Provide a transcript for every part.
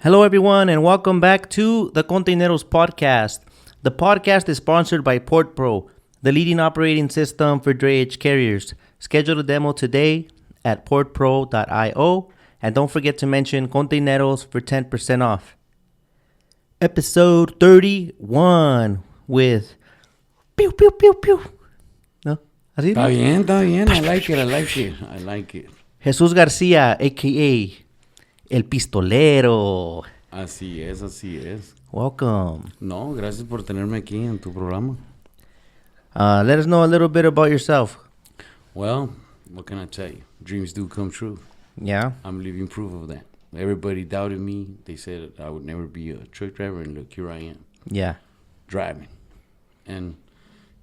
Hello, everyone, and welcome back to the KONTAINEROZ podcast. The podcast is sponsored by PortPro, the leading operating system for drayage carriers. Schedule a demo today at portpro.io, and don't forget to mention KONTAINEROZ for 10% off. Episode 31 with pew, pew, pew, pew. ¿No? ¿Así? Está bien, está bien. I like it. Jesús Garcia, a.k.a. El Pistolero. Así es. Welcome. No, gracias por tenerme aquí en tu programa. Let us know a little bit about yourself. Well, what can I tell you? Dreams do come true. Yeah? I'm living proof of that. Everybody doubted me. They said I would never be a truck driver, and look, here I am. Yeah. Driving. And,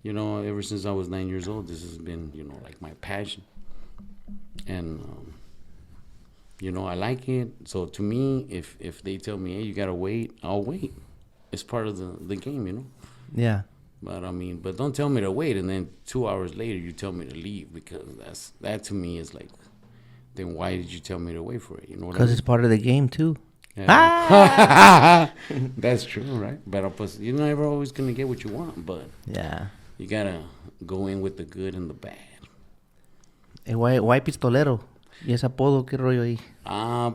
ever since I was 9 years old, this has been, like my passion. And, I like it. So to me, if they tell me, hey, you got to wait, I'll wait. It's part of the game, Yeah. But don't tell me to wait, and then 2 hours later you tell me to leave, because that to me is like, then why did you tell me to wait for it? You know what I mean? Because it's part of the game, too. Yeah. Ah! That's true, right? But you're never always going to get what you want, but Yeah. you got to go in with the good and the bad. Hey, why Pistolero? ¿Y ese apodo qué rollo ahí?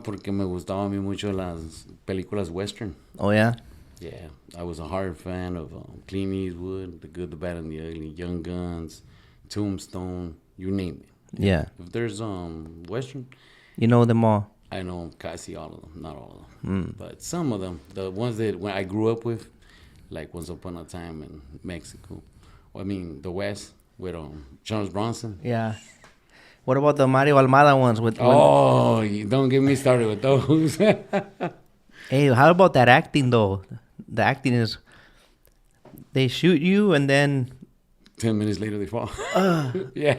Porque me gustaban a mí mucho las películas western. Oh, yeah? Yeah, I was a hard fan of Clint Eastwood, The Good, the Bad, and the Ugly, Young Guns, Tombstone, you name it. Yeah. If there's western, You know them all. I know casi all of them, not all of them, but some of them, the ones that when I grew up with, like Once Upon a Time in Mexico. The West with Charles Bronson. Yeah. What about the Mario Almada ones? You don't get me started with those. Hey, how about that acting, though? The acting is... They shoot you, and then... 10 minutes later, they fall. Yeah.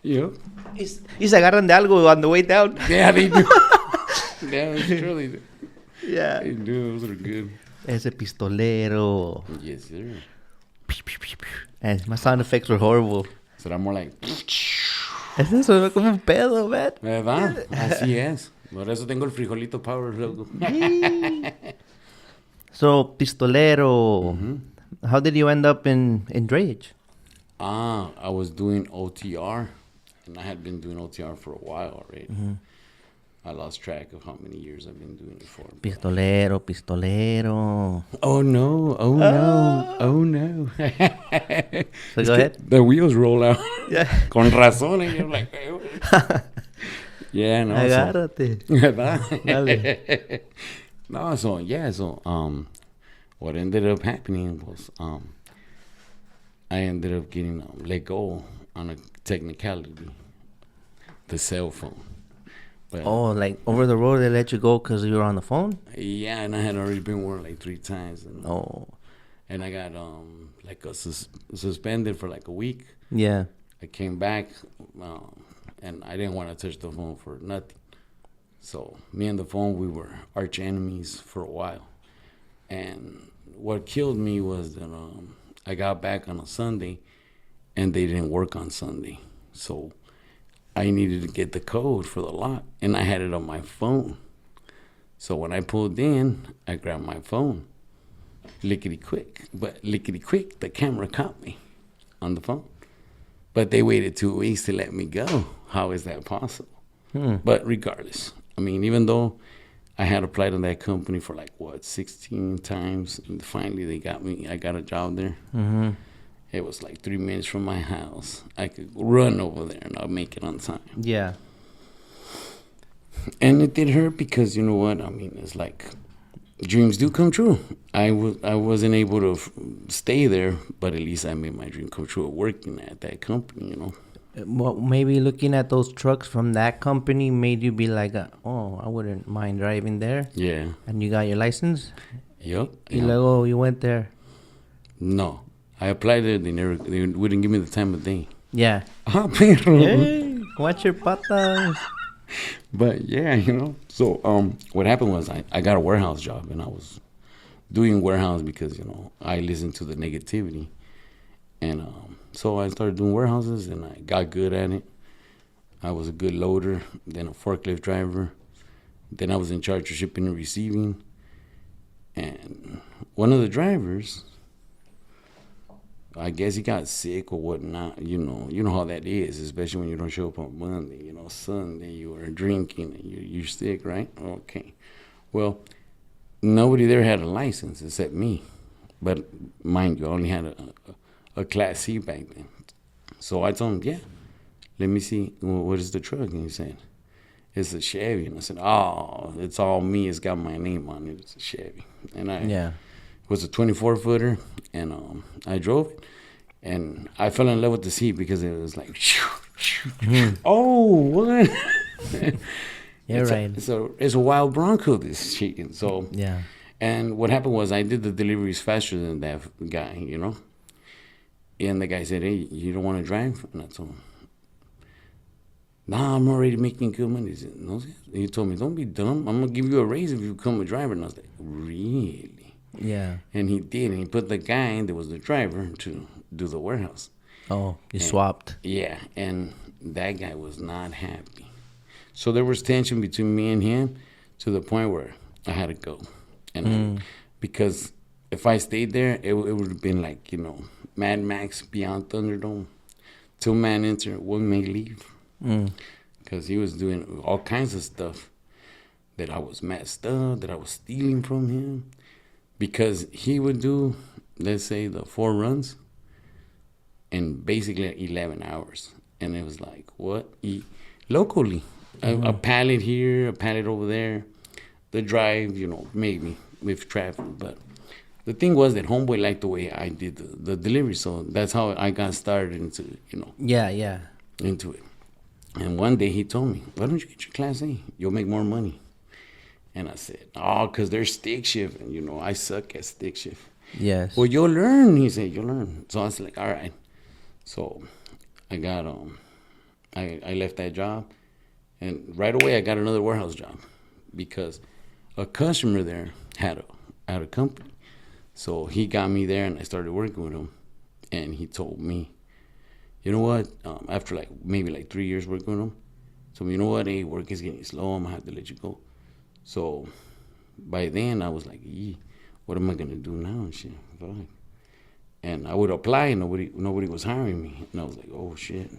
Yep. Y se agarran de algo on the way down. Yeah, they do. Yeah, it's true, they do. Yeah. They do. Those are good. Ese Pistolero. Yes, sir. And my sound effects were horrible. So I'm more like... Ese sonó como un pedo, man. ¿Verdad? Así es. Por eso tengo el frijolito power, loco. So, Pistolero, how did you end up in drayage? I was doing OTR, and I had been doing OTR for a while already. I lost track of how many years I've been doing it for. Pistolero. Oh, no. So go ahead. The wheels roll out. Yeah. Con razón. And you're like, yeah, no. Agárrate. ¿Verdad? Dale. No, what ended up happening was I ended up getting let go on a technicality, the cell phone. But, Like over the road they let you go because you were on the phone? Yeah, and I had already been warned like 3 times. And I got suspended for like a week. Yeah. I came back, and I didn't want to touch the phone for nothing. So me and the phone, we were arch enemies for a while. And what killed me was that I got back on a Sunday, and they didn't work on Sunday. So I needed to get the code for the lock, and I had it on my phone. So when I pulled in, I grabbed my phone. Lickety quick, the camera caught me on the phone. But they waited 2 weeks to let me go. How is that possible? But regardless, even though I had applied to that company for 16 times, and finally they got me. I got a job there. It was 3 minutes from my house. I could run over there and I'll make it on time. Yeah. And it did hurt because, you know what? It's like dreams do come true. I wasn't able to stay there, but at least I made my dream come true of working at that company, Well, maybe looking at those trucks from that company made you be like, I wouldn't mind driving there. Yeah. And you got your license? Yep. Y luego you went there? No. I applied there. They wouldn't give me the time of day. Yeah. Perro. Hey, watch your patas. But yeah, So what happened was I got a warehouse job, and I was doing warehouse because, I listened to the negativity. And so I started doing warehouses, and I got good at it. I was a good loader, then a forklift driver. Then I was in charge of shipping and receiving. And one of the drivers, I guess he got sick or whatnot. You know how that is, especially when you don't show up on Monday. Sunday you are drinking and you're sick, right? Okay. Well, nobody there had a license except me. But mind you, I only had a Class C back then. So I told him, yeah, let me see, what is the truck? And he said, it's a Chevy. And I said, oh, it's all me. It's got my name on it. It's a Chevy. And it was a 24-footer, and I drove it. And I fell in love with the seat because it was like, oh, what? Right. It's a wild Bronco, this chicken. So, yeah. And what happened was I did the deliveries faster than that guy, And the guy said, hey, you don't want to drive? And I told him, nah, I'm already making good money. He said, no. He told me, don't be dumb. I'm going to give you a raise if you become a driver. And I was like, really? Yeah. And he did. And he put the guy that was the driver to do the warehouse. Oh, you swapped. Yeah. And that guy was not happy. So there was tension between me and him to the point where I had to go. And because if I stayed there, it would have been like, Mad Max Beyond Thunderdome. 2 man enter, 1 may leave. Because he was doing all kinds of stuff that I was messed up, that I was stealing from him. Because he would do, let's say, the 4 runs in basically 11 hours. And it was like, what? Locally. A pallet here, a pallet over there. The drive, maybe with traffic. But the thing was that homeboy liked the way I did the delivery. So that's how I got started into, into it. And one day he told me, why don't you get your Class A? You'll make more money. And I said, oh, because they're stick shift. And, I suck at stick shift. Yes. Well, you'll learn. He said, you'll learn. So I was like, all right. So I got, I left that job. And right away I got another warehouse job. Because a customer there had a company. So he got me there and I started working with him. And he told me, you know what? After maybe 3 years working with him, so you know what? Hey, work is getting slow. I'm gonna have to let you go. So by then I was like, what am I gonna do now and shit? Fuck. And I would apply and nobody was hiring me. And I was like, oh shit,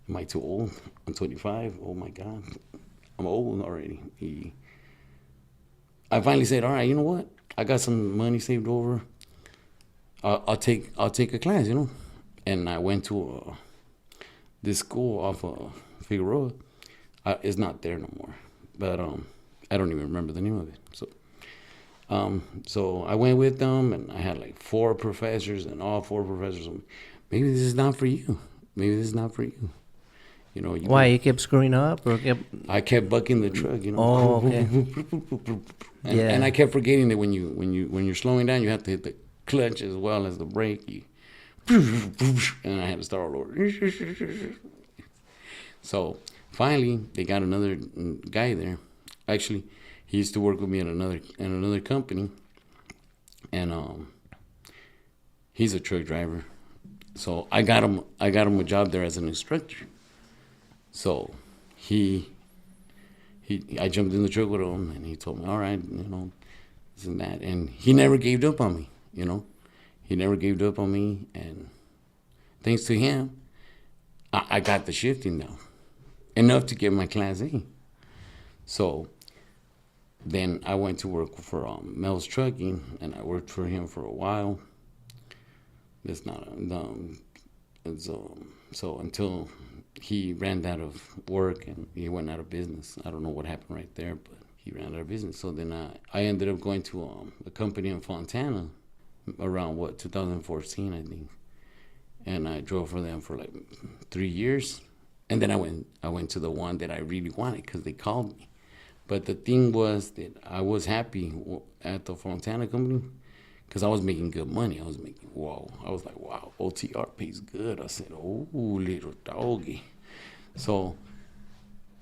am I too old? I'm 25. Oh my God, I'm old already. I finally said, all right, you know what? I got some money saved over. I'll take a class, And I went to this school off of Figueroa. It's not there no more, but I don't even remember the name of it. So I went with them, and I had 4 professors, and all 4 professors. Maybe this is not for you. Maybe this is not for you. Why you kept screwing up, or kept? I kept bucking the truck. Oh, okay. And I kept forgetting that when you're slowing down, you have to hit the clutch as well as the brake. And I had to start all over. So finally, they got another guy there. Actually, he used to work with me at another company, and he's a truck driver. So I got him a job there as an instructor. So I jumped in the truck with him, and he told me, all right, this and that, and he never gave up on me, He never gave up on me, and thanks to him, I got the shifting down, enough to get my Class A. So then I went to work for Mel's Trucking, and I worked for him for a while. That's not so until he ran out of work and he went out of business. I don't know what happened right there, but he ran out of business. So then I ended up going to a company in Fontana around 2014, I think, and I drove for them for 3 years, and then I went to the one that I really wanted because they called me. But the thing was that I was happy at the Fontana company because I was making good money. I was like, wow, OTR pays good. I said, oh, little doggy. So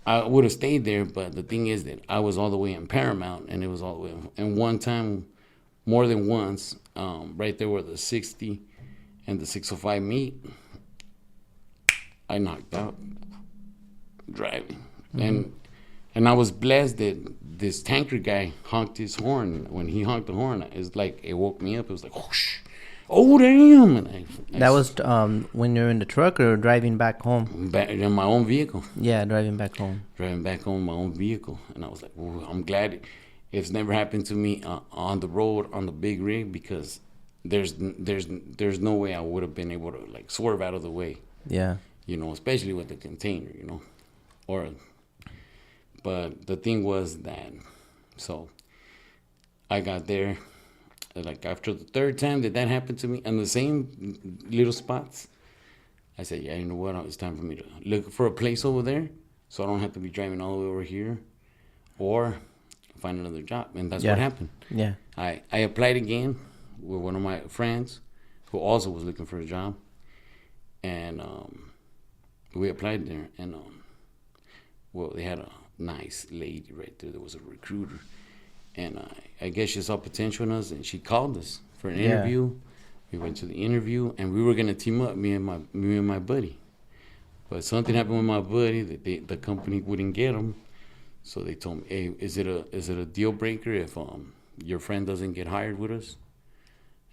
I would have stayed there, but the thing is that I was all the way in Paramount, and it was all the way. And one time, more than once, right there where the 60 and the 605 meet, I knocked out driving. Mm-hmm. And And I was blessed that this tanker guy honked his horn. When he honked the horn, it's like it woke me up. It was like, whoosh. Oh, damn. And That was when you're in the truck or driving back home? back in my own vehicle. Yeah, driving back home. Driving back home in my own vehicle. And I was like, oh, I'm glad it's never happened to me on the road, on the big rig, because there's no way I would have been able to, like, swerve out of the way. Yeah. You know, especially with the container, But the thing was that, so I got there, like after the third time that happened to me, on the same little spots, I said, yeah, you know what, it's time for me to look for a place over there so I don't have to be driving all the way over here or find another job. And that's what happened. Yeah. I applied again with one of my friends who also was looking for a job. And we applied there. And, well, they had a nice lady right there that was a recruiter. And I guess she saw potential in us, and she called us for an interview. We went to the interview, and we were gonna team up, me and my buddy. But something happened with my buddy that the company wouldn't get him. So they told me, "Hey, is it a deal breaker if your friend doesn't get hired with us?"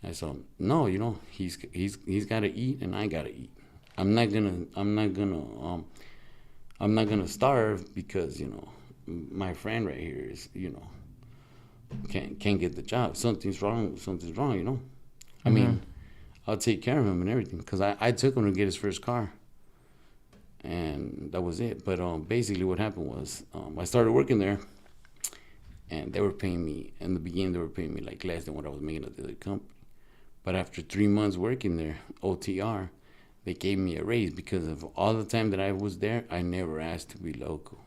I said, "No, he's got to eat, and I gotta eat. I'm not gonna starve because my friend right here is can't get the job. Something's wrong. I mean, I'll take care of him and everything, because I took him to get his first car, and that was it. But basically what happened was I started working there, and they were paying me, in the beginning they were paying me like less than what I was making at the other company. But after 3 months working there, OTR, they gave me a raise because of all the time that I was there. I never asked to be local.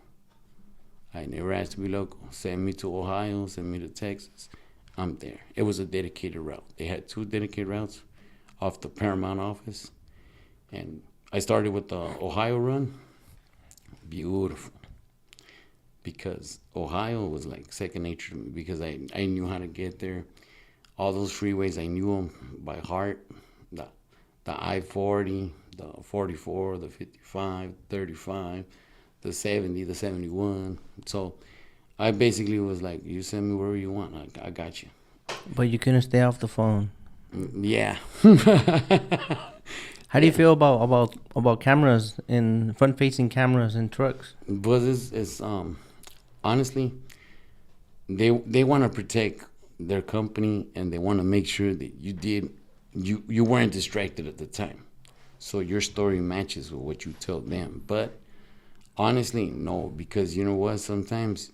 Send me to Ohio, send me to Texas. I'm there. It was a dedicated route. They had 2 dedicated routes off the Paramount office. And I started with the Ohio run. Beautiful. Because Ohio was like second nature to me, because I knew how to get there. All those freeways, I knew them by heart. The I-40, the 44, the 55, 35, the 70, the 71. So I basically was like, you send me wherever you want. I got you. But you couldn't stay off the phone. Yeah. How do you feel about cameras, in front-facing cameras in trucks? But it's honestly, they want to protect their company, and they want to make sure that you weren't distracted at the time, so your story matches with what you tell them. But honestly, no, because you know what? Sometimes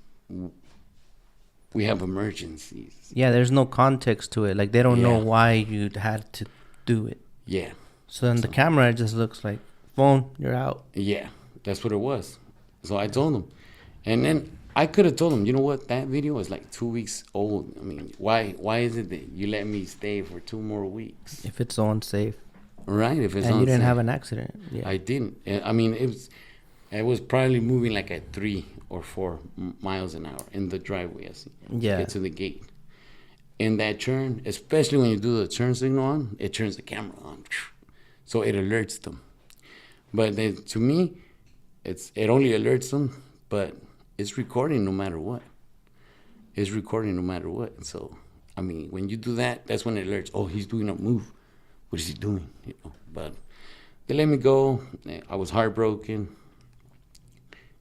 we have emergencies. Yeah, there's no context to it. Like, they don't know why you had to do it. Yeah. So then the camera just looks like, phone, you're out. Yeah, that's what it was. So I told them. And then I could have told them, you know what? That video is like 2 weeks old. I mean, why is it that you let me stay for 2 more weeks? If it's so unsafe. Right, if it's unsafe. And you didn't have an accident. Yeah. I didn't. I mean, it was probably moving like at 3 or 4 miles an hour in the driveway. Yeah. Get to the gate. And that turn, especially when you do the turn signal on, it turns the camera on. So it alerts them. But then, to me, it only alerts them, but it's recording no matter what. So, I mean, when you do that, that's when it alerts. Oh, he's doing a move. What is he doing? But they let me go. I was heartbroken.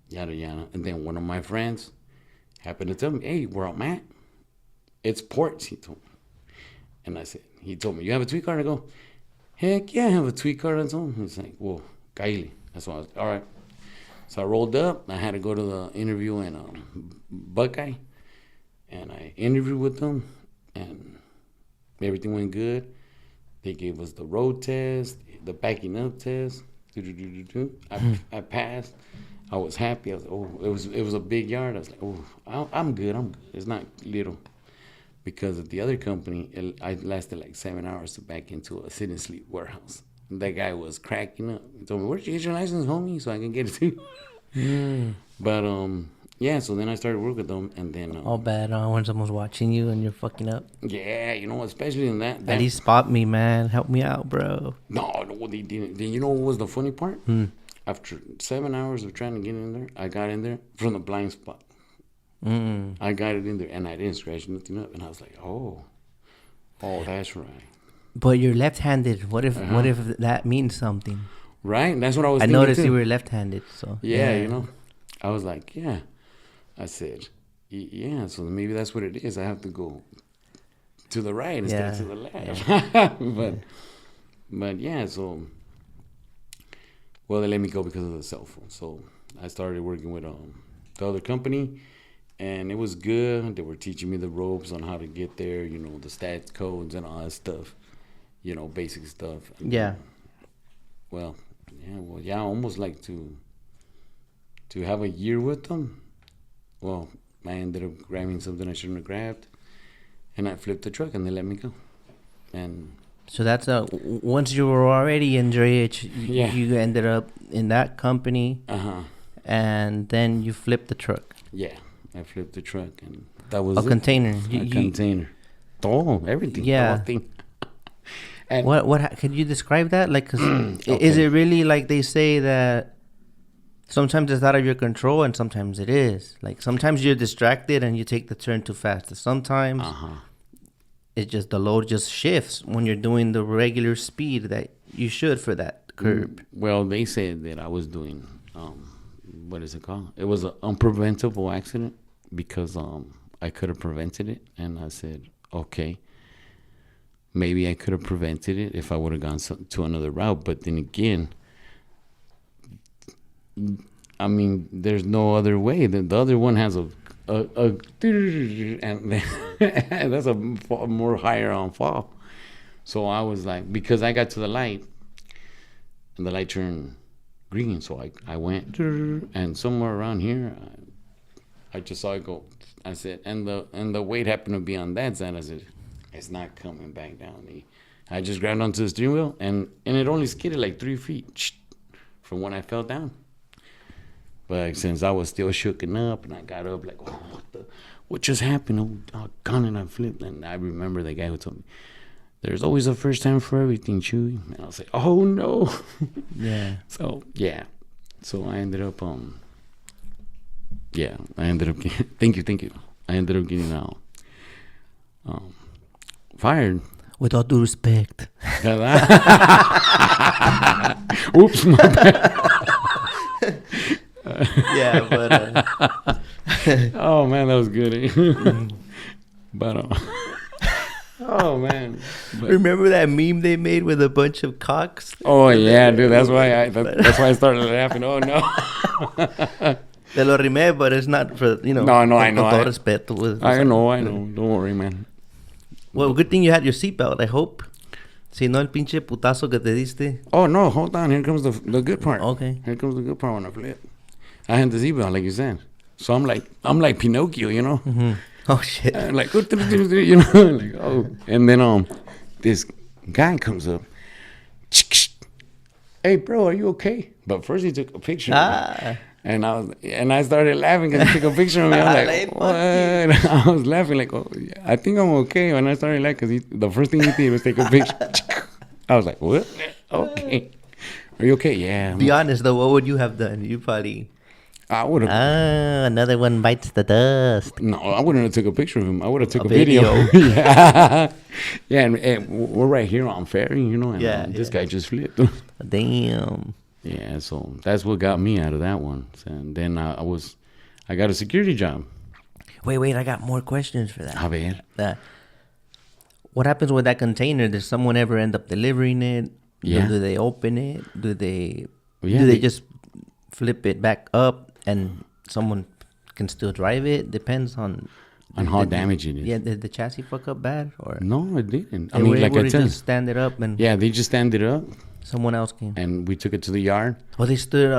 Yada, yada. And then one of my friends happened to tell me, hey, where I'm at, it's ports, he told me. And he told me, you have a tweet card? I go, heck yeah, I have a tweet card. And so he's like, well, Kylie. That's why I was like, all right. So I rolled up. I had to go to the interview in Buckeye. And I interviewed with them. And everything went good. They gave us the road test, the backing up test. I passed. I was happy. I was it was a big yard. I was like, oh, I'm good. It's not little. Because at the other company, I lasted like 7 hours to back into a sit and sleep warehouse. And that guy was cracking up. He told me, where'd you get your license, homie? So I can get it too. But yeah, so then I started working with them, and then all bad when someone's watching you and you're fucking up. Yeah, especially in that. At least spot me, man. Help me out, bro. No, they didn't. Then you know what was the funny part? After 7 hours of trying to get in there, I got in there from the blind spot. I got it in there, and I didn't scratch nothing up. And I was like, oh, that's right. But you're left-handed. What if that means something? Right? That's what I was I thinking, noticed too. you were left-handed, so. Yeah, you know. I was like, yeah. I said, yeah, so maybe that's what it is. I have to go to the right instead of to the left. But yeah, so, well, they let me go because of the cell phone. So I started working with the other company, and it was good. They were teaching me the ropes on how to get there, you know, the stat codes and all that stuff, you know, basic stuff. And, almost like to have a year with them. Well, I ended up grabbing something I shouldn't have grabbed, and I flipped the truck, and they let me go. And so that's once you were already in DRH, you ended up in that company, and then you flipped the truck. Yeah, I flipped the truck, and that was a container. Container. Oh, everything. Yeah. And what could you describe that? Like, 'cause is it really like they say that? Sometimes it's out of your control, and sometimes it is. Like, sometimes you're distracted and you take the turn too fast. Sometimes it just, the load just shifts when you're doing the regular speed that you should for that curb. Well, they said that I was doing, what is it called? It was an unpreventable accident because I could have prevented it. And I said, okay, maybe I could have prevented it if I would have gone to another route. But then again, I mean, there's no other way. The other one has a and that's a more higher on fall. So I was like, because I got to the light, and the light turned green, so I went, and somewhere around here, I just saw it go. I said, and the weight happened to be on that side. I said, it's not coming back down. I just grabbed onto the steering wheel, and it only skidded like 3 feet from when I fell down. But since I was still shooken up, and I got up like, oh, what just happened? Oh, gone, and I flipped. And I remember the guy who told me, there's always a first time for everything, Chewy. And I was like, oh, no. Yeah. So, yeah. So I ended up, thank you. I ended up getting fired. With all due respect. Oops, my bad. Yeah, but oh man, that was good. But oh man, remember that meme they made with a bunch of cocks? Oh yeah, dude. That's why I started laughing. Oh no. Te lo rimé, but it's not for, you know. No, I know. Con todo respeto. I know. Don't worry, man. Well, good thing you had your seatbelt, I hope. Si no, el pinche putazo que te diste. Oh no, hold on. Here comes the good part. Okay. Here comes the good part when I flip. I had the seatbelt, like you said. So I'm like Pinocchio, you know. Mm-hmm. Oh shit. I'm like, you know, like, oh. And then this guy comes up. Hey, bro, are you okay? But first he took a picture. And I started laughing because he took a picture of me. I was like, what? I was laughing like, oh, yeah, I think I'm okay. And I started laughing because the first thing he did was take a picture. I was like, what? Okay. Are you okay? Yeah. Be honest though, what would you have done? You probably... I would have. Another one bites the dust. No, I wouldn't have took a picture of him. I would have took a video. Yeah. Yeah, and we're right here on Ferry, you know, and this guy just flipped. Damn. Yeah, so that's what got me out of that one. And then I got a security job. Wait, I got more questions for that. A ver. What happens with that container? Does someone ever end up delivering it? Yeah. Do they open it? Do they just flip it back up and someone can still drive it? Depends on how damaged it is. Yeah, did the chassis fuck up bad? Or no, it didn't. I mean, like I said, just stand it up and they just stand it up. Someone else came. And we took it to the yard. Well, they stood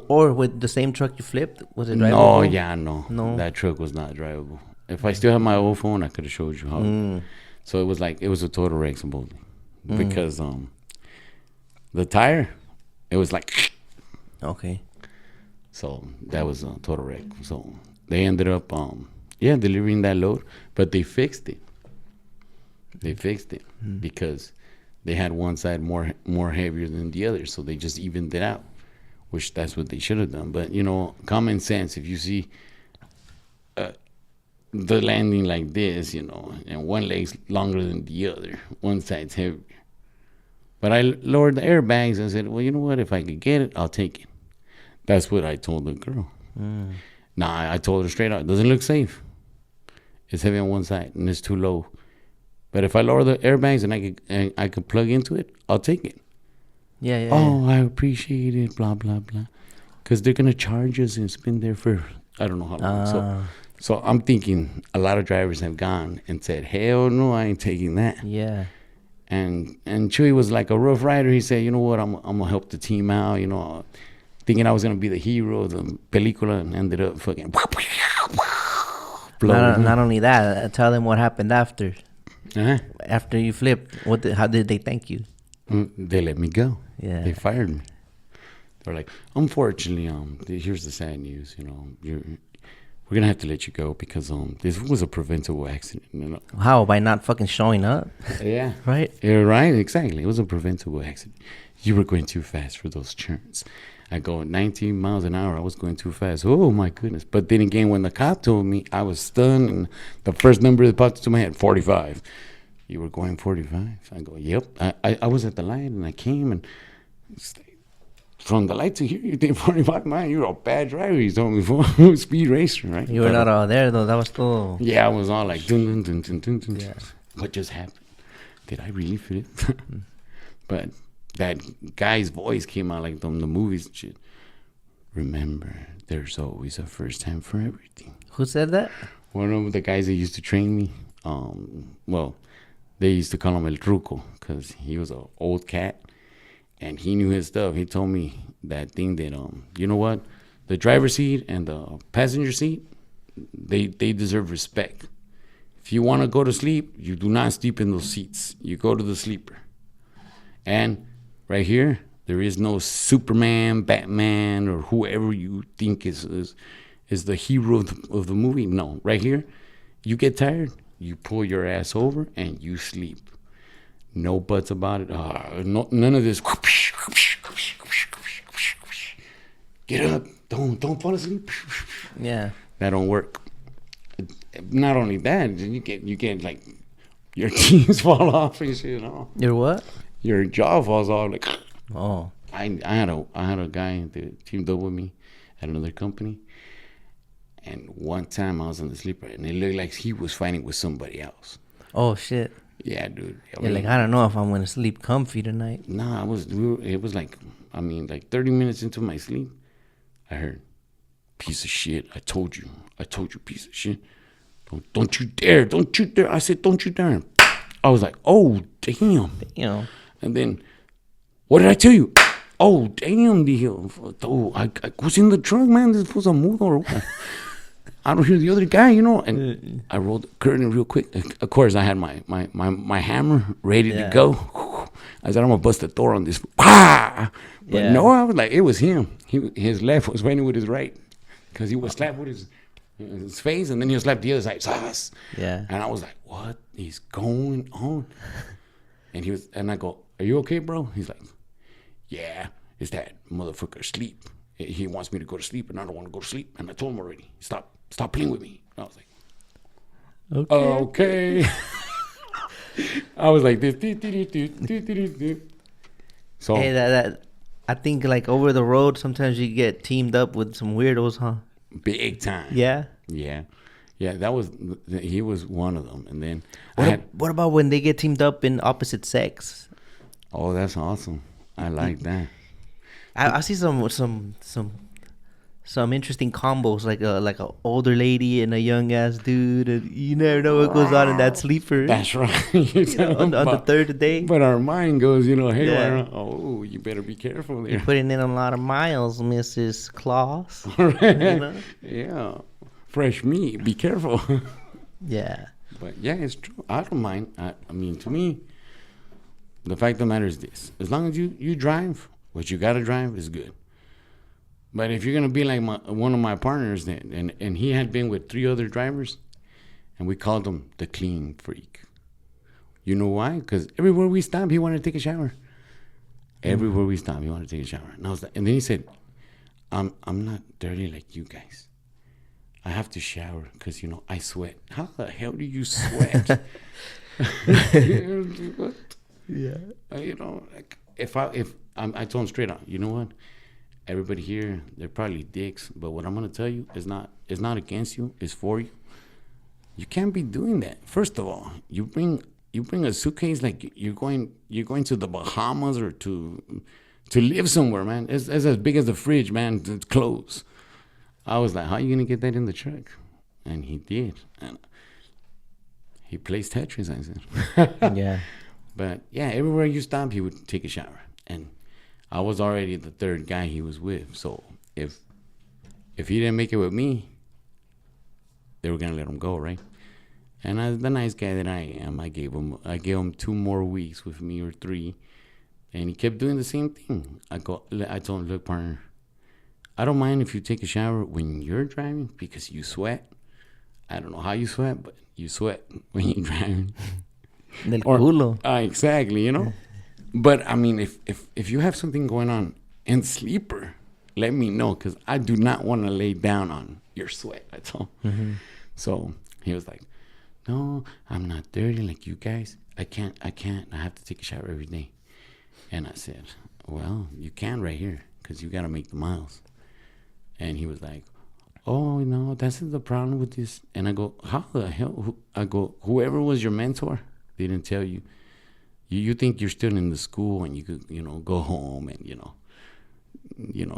or with the same truck you flipped? Was it drivable? No, yeah, no. That truck was not drivable. If I still had my old phone, I could have showed you how. So it was a total wreck, supposedly. Because the tire, it was like... Okay. So that was a total wreck. So they ended up, delivering that load. But they fixed it. Because... they had one side more heavier than the other, so they just evened it out, which that's what they should have done. But, you know, common sense, if you see the landing like this, you know, and one leg's longer than the other. One side's heavier. But I lowered the airbags. I said, well, you know what? If I could get it, I'll take it. That's what I told the girl. Nah, I told her straight out, it doesn't look safe. It's heavy on one side and it's too low. But if I lower the airbags and I could plug into it, I'll take it. Yeah. Oh, I appreciate it, blah, blah, blah. Because they're going to charge us and it's been there for, I don't know how long. So I'm thinking a lot of drivers have gone and said, hell no, I ain't taking that. Yeah. And Chewy was like a rough rider. He said, you know what, I'm going to help the team out, you know, thinking I was going to be the hero of the película, and ended up fucking Not only that, tell them what happened after. Uh-huh. After you flipped, how did they thank you? They let me go. Yeah. They fired me. They're like, unfortunately, here's the sad news, you know, we're going to have to let you go because this was a preventable accident. You know? How? By not fucking showing up? Yeah. Right? Yeah, right, exactly. It was a preventable accident. You were going too fast for those turns. I go 19 miles an hour. I was going too fast. Oh, my goodness. But then again, when the cop told me, I was stunned, and the first number that popped into my head, 45. You were going 45? I go, yep. I was at the light, and I came, and from the light to here, you did 45 miles. You're a bad driver, he told me before. Speed racer, right? You were not all there, though. That was still... Yeah, I was all like, dun, dun, dun, dun, dun. Yeah. What just happened? Did I really flip? But that guy's voice came out like from the movies and shit. Remember, there's always a first time for everything. Who said that? One of the guys that used to train me, well, they used to call him El Truco because he was an old cat and he knew his stuff. He told me that thing that, you know what? The driver's seat and the passenger seat, they deserve respect. If you want to go to sleep, you do not sleep in those seats. You go to the sleeper. And right here, there is no Superman, Batman, or whoever you think is the hero of the movie. No, right here, you get tired, you pull your ass over, and you sleep. No buts about it. None of this. Get up. Don't fall asleep. Yeah. That don't work. Not only that, you get like your teeth fall off and shit. You know? Your what? Your jaw falls off. Like, oh. I had a guy that teamed up with me at another company, and one time I was on the sleeper, and it looked like he was fighting with somebody else. Oh shit. Yeah, dude. You're like, I don't know if I'm gonna sleep comfy tonight. Nah, it was like 30 minutes into my sleep, I heard, piece of shit. I told you, piece of shit. Don't you dare. I said, don't you dare. I was like, oh, damn. Damn. And then, what did I tell you? Oh, damn, oh, I was in the truck, man. This was a move or what? I don't hear the other guy, you know. And I rolled the curtain real quick. Of course, I had my hammer ready to go. I said, I'm going to bust the door on this. But no, I was like, it was him. His left was fighting with his right. Because he was slapped with his face, and then he'll slap the other side. Yeah. And I was like, what is going on? And I go, are you okay, bro? He's like, yeah, it's that motherfucker sleep. He wants me to go to sleep, and I don't want to go to sleep. And I told him already, stop playing with me. And I was like, okay. I was like this. So hey, that I think like over the road, sometimes you get teamed up with some weirdos, huh? Big time. Yeah. Yeah. He was one of them. And then what about when they get teamed up in opposite sex? Oh, that's awesome. I like that. I see some interesting combos, like a older lady and a young ass dude, and you never know what goes on in that sleeper. That's right. on the third day. But our mind goes, hey, Yeah. oh, you better be careful there. You're putting in a lot of miles, Mrs. Claus. Yeah. Fresh meat. Be careful. Yeah. But yeah, it's true. I don't mind. I mean, to me, the fact of the matter is this: as long as you drive what you gotta drive is good. But if you're gonna be like one of my partners, and he had been with 3 other drivers, and we called him the clean freak. You know why? Because everywhere we stopped, he wanted to take a shower. Everywhere we stopped, he wanted to take a shower. And I was like, and then he said, "I'm not dirty like you guys. I have to shower because, I sweat. How the hell do you sweat? What? Yeah. Like I told him straight out, you know what? Everybody here, they're probably dicks, but what I'm gonna tell you is not against you, it's for you. You can't be doing that. First of all, you bring a suitcase like you're going to the Bahamas or to live somewhere, man. It's as big as the fridge, man. It's clothes. I was like, how are you gonna get that in the truck? And he did. And he plays Tetris, I said. Yeah. But yeah, everywhere you stop, he would take a shower. And I was already the third guy he was with. So if he didn't make it with me, they were gonna let him go, right? And as the nice guy that I am, I gave him 2 more weeks with me, or 3, and he kept doing the same thing. I told him, look, partner, I don't mind if you take a shower when you're driving because you sweat. I don't know how you sweat, but you sweat when you're driving. Del culo. Exactly, But I mean, if you have something going on in sleeper, let me know, because I do not want to lay down on your sweat. That's all. Mm-hmm. So he was like, no, I'm not dirty like you guys. I can't. I have to take a shower every day. And I said, well, you can right here because you got to make the miles. And he was like, oh, no, that's the problem with this. And I go, how the hell? I go, whoever was your mentor didn't tell you. You think you're still in the school and you could, go home and,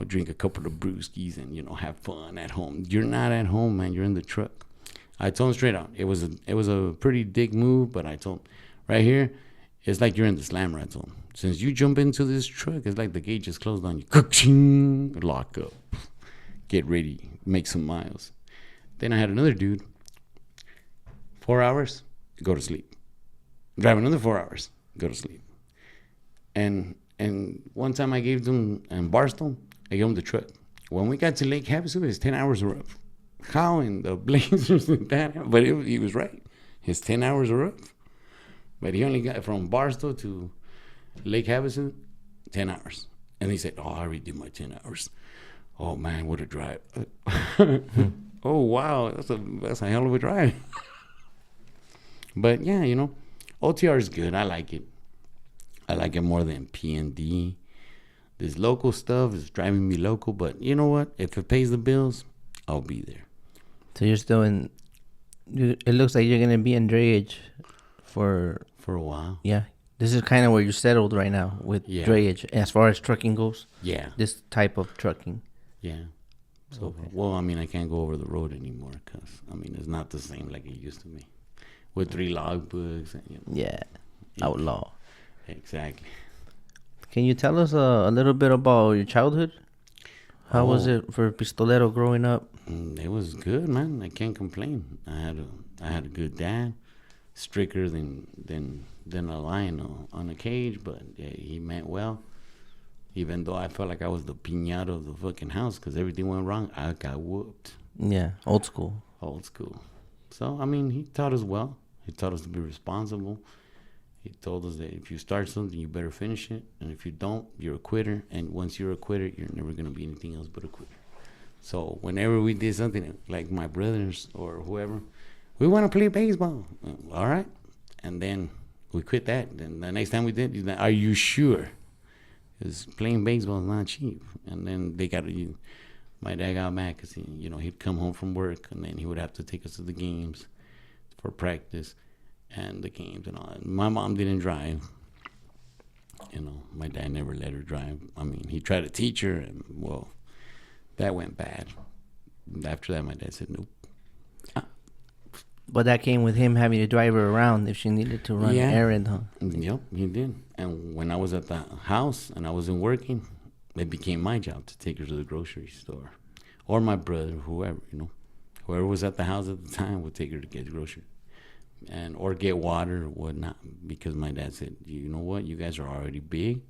drink a couple of brewskis and, have fun at home. You're not at home, man. You're in the truck. I told him straight out. It was a pretty dick move, but I told him, right here, it's like you're in the slammer. I told him, since you jump into this truck, it's like the gate just closed on you. Lock up. Get ready. Make some miles. Then I had another dude. 4 hours, go to sleep. Drive another 4 hours, go to sleep. And one time I gave them in Barstow, I gave him the truck. When we got to Lake Havasu, his 10 hours were up. How in the blazers did that happen? But he was right. His 10 hours were up. But he only got from Barstow to Lake Havasu, 10 hours. And he said, oh, I already did my 10 hours. Oh, man, what a drive. Oh, wow, that's a hell of a drive. But, yeah, OTR is good. I like it. I like it more than P&D. This local stuff is driving me local. But you know what? If it pays the bills, I'll be there. So you're still in... It looks like you're going to be in drayage for a while. Yeah. This is kind of where you're settled right now with drayage as far as trucking goes. Yeah. This type of trucking. Yeah. So, okay. Well, I mean, I can't go over the road anymore because, I mean, it's not the same like it used to be. With 3 logbooks. And, Yeah. Outlaw. Exactly. Can you tell us a little bit about your childhood? How was it for Pistolero growing up? It was good, man. I can't complain. I had a good dad, stricter than a lion on a cage, but yeah, he meant well. Even though I felt like I was the piñata of the fucking house because everything went wrong, I got whooped. Yeah, old school. Old school. So, I mean, he taught us well. He taught us to be responsible. He told us that if you start something, you better finish it. And if you don't, you're a quitter. And once you're a quitter, you're never going to be anything else but a quitter. So whenever we did something, like my brothers or whoever, we want to play baseball. All right. And then we quit that. Then the next time we did, he's like, are you sure? Because playing baseball is not cheap. And then my dad got mad because he'd come home from work and then he would have to take us to the games for practice and the games and all that. My mom didn't drive. My dad never let her drive. I mean, he tried to teach her, and well, that went bad. After that, my dad said nope. But that came with him having to drive her around if she needed to run an errand, huh? Yep, he did. And when I was at the house and I wasn't working, it became my job to take her to the grocery store. Or my brother, whoever, Whoever was at the house at the time would take her to get groceries. Or get water or whatnot. Because my dad said, you know what? You guys are already big.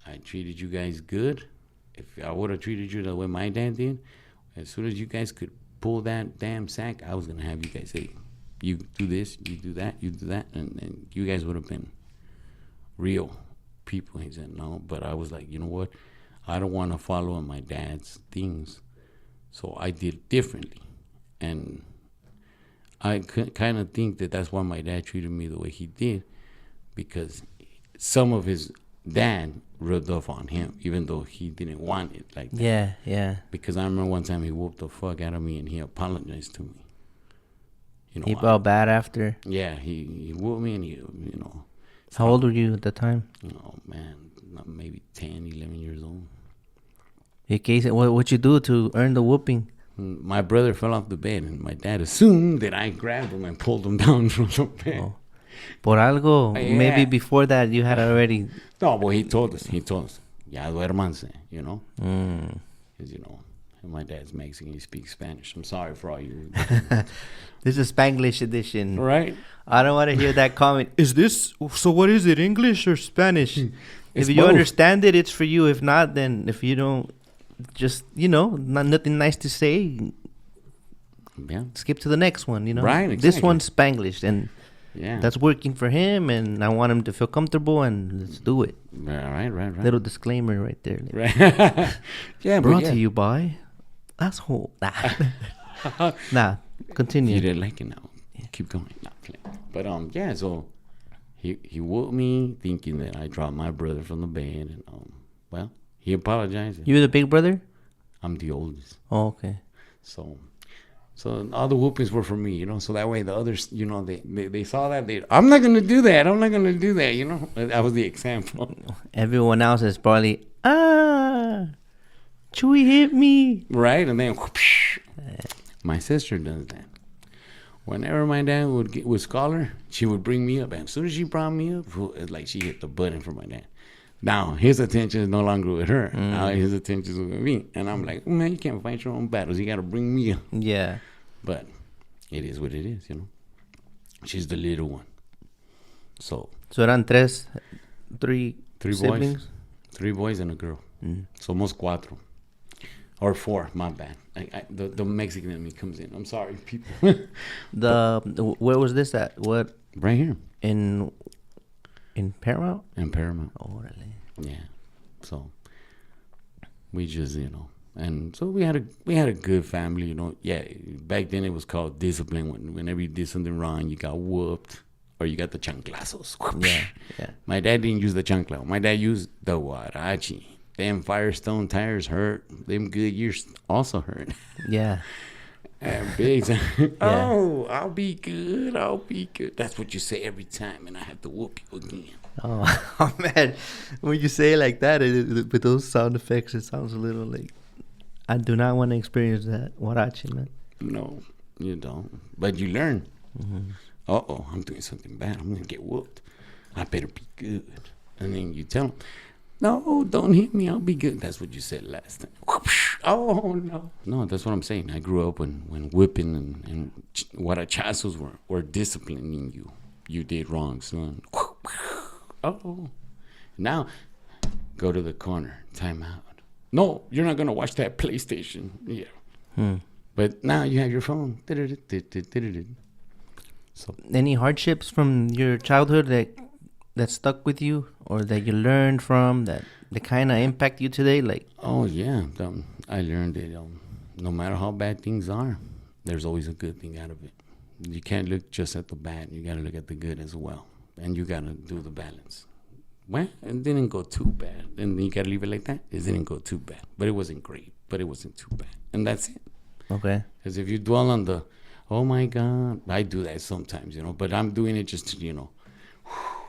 I treated you guys good. If I would have treated you the way my dad did, as soon as you guys could pull that damn sack, I was going to have you guys say, you do this, you do that, you do that. And you guys would have been real people. He said, no. But I was like, you know what? I don't want to follow in my dad's things. So I did differently. And I kind of think that that's why my dad treated me the way he did, because some of his dad rubbed off on him, even though he didn't want it like that. Yeah, yeah. Because I remember one time he whooped the fuck out of me and he apologized to me. You know, He felt bad after. Yeah, he whooped me and he, How old were you at the time? Oh, man, maybe 10, 11 years old. What'd you do to earn the whooping? My brother fell off the bed and my dad assumed that I grabbed him and pulled him down from the bed. Oh. Por algo. Yeah. Maybe before that you had already... No, but he told us, ya duérmanse, Because, my dad's Mexican, he speaks Spanish. I'm sorry for all you. This is Spanglish edition. Right? I don't want to hear that comment. So what is it, English or Spanish? If you both. understand it, it's for you. If not, then if you don't, just, nothing nice to say, Yeah. skip to the next one, Right, exactly. This one's Spanglish, and Yeah. that's working for him, and I want him to feel comfortable, and let's do it. Right. Little disclaimer right there. Right. Yeah, Brought but to you by Asshole. Nah, continue. you didn't like it now. Keep going. No, but yeah, so he whooped me thinking that I dropped my brother from the bed, and well, he apologized. You're the big brother? I'm the oldest, Oh, okay. so all the whoopings were for me, so that way the others, they saw that I'm not gonna do that. That was the example. Everyone else is probably, Chewy hit me. Right, and then whoosh, my sister does that. Whenever my dad would call her, she would bring me up. And as soon as she brought me up, it's like she hit the button for my dad. Now, his attention is no longer with her. Now, his attention is with me. And I'm like, man, you can't fight your own battles. You got to bring me up. Yeah. But it is what it is, She's the little one. So eran three siblings? boys. 3 boys and a girl. Somos 4. Or 4, my bad. The Mexican in me comes in. I'm sorry, people. Where was this at? What? Right here. In Paramount? In Paramount. Oh, really? Yeah. So we just, and so we had a good family, Yeah, back then it was called discipline. Whenever you did something wrong, you got whooped or you got the chanclazos. Yeah. My dad didn't use the chancla. My dad used the huarachi. Them Firestone tires hurt. Them Goodyears also hurt. Yeah. And big time. Oh, I'll be good. That's what you say every time, and I have to whoop you again. Oh, man. When you say it like that, with those sound effects, it sounds a little like... I do not want to experience that. Huarachi, man. No, you don't. But you learn. I'm doing something bad. I'm going to get whooped. I better be good. And then you tell them, no, don't hit me. I'll be good. That's what you said last time. Oh, no. No, that's what I'm saying. I grew up when whipping and huarachazos were disciplining you. You did wrong, son. Oh. Now, go to the corner. Time out. No, you're not going to watch that PlayStation. Yeah. But now you have your phone. So, any hardships from your childhood that stuck with you or that you learned from that kind of impact you today? Like, oh, yeah. I learned that no matter how bad things are, there's always a good thing out of it. You can't look just at the bad. You got to look at the good as well. And you got to do the balance. Well, it didn't go too bad. And you got to leave it like that. It didn't go too bad. But it wasn't great. But it wasn't too bad. And that's it. okay. Because if you dwell on the, oh, my God, I do that sometimes, But I'm doing it just to,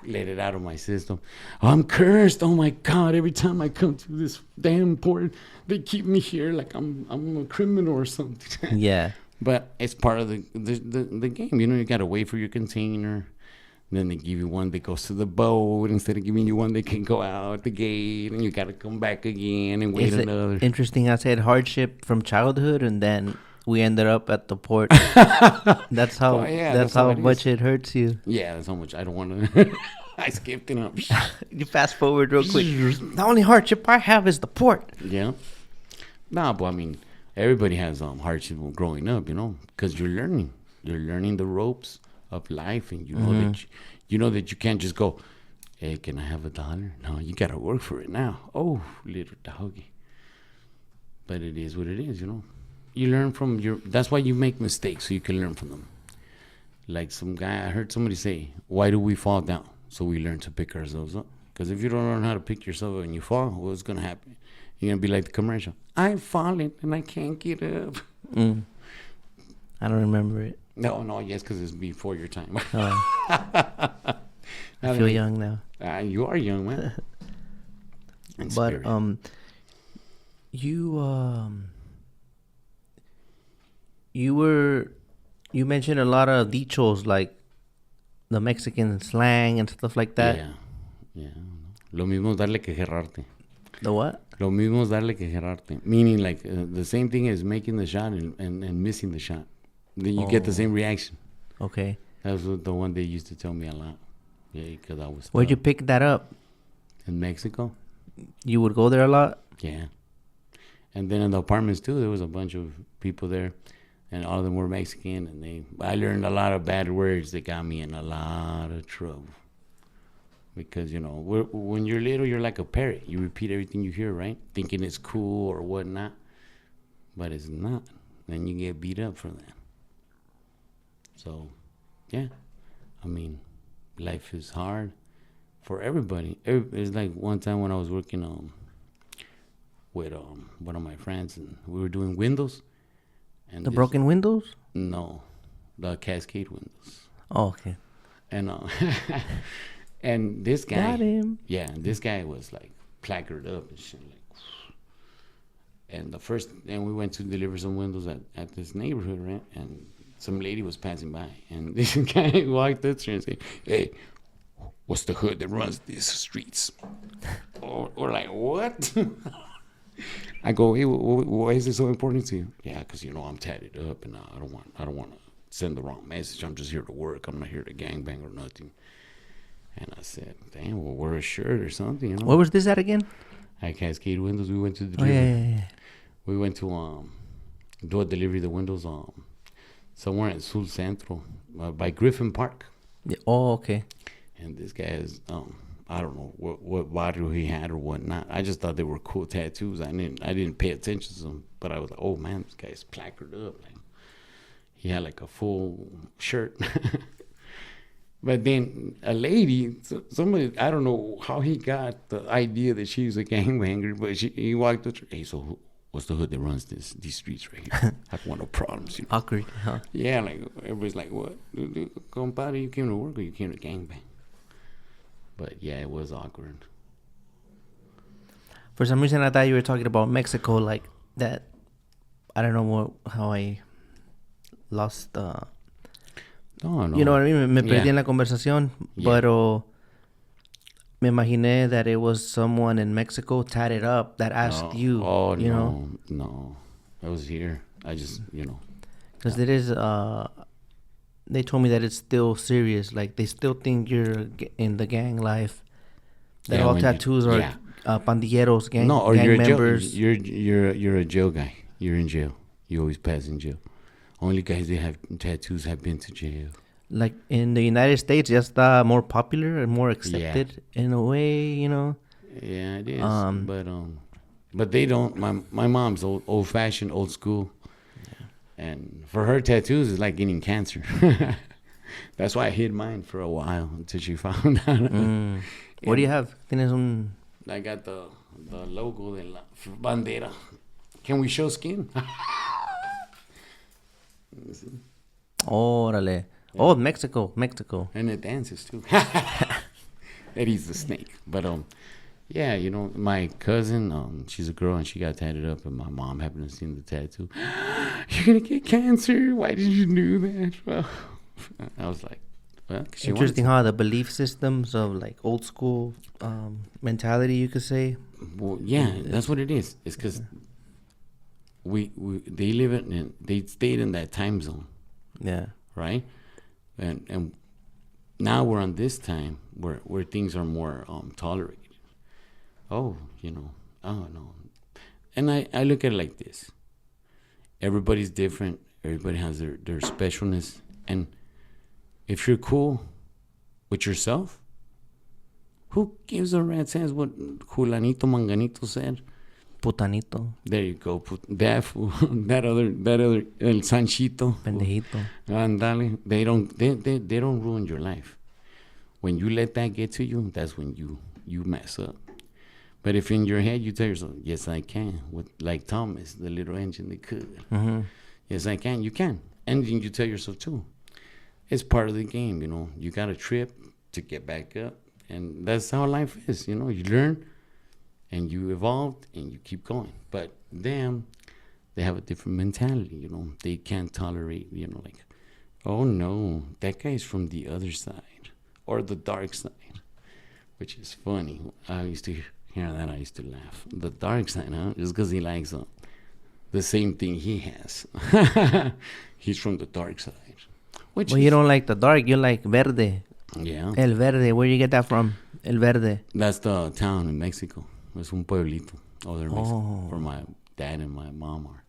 let it out of my system. I'm cursed. Oh, my God. Every time I come to this damn port, they keep me here like I'm a criminal or something. Yeah. But it's part of the game. You got to wait for your container. Then they give you one that goes to the boat instead of giving you one that can go out the gate, and you got to come back again and wait another. Interesting. I said hardship from childhood, and then we ended up at the port. That's how. That's how much it hurts you. Yeah, that's how much I don't want to. I skipped it up. You fast forward real quick. The only hardship I have is the port. Yeah. Nah, but I mean, everybody has hardship growing up, because you're learning. You're learning the ropes of life, and you know that you can't just go, hey, can I have $1? No, you gotta work for it now. Oh, little doggy. But it is what it is, you learn from your. That's why you make mistakes, so you can learn from them. Like some guy, I heard somebody say, "Why do we fall down?" So we learn to pick ourselves up. Because if you don't learn how to pick yourself up and you fall, what's gonna happen? You're gonna be like the commercial. I'm falling and I can't get up. I don't remember it. No, yes, because it's before your time. I feel young now. You are young, man. But you mentioned a lot of dichos like the Mexican slang and stuff like that. Yeah. Lo mismo es darle que gerrarte. The what? Lo mismo es darle que gerrarte. Meaning like the same thing as making the shot and missing the shot. Then you get the same reaction. Okay. That was the one they used to tell me a lot. Yeah, because I was. Where'd you pick that up? In Mexico. You would go there a lot? Yeah. And then in the apartments too, there was a bunch of people there, and all of them were Mexican, and I learned a lot of bad words that got me in a lot of trouble. Because, when you're little, you're like a parrot. You repeat everything you hear, right? Thinking it's cool or whatnot. But it's not. Then you get beat up for that. So, yeah. I mean, life is hard for everybody. It's like one time when I was working with one of my friends, and we were doing windows. And the broken windows? No. The Cascade windows. Oh, okay. And and this guy, got him. Yeah, this guy was like placarded up and shit. And we went to deliver some windows at this neighborhood, right? And some lady was passing by, and this guy walked up to her and said, "Hey, what's the hood that runs these streets?" Or like, what? I go, "Hey, why is this so important to you?" "Yeah, because I'm tatted up, and I don't want to send the wrong message. I'm just here to work. I'm not here to gangbang or nothing." And I said, "Damn, well, wear a shirt or something, Where was this at again? At Cascade Windows. We went to the delivery. Yeah. We went to do a delivery of the windows somewhere in Sul Centro by Griffin Park. Yeah. Oh, okay. And this guy is I don't know what barrio he had or whatnot. I just thought they were cool tattoos. I didn't pay attention to them, but I was like, oh man, this guy's placarded up. Like, he had like a full shirt. But then a lady, somebody, I don't know how he got the idea that she was a gangbanger, but he walked up to her, "Hey, so what's the hood that runs these streets right here?" I don't want no problems. Awkward, huh? Yeah, like everybody's like, "What? Compadre, you came to work or you came to gangbang?" But yeah, it was awkward. For some reason, I thought you were talking about Mexico, like that. I don't know how I lost... No. You know what I mean? Me perdí en la conversación, pero me imaginé that it was someone in Mexico tatted up that asked you. Oh, you no. I was here. I just, Because it is, they told me that it's still serious. Like, they still think you're in the gang life. That all tattoos are pandilleros, gang members. You're a jail guy. You're in jail. You always pass in jail. Only guys that have tattoos have been to jail. Like in the United States, just more popular and more accepted in a way, Yeah, it is. But they don't. My mom's old fashioned, old school, and for her, tattoos is like getting cancer. That's why I hid mine for a while until she found out. What do you have? ¿Tienes un? I got the logo de la bandera. Can we show skin? Órale. Oh, Mexico. And it dances too. That is the snake. But yeah, my cousin, she's a girl and she got tatted up, and my mom happened to see the tattoo. "You're gonna get cancer. Why did you do that?" Well, I was like, well, interesting how the belief systems of like old school mentality, you could say. Well, yeah, that's what it is. It's because they stayed in that time zone. Yeah. Right? And now we're on this time where things are more tolerated. Oh no. And I look at it like this. Everybody's different. Everybody has their specialness. And if you're cool with yourself, who gives a rat's ass what Julanito Manganito said? Putanito. There you go. That fool. That other, El Sanchito. Pendejito. Andale. They don't ruin your life. When you let that get to you, that's when you mess up. But if in your head you tell yourself, yes, I can, like Thomas, the little engine that could. Mm-hmm. Yes, I can. You can. And then you tell yourself, too, it's part of the game, you know. You got to trip to get back up. And that's how life is, you know. You learn and you evolve and you keep going. But them, they have a different mentality, you know. They can't tolerate, you know, like, oh, no, that guy's from the other side or the dark side, which is funny. I used to hear that. I used to laugh. The dark side, huh? Just because he likes the same thing he has. He's from the dark side. Well, you don't like the dark. You like verde. Yeah. El Verde. Where you get that from? El Verde. That's the town in Mexico. It's un pueblito over there in Mexico. Where my dad and my mom are.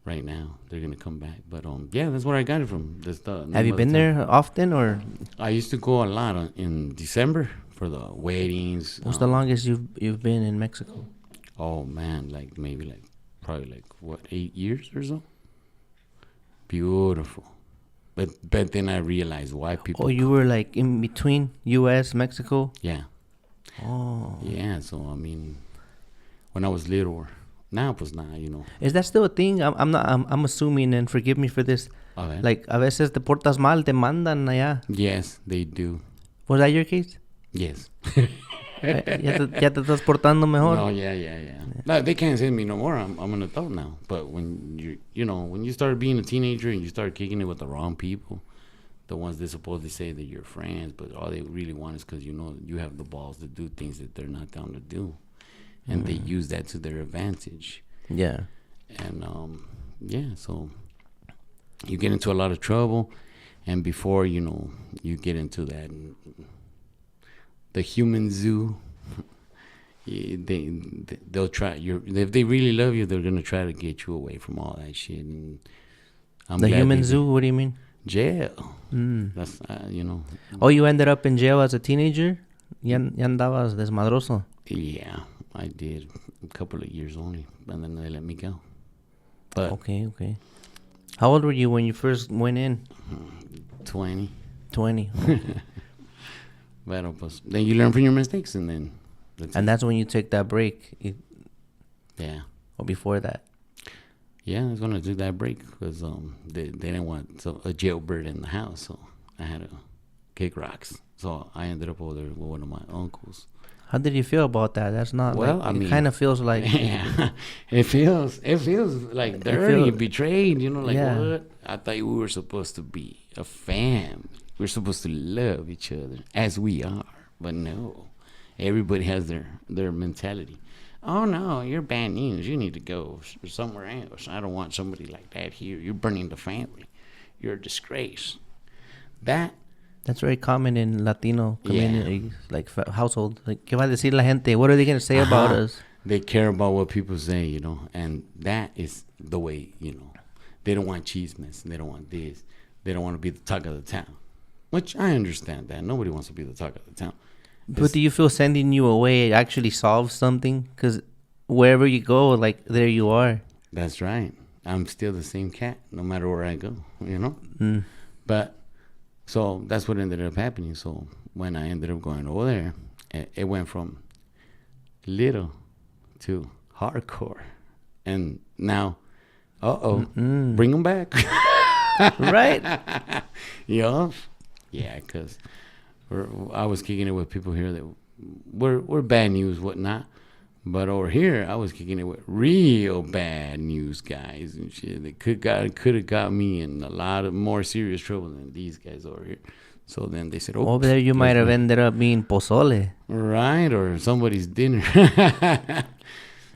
Right now, they're gonna come back. But yeah, that's where I got it from. Have you been there often, or? I used to go a lot in December for the weddings. What's the longest you've been in Mexico? Oh man, probably 8 years or so. Beautiful. But then I realized why people. Oh, you were like in between U.S. Mexico. Yeah. Oh. Yeah. So I mean, when I was little. Now, pues nada, you know. Is that still a thing? I'm assuming, and forgive me for this. Okay. Like, a veces te portas mal, te mandan allá. Yes, they do. Was that your case? Yes. ya te estás portando mejor. No, yeah. No, they can't send me no more. I'm an adult now. But when when you start being a teenager and you start kicking it with the wrong people, the ones that supposedly say that you're friends, but all they really want is because you have the balls to do things that they're not down to do. And they use that to their advantage. Yeah. And, so you get into a lot of trouble. And before, you get into that, the human zoo, they'll try. If they really love you, they're going to try to get you away from all that shit. And the human zoo? What do you mean? Jail. That's, Oh, you ended up in jail as a teenager? Ya andabas desmadroso? Yeah. I did a couple of years only, and then they let me go. But okay. How old were you when you first went in? 20. 20. But then you learn from your mistakes, and then that's when you take that break. Yeah. Or before that. Yeah, I was gonna do that break because they didn't want a jailbird in the house, so I had to kick rocks. So I ended up over there with one of my uncles. How did you feel about that? That's not it kind of feels like yeah, it feels like dirty, betrayed. What? I thought we were supposed to be a fam. We're supposed to love each other as we are, but no. Everybody has their mentality. Oh no, you're bad news. You need to go somewhere else. I don't want somebody like that here. You're burning the family. You're a disgrace. That's very common in Latino communities, like households. Like, ¿qué va a decir la gente? What are they going to say about us? They care about what people say, and that is the way, They don't want chismes. They don't want this. They don't want to be the talk of the town, which I understand that. Nobody wants to be the talk of the town. But do you feel sending you away actually solves something? Because wherever you go, like, there you are. That's right. I'm still the same cat no matter where I go, But... So that's what ended up happening. So when I ended up going over there, it went from little to hardcore. And now, bring them back. Right? Yeah, because I was kicking it with people here that were bad news, whatnot. But over here, I was kicking it with real bad news guys and shit. They could have got me in a lot of more serious trouble than these guys over here. So then they said, over there you might have ended up being pozole. Right, or somebody's dinner.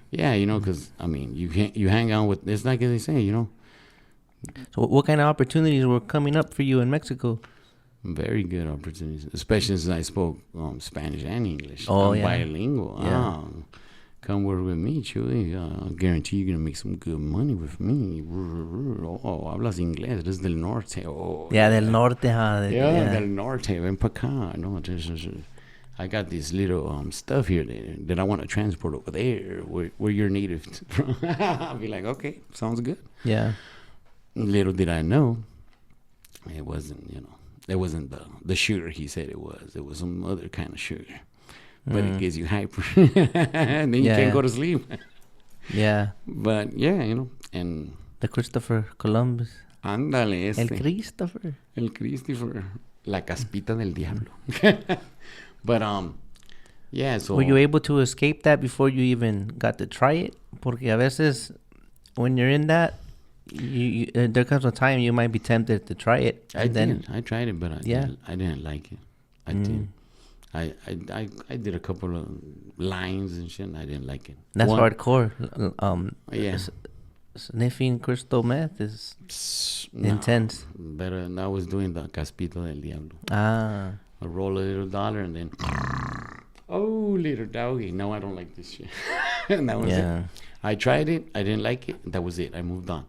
Yeah, because, you hang out with, it's like they say, So what kind of opportunities were coming up for you in Mexico? Very good opportunities, especially since I spoke Spanish and English. Oh, I'm bilingual. Yeah. Come work with me, Chuy. I guarantee you're going to make some good money with me. Oh, hablas inglés. Eres del norte. Oh, yeah, del norte. Del norte. Ven para acá. No, I got this little stuff here that I want to transport over there where you're native from. I'll be like, okay, sounds good. Yeah. Little did I know, it wasn't, it wasn't the sugar he said it was. It was some other kind of sugar. But it gives you hyper. And then you can't go to sleep. Yeah. But yeah, and... The Christopher Columbus. Ándale, ese. El El Christopher. La caspita del diablo. But, yeah, so... Were you able to escape that before you even got to try it? Porque a veces, when you're in that, there comes a time you might be tempted to try it. I tried it, but I didn't like it. I did. I did a couple of lines and shit, and I didn't like it. That's hardcore. Yeah. Sniffing crystal meth is intense. Better than I was doing the caspito del diablo. Ah. I roll a little dollar and then, oh, little doggy. No, I don't like this shit. And that was it. I tried it. I didn't like it. That was it. I moved on.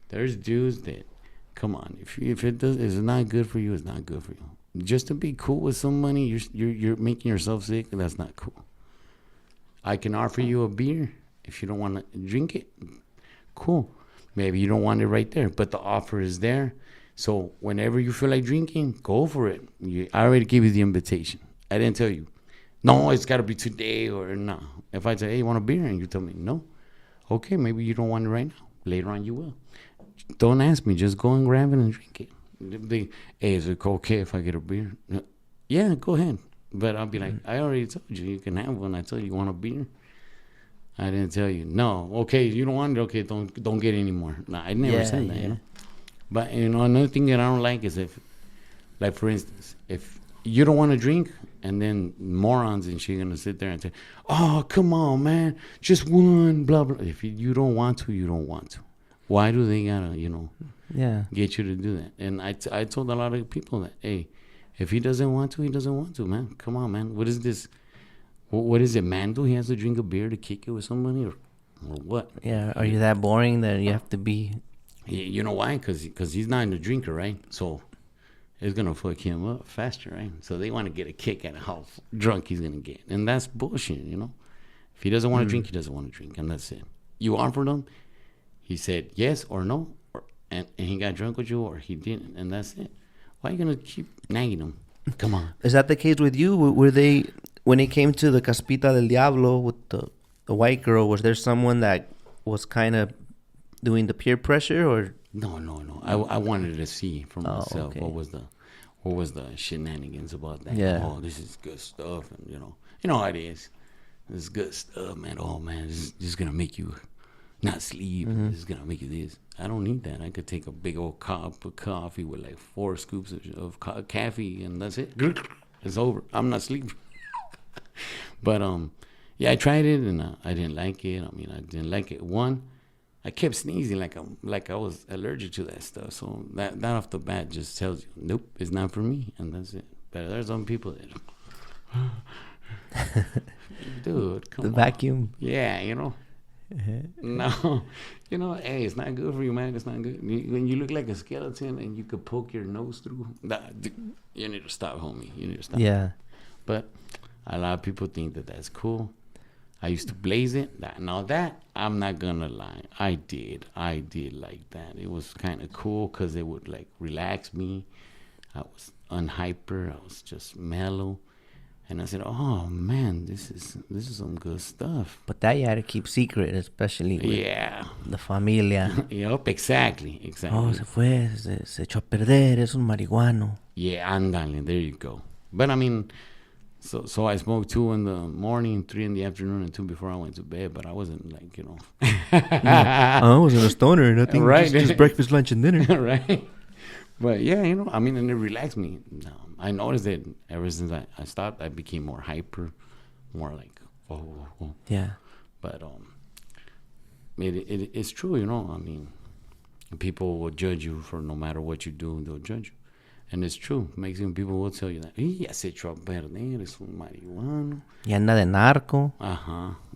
There's dudes that, come on, if it's not good for you, it's not good for you. Just to be cool with somebody, you're making yourself sick, and that's not cool. I can offer you a beer if you don't want to drink it. Cool. Maybe you don't want it right there, but the offer is there. So whenever you feel like drinking, go for it. I already gave you the invitation. I didn't tell you, no, it's got to be today or no. If I say, hey, you want a beer? And you tell me, no. Okay, maybe you don't want it right now. Later on, you will. Don't ask me. Just go and grab it and drink it. Hey, is it okay if I get a beer? Yeah, go ahead. But I'll be like, I already told you can have one. I told you want a beer. I didn't tell you. No. Okay, you don't want it. Okay, don't get any more. No, I never said that. But another thing that I don't like is if, like for instance, if you don't want to drink, and then morons and shit gonna sit there and say, "Oh, come on, man, just one." Blah blah. If you don't want to, you don't want to. Why do they gotta, get you to do that? And I told a lot of people that, hey, if he doesn't want to, he doesn't want to, man. Come on, man. What is this? What is it, man? Do he has to drink a beer to kick it with somebody, or what? Yeah. Are you that boring that you have to be? You know why? Because he's not a drinker, right? So it's going to fuck him up faster, right? So they want to get a kick at how drunk he's going to get. And that's bullshit, If he doesn't want to drink, he doesn't want to drink. And that's it. You offered him. He said yes or no. And he got drunk with you, or he didn't. And that's it. Why are you going to keep nagging him? Come on. Is that the case with you? Were they, when it came to the Caspita del Diablo with the white girl, was there someone that was kind of doing the peer pressure, or no? I wanted to see for myself what was the shenanigans about that. Oh, this is good stuff, and you know how it is. This is good stuff, man. Oh man, this is gonna make you not sleep. This is gonna make you this. I don't need that. I could take a big old cup of coffee with like 4 scoops of coffee, and that's it. It's over. I'm not sleeping. But yeah, I tried it and I didn't like it. I mean, I didn't like it. One, I kept sneezing like I was allergic to that stuff. So that off the bat just tells you, nope, it's not for me, and that's it. But there's some people that, dude, come on. The vacuum. Yeah, No, hey, it's not good for you, man. It's not good. When you look like a skeleton and you could poke your nose through, you need to stop, homie. You need to stop. Yeah. But a lot of people think that that's cool. I used to blaze it. Now that, I'm not gonna lie, I did like that. It was kind of cool because it would like relax me. I was unhyper. I was just mellow, and I said, "Oh man, this is some good stuff." But that you had to keep secret, especially with the familia. Yep, exactly. Oh, se fue, se echó a perder. Es un marihuano. Yeah, andale. There you go. But I mean. So I smoked 2 in the morning, 3 in the afternoon, and 2 before I went to bed. But I wasn't like, I wasn't a stoner. Nothing. Right. Just breakfast, lunch, and dinner. Right. But yeah, I mean, and it relaxed me. I noticed that ever since I stopped, I became more hyper, more like, oh. Yeah. But it's true, I mean, people will judge you for no matter what you do, they'll judge you. And it's true. Maximum people will tell you that. Ya se echó a perder, es un marihuano. Y anda de narco.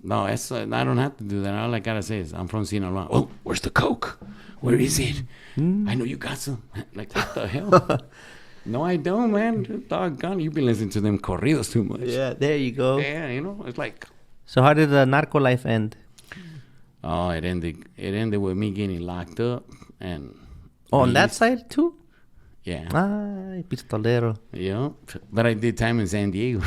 No, I don't have to do that. All I gotta say is, I'm from Sinaloa. Oh, where's the coke? Where is it? I know you got some. Like, what the hell? No, I don't, man. Doggone, you've been listening to them corridos too much. Yeah, there you go. Yeah, it's like... So how did the narco life end? Oh, it ended with me getting locked up and... Oh, on that side too? Yeah. Pistolero. Yeah. But I did time in San Diego.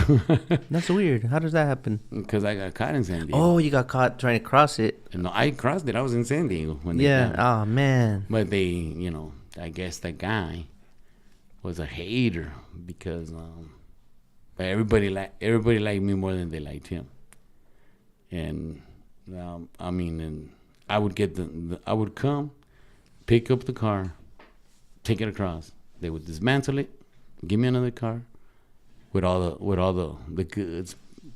That's weird. How does that happen? Because I got caught in San Diego. Oh, you got caught trying to cross it. No, I crossed it. I was in San Diego when they Yeah. got me. Oh, man. But they, I guess that guy was a hater because everybody liked me more than they liked him. And and I would get I would come, pick up the car, take it across. They would dismantle it, give me another car with all the goods,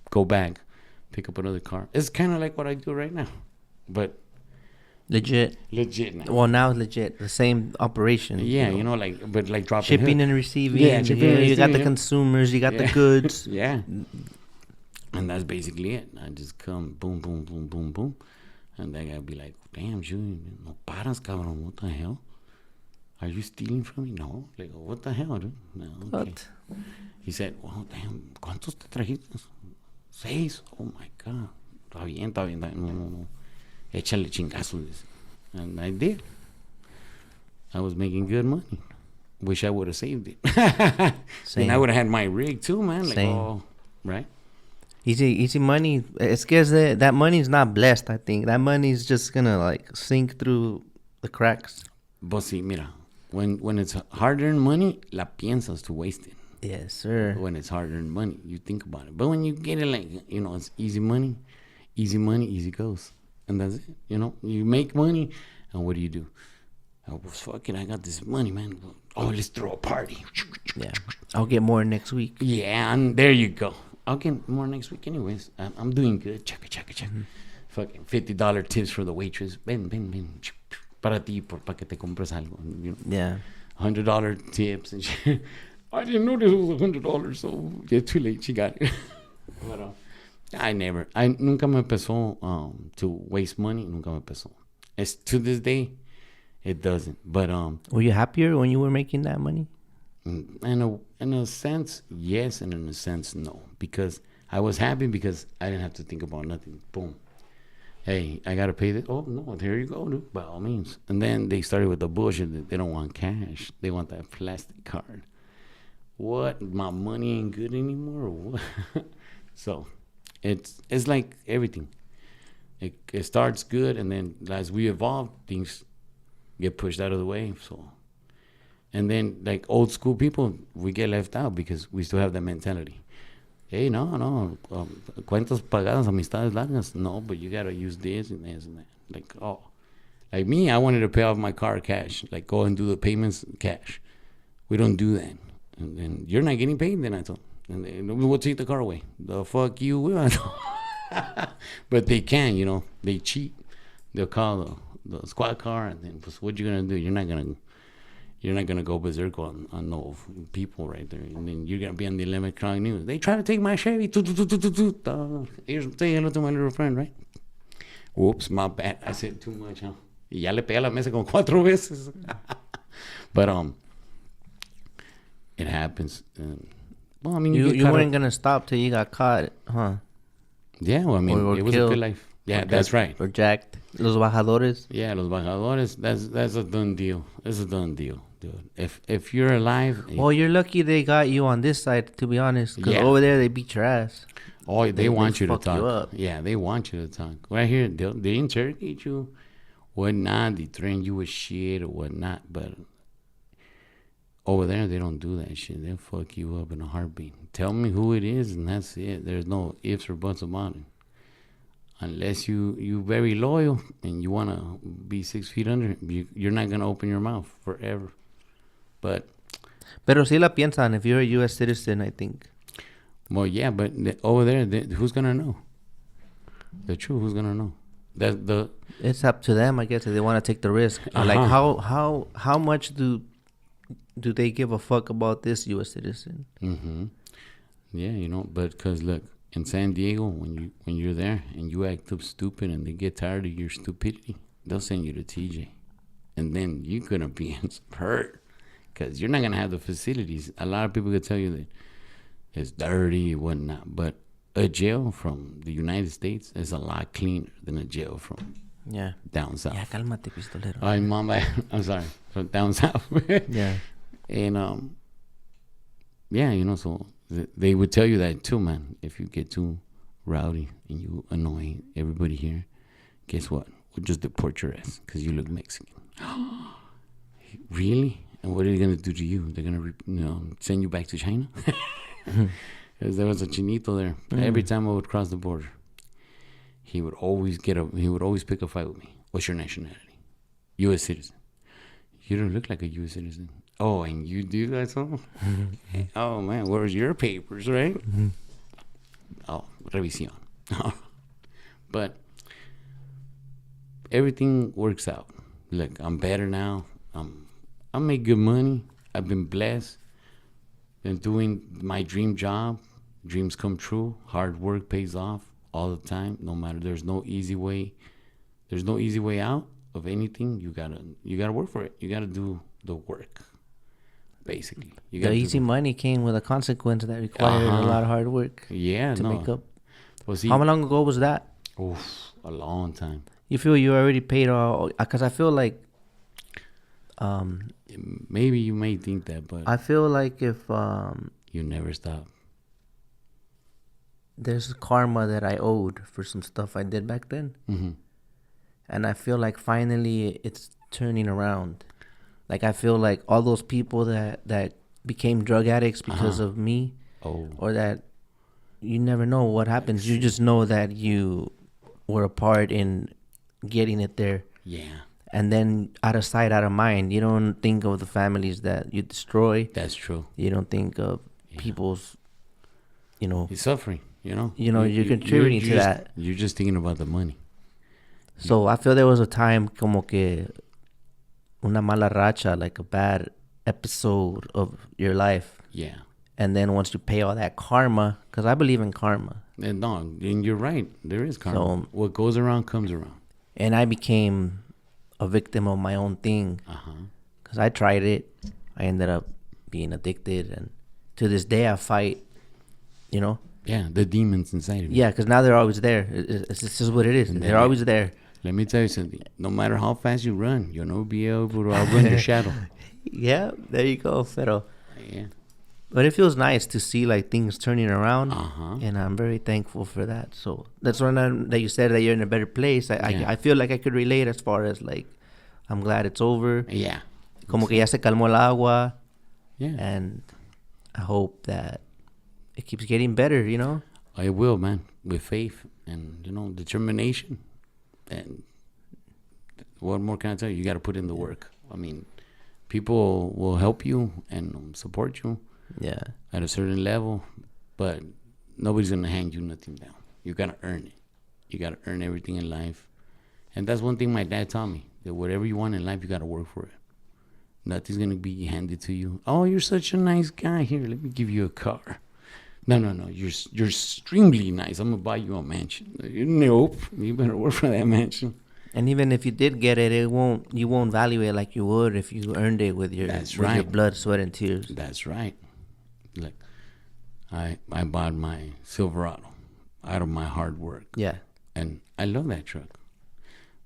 go back, pick up another car. It's kind of like what I do right now, but Legit now. Well, now it's legit. The same operation. Yeah, but like dropping shipping and receiving. Yeah, shipping and you got the receiving, consumers, you got the goods. Yeah. And that's basically it. I just come, boom, boom, boom, boom, boom. And that guy be like, damn, you no paras, cabrón. What the hell? Are you stealing from me? No. Like, what the hell, dude? No, okay. What? He said, well, damn, ¿cuántos te trajiste? 6. Oh, my God. Está bien. No. Échale chingazos. And I did. I was making good money. Wish I would have saved it. And I would have had my rig, too, man. Like, oh, right? Easy money. It's because that money's not blessed, I think. That money's just going to, sink through the cracks. But see, mira, when it's hard-earned money, la piensas to waste it. Yes, sir. When it's hard-earned money, you think about it. But when you get it it's easy money, easy goes. And that's it. You make money, and what do? Oh, well, fuck it, I got this money, man. Oh, let's throw a party. Yeah. I'll get more next week. Yeah, and there you go. I'll get more next week anyways. I'm doing good. Check. Mm-hmm. Fucking $50 tips for the waitress. Ven. Para ti, para que te compres algo. Yeah. $100 tips and shit. I didn't know this was $100, so yeah, too late. She got it. But nunca me empezó to waste money. Nunca me empezó. It's to this day, it doesn't. But were you happier when you were making that money? In a sense, yes, and in a sense, no. Because I was happy because I didn't have to think about nothing. Boom. Hey, I got to pay this. Oh, no, here you go, dude. By all means. And then they started with the bullshit that they don't want cash. They want that plastic card. What? My money ain't good anymore or what? So it's like everything. It starts good, and then as we evolve, things get pushed out of the way. So... And then, like old school people, we get left out because we still have that mentality. Hey, no, cuentas pagadas, amistades largas. No, but you got to use this and this and that. Like me, I wanted to pay off my car cash. Like, go and do the payments cash. We don't do that. And then, you're not getting paid, then I told. And then, we'll take the car away. The fuck you will. But they can, they cheat. They'll call the squad car, and then, what you going to do? You're not going to go berserk on no people right there. And then you're going to be on the electronic news. They try to take my Chevy. Here's say hello to my little friend, right? Whoops, my bad. I said too much, huh? Y ya le pegué a la mesa como 4 veces. But, it happens. Well, I mean, you weren't going to stop till you got caught, huh? Yeah, well, I mean, it was a good life. Yeah, that's right. Or jacked. Los bajadores. Yeah, los bajadores. That's a done deal. It's a done deal, dude. If you're alive. Well, you're lucky they got you on this side, to be honest. Because over there, they beat your ass. Oh, they want you to talk. You up. Yeah, they want you to talk. Right here, they interrogate you, whatnot. They threaten you with shit or whatnot. But over there, they don't do that shit. They'll fuck you up in a heartbeat. Tell me who it is, and that's it. There's no ifs or buts about it. Unless you very loyal and you want to be 6 feet under, you're not going to open your mouth forever. Pero sí la piensan if you're a U.S. citizen, I think. Well, yeah, but over there, who's going to know? The truth, who's going to know? It's up to them, I guess, if they want to take the risk. Like, how much do they give a fuck about this U.S. citizen? Mm-hmm. Yeah, but because, look, in San Diego, when you're there and you act up stupid and they get tired of your stupidity, they'll send you to TJ. And then you're going to be hurt. because you're not going to have the facilities. A lot of people could tell you that it's dirty and whatnot, but a jail from the United States is a lot cleaner than a jail from down south. Yeah, cálmate, pistolero. I'm sorry, from down south. Yeah. And so they would tell you that too, man. If you get too rowdy and you annoy everybody here, guess what? We'll just deport your ass because you look Mexican. Really? And what are they gonna do to you? They're gonna send you back to China? Because there was a chinito there. Every time I would cross the border, he would always pick a fight with me. What's your nationality? U.S. citizen. You don't look like a U.S. citizen. Oh, and you do that so? Oh man, where's your papers, right? Oh, revisión. But everything works out. Look, I'm better now. I make good money. I've been blessed. Been doing my dream job. Dreams come true. Hard work pays off all the time. No matter, there's no easy way. There's no easy way out of anything. You gotta work for it. You gotta do the work. Basically, the easy money came with a consequence that required a lot of hard work. Yeah, to make up. Well, see, how long ago was that? Oof, a long time. You feel you already paid all? Because I feel like, maybe you may think that, but I feel like if you never stop. There's karma that I owed for some stuff I did back then, and I feel like finally it's turning around. Like, I feel like all those people that became drug addicts because of me, or that you never know what happens. You just know that you were a part in getting it there. Yeah. And then out of sight, out of mind. You don't think of the families that you destroy. That's true. You don't think of people's, You're suffering, you're contributing to that. You're just thinking about the money. So I feel there was a time como que una mala racha, like a bad episode of your life. Yeah. And then once you pay all that karma, because I believe in karma. And you're right. There is karma. So, what goes around comes around. And I became a victim of my own thing. Because I tried it. I ended up being addicted. And to this day, I fight, Yeah, the demons inside of you. Yeah, because now they're always there. It's just what it is. They're always there. Let me tell you something. No matter how fast you run, you'll never be able to outrun your shadow. Yeah, there you go, Pero. Yeah. But it feels nice to see like things turning around, and I'm very thankful for that. So that's when that you said that you're in a better place. I feel like I could relate as far as like, I'm glad it's over. Yeah. Como que ya se calmó el agua. Yeah. And I hope that it keeps getting better, It will, man. With faith and, determination. And what more can I tell you? You got to put in the work. I mean, people will help you and support you. Yeah. At a certain level, but nobody's going to hand you nothing down. You got to earn it. You got to earn everything in life. And that's one thing my dad taught me, that whatever you want in life, you got to work for it. Nothing's going to be handed to you. Oh, you're such a nice guy. Here, let me give you a car. No. You're extremely nice. I'm going to buy you a mansion. Nope. You better work for that mansion. And even if you did get it, you won't value it like you would if you earned it with your your blood, sweat, and tears. That's right. Like, I bought my Silverado out of my hard work. Yeah. And I love that truck.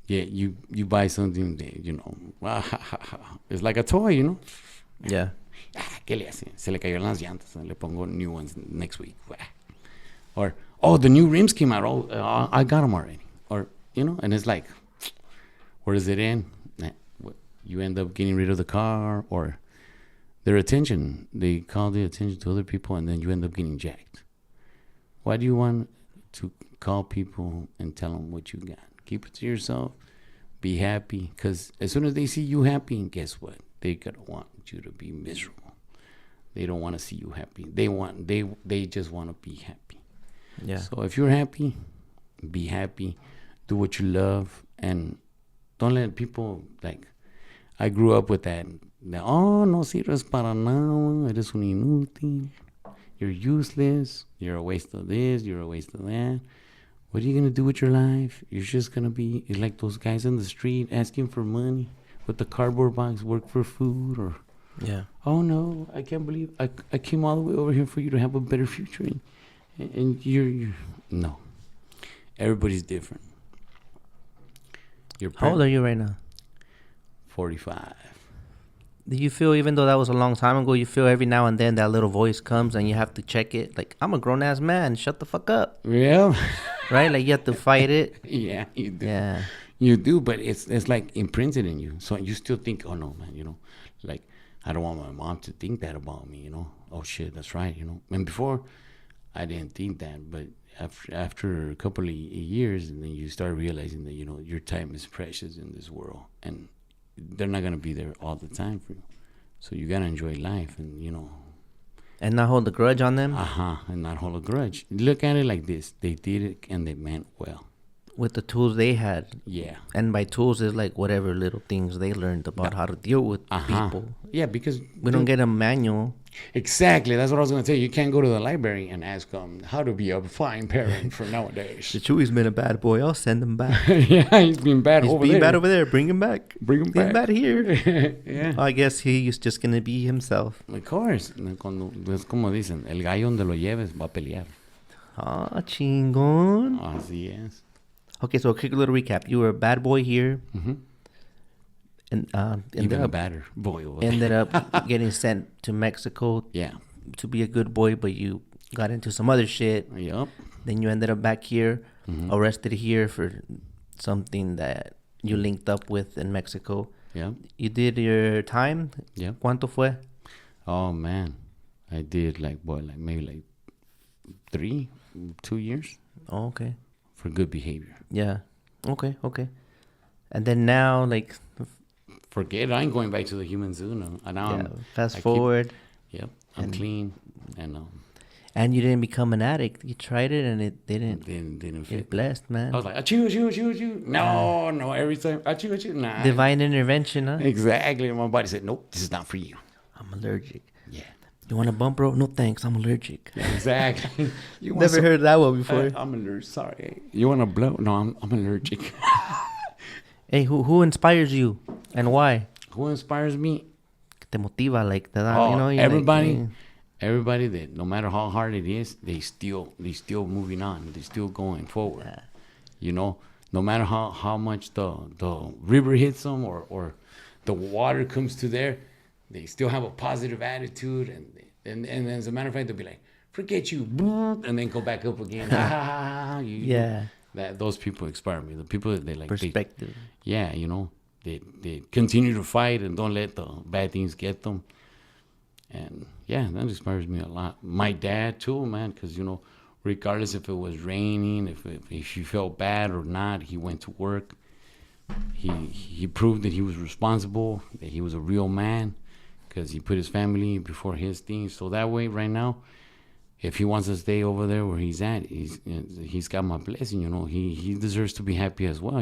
Yeah, you buy something that, it's like a toy, Yeah. ¿Qué le hace? Se le cayeron las llantas. Le pongo new ones next week. Or, the new rims came out. I got them already. Or, and it's like, where does it end? You end up getting rid of the car, or their attention. They call the attention to other people, and then you end up getting jacked. Why do you want to call people and tell them what you got? Keep it to yourself. Be happy. Because as soon as they see you happy, guess what? They're going to want you to be miserable. They don't want to see you happy. They just want to be happy. Yeah. So if you're happy, be happy. Do what you love. And don't let people, I grew up with that. No sirves para nada. Eres un inútil. You're useless. You're a waste of this. You're a waste of that. What are you going to do with your life? You're just going to be like those guys on the street asking for money with the cardboard box, work for food, or Yeah. Oh no, I can't believe I came all the way over here for you to have a better future, and you're no. Everybody's different. How old are you right now? 45. Do you feel, even though that was a long time ago, you feel every now and then that little voice comes and you have to check it? Like, I'm a grown ass man. Shut the fuck up. Yeah. Right? Like, you have to fight it. Yeah, you do. Yeah. You do, but it's like imprinted in you. So you still think, oh no, man, like, I don't want my mom to think that about me, Oh shit, that's right, And before, I didn't think that, but after a couple of years, and then you start realizing that your time is precious in this world, and they're not gonna be there all the time for you. So you gotta enjoy life, and And not hold a grudge on them. and not hold a grudge. Look at it like this: they did it, and they meant well. With the tools they had. Yeah. And by tools is like whatever little things they learned about how to deal with people. Yeah, because we don't get a manual. Exactly. That's what I was going to tell you. You can't go to the library and ask how to be a fine parent for nowadays. The Chewy's been a bad boy. I'll send him back. Yeah, he's been bad over there. He's been bad over there. Bring him back. Bring him back. Bad here. Yeah. I guess he's just going to be himself. Of course. Es como dicen, el gallo donde lo lleves va a pelear. Ah, chingón. Así es. Okay, so a quick little recap. You were a bad boy here. Mm-hmm. And even a badder boy over ended there. up getting sent to Mexico. Yeah. To be a good boy, but you got into some other shit. Yep. Then you ended up back here, arrested here for something that you linked up with in Mexico. Yeah. You did your time. Yeah. ¿Cuánto fue? Oh man, I did maybe 2 years. Oh, okay. For good behavior. Yeah. Okay. And then now, forget it. I ain't going back to the human zoo now. Fast forward. Yep. I'm clean. And you didn't become an addict. You tried it and it didn't fit. It blessed, man. I was like, achoo. No, every time. Achoo. Nah. Divine intervention, huh? Exactly. My body said, nope, this is not for you. I'm allergic. Yeah. You want a bump, bro? No, thanks. I'm allergic. Yeah, exactly. You Never heard that one before. I'm allergic. Sorry. You want to blow? No, I'm allergic. Hey, who inspires you and why? Who inspires me? Te motiva, te da, everybody. Everybody that no matter how hard it is, they still moving on. They still going forward. Yeah. No matter how much the river hits them or the water comes to there, they still have a positive attitude, and as a matter of fact, they'll be like, "Forget you," and then go back up again. Yeah. Those people inspire me. The people that they like perspective. They continue to fight and don't let the bad things get them. And yeah, that inspires me a lot. My dad too, man, because regardless if it was raining, if you felt bad or not, he went to work. He proved that he was responsible, that he was a real man, because he put his family before his things. So that way, right now, if he wants to stay over there where he's at, he's got my blessing. He deserves to be happy as well.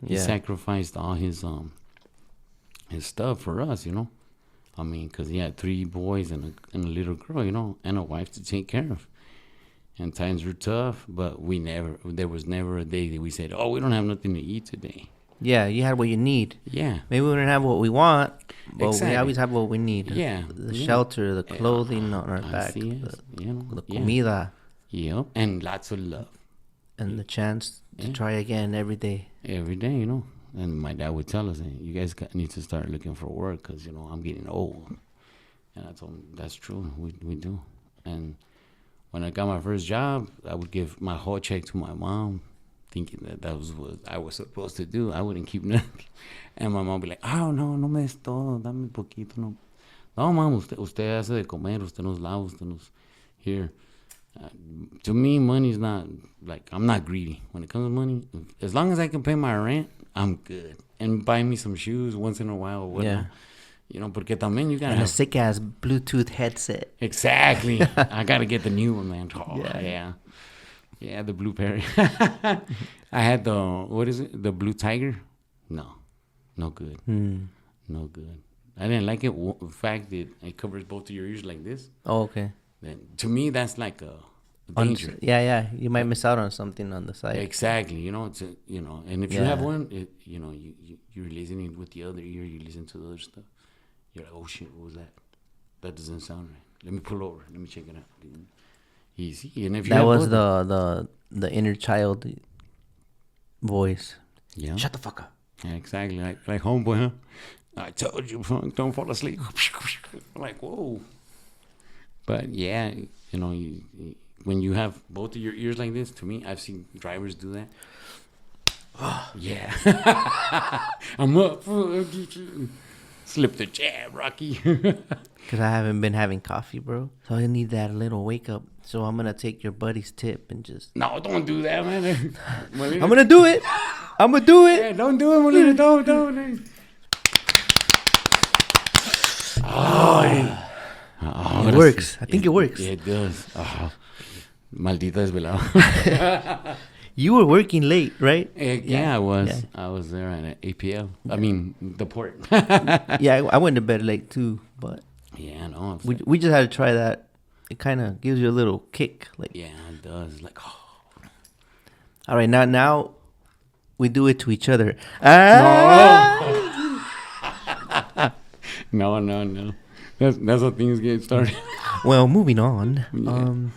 He sacrificed all his stuff for us. I mean, because he had 3 boys and a little girl, and a wife to take care of. And times were tough, but there was never a day that we said, oh, we don't have nothing to eat today. Yeah, you had what you need. Yeah. Maybe we don't have what we want, but exactly. we always have what we need. Yeah. The shelter, the clothing on our back, the comida. Yep, and lots of love. And the chance to try again every day. Every day, And my dad would tell us, you guys need to start looking for work because, I'm getting old. And I told him, that's true, we do. And when I got my first job, I would give my whole check to my mom, thinking that was what I was supposed to do. I wouldn't keep nothing. And my mom would be like, oh, no me des todo, dame poquito. No, mom, usted hace de comer, usted nos lava, usted nos... Here. To me, money's not, I'm not greedy. When it comes to money, as long as I can pay my rent, I'm good. And buy me some shoes once in a while or whatnot. Yeah. Porque también you gotta have a sick-ass Bluetooth headset. Exactly. I gotta get the new one, man. Oh, yeah. Yeah, the Blue Perry. I had the Blue Tiger. No good. No good. I didn't like it. The fact that it covers both of your ears like this. Oh, okay. Then to me, that's like a danger. Yeah. You might miss out on something on the side. Exactly. It's and if you have one, you're listening with the other ear. You listen to the other stuff. You're like, oh shit, what was that? That doesn't sound right. Let me pull over. Let me check it out. Easy. And if you that was the inner child voice. Yeah. Shut the fuck up. Yeah, exactly. Like homeboy, huh? I told you, don't fall asleep. Like, whoa. But yeah, you know, when you have both of your ears like this, to me, I've seen drivers do that. Yeah. I'm up. Slip the jab, Rocky. Because I haven't been having coffee, bro. So I need that little wake up. So I'm going to take your buddy's tip and just... No, don't do that, man. I'm going to do it. I'm going to do it. Yeah, don't do it, Molina. Don't. Oh, it works. I think it works. It does. Oh, maldita desvelado. You were working late, right? Yeah, I was. Yeah. I was there at APL. I mean, the port. Yeah, I went to bed late too, but... Yeah, no. We just had to try that. It kind of gives you a little kick. Like, yeah, it does. Like, oh. All right, now we do it to each other. No. That's how things get started. Well, moving on. Yeah.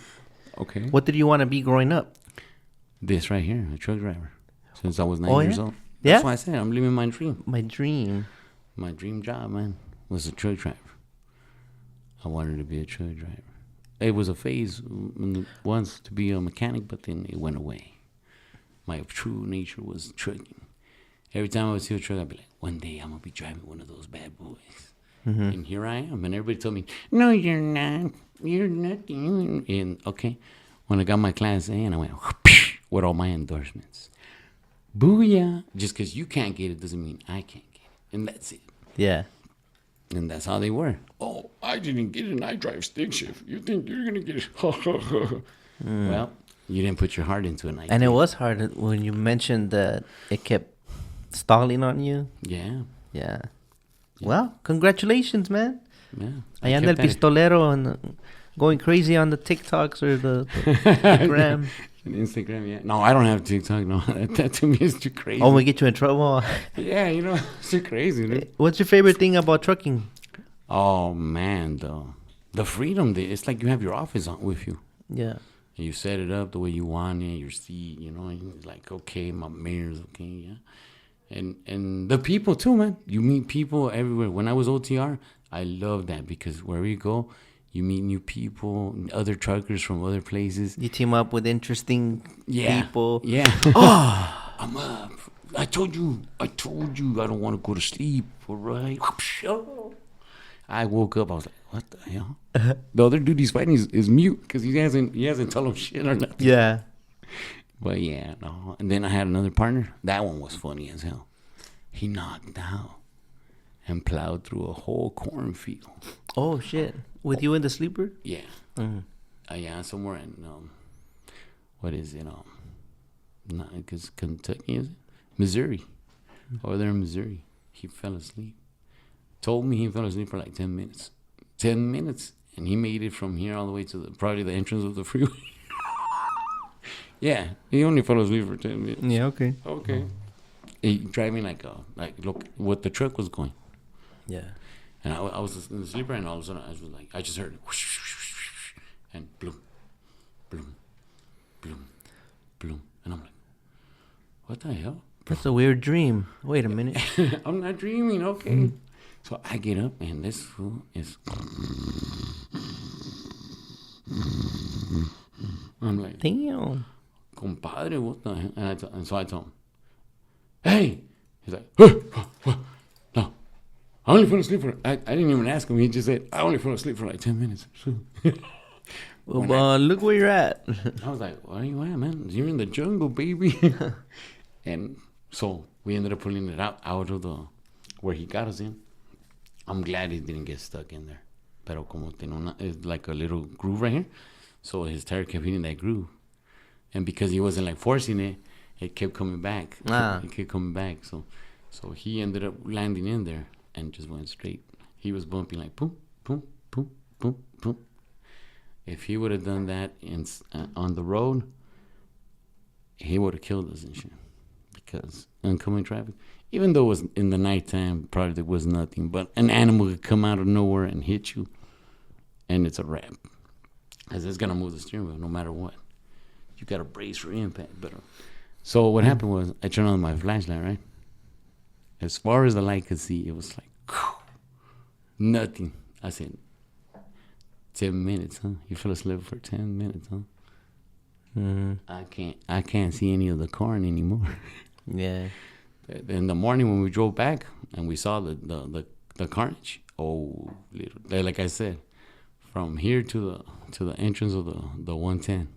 Okay. What did you want to be growing up? This right here, a truck driver. Since I was 9 years old. Yeah? That's why I said I'm living my dream. My dream. My dream job, man, was a truck driver. I wanted to be a truck driver. It was a phase once to be a mechanic, but then it went away. My true nature was trucking. Every time I would see a truck, I'd be like, one day I'm going to be driving one of those bad boys. Mm-hmm. And here I am. And everybody told me, no, you're not. You're not. And okay, when I got my Class A, and I went with all my endorsements. Booyah. Just because you can't get it doesn't mean I can't get it. And that's it. Yeah. And that's how they were. Oh, I didn't get it, and I drive stick shift. You think you're going to get it? Well, you didn't put your heart into it. And it was hard when you mentioned that it kept stalling on you. Yeah. Well, congratulations, man. Yeah. I anda el pistolero and going crazy on the TikToks or the Instagram. Instagram, yeah. No, I don't have TikTok. No, that to me is too crazy. Oh, we get you in trouble. Yeah, it's too crazy, dude. What's your favorite thing about trucking? Oh man, the freedom. It's like you have your office on with you. Yeah. You set it up the way you want it. Your seat, and it's like, okay, my mirrors, okay, yeah. And the people too, man. You meet people everywhere. When I was OTR, I loved that because wherever you go, you meet new people, other truckers from other places. You team up with interesting people. Yeah. Oh, I'm up. I told you. I don't want to go to sleep. All right. I woke up. I was like, what the hell? The other dude he's fighting is mute because he hasn't told him shit or nothing. Yeah. But yeah, no. And then I had another partner. That one was funny as hell. He knocked out and plowed through a whole cornfield. Oh shit! With you in the sleeper? Yeah. Mm-hmm. Yeah, somewhere in what is it? Not because Kentucky, is it? Missouri. Mm-hmm. Over there in Missouri, he fell asleep. Told me he fell asleep for like 10 minutes. 10 minutes, and he made it from here all the way to probably the entrance of the freeway. Yeah, he only fell asleep for 10 minutes. Yeah, okay. Okay. He driving like look what the truck was going. Yeah. And I was in the sleeper, and all of a sudden I just heard it, whoosh, whoosh, whoosh, and bloom, bloom, bloom, bloom, and I'm like, what the hell? That's a weird dream. Wait a minute. I'm not dreaming. Okay. Mm-hmm. So I get up, and this fool is. I'm like, damn. Compadre, what the hell? And so I told him, hey. He's like, what? No. I only fell asleep I didn't even ask him. He just said, I only fell asleep for like 10 minutes. Well, look where you're at. I was like, where are you at, man? You're in the jungle, baby. And so we ended up pulling it out of where he got us in. I'm glad he didn't get stuck in there. Pero como it's like a little groove right here. So his tire kept hitting that groove. And because he wasn't like forcing it, it kept coming back. It kept coming back. So he ended up landing in there and just went straight. He was bumping like boom, boom, boom, boom, boom. If he would have done that on the road, he would have killed us and shit. because oncoming traffic, even though it was in the nighttime, probably there was nothing, but an animal could come out of nowhere and hit you, and it's a wrap. Because it's going to move the steering wheel no matter what. You got to brace for impact. But so what happened was I turned on my flashlight, right? As far as the light could see, it was like, nothing. I said, 10 minutes, huh? You fell asleep for 10 minutes, huh? I can't see any of the corn anymore. Yeah. In the morning when we drove back and we saw the carnage, like I said, from here to the entrance of the 110,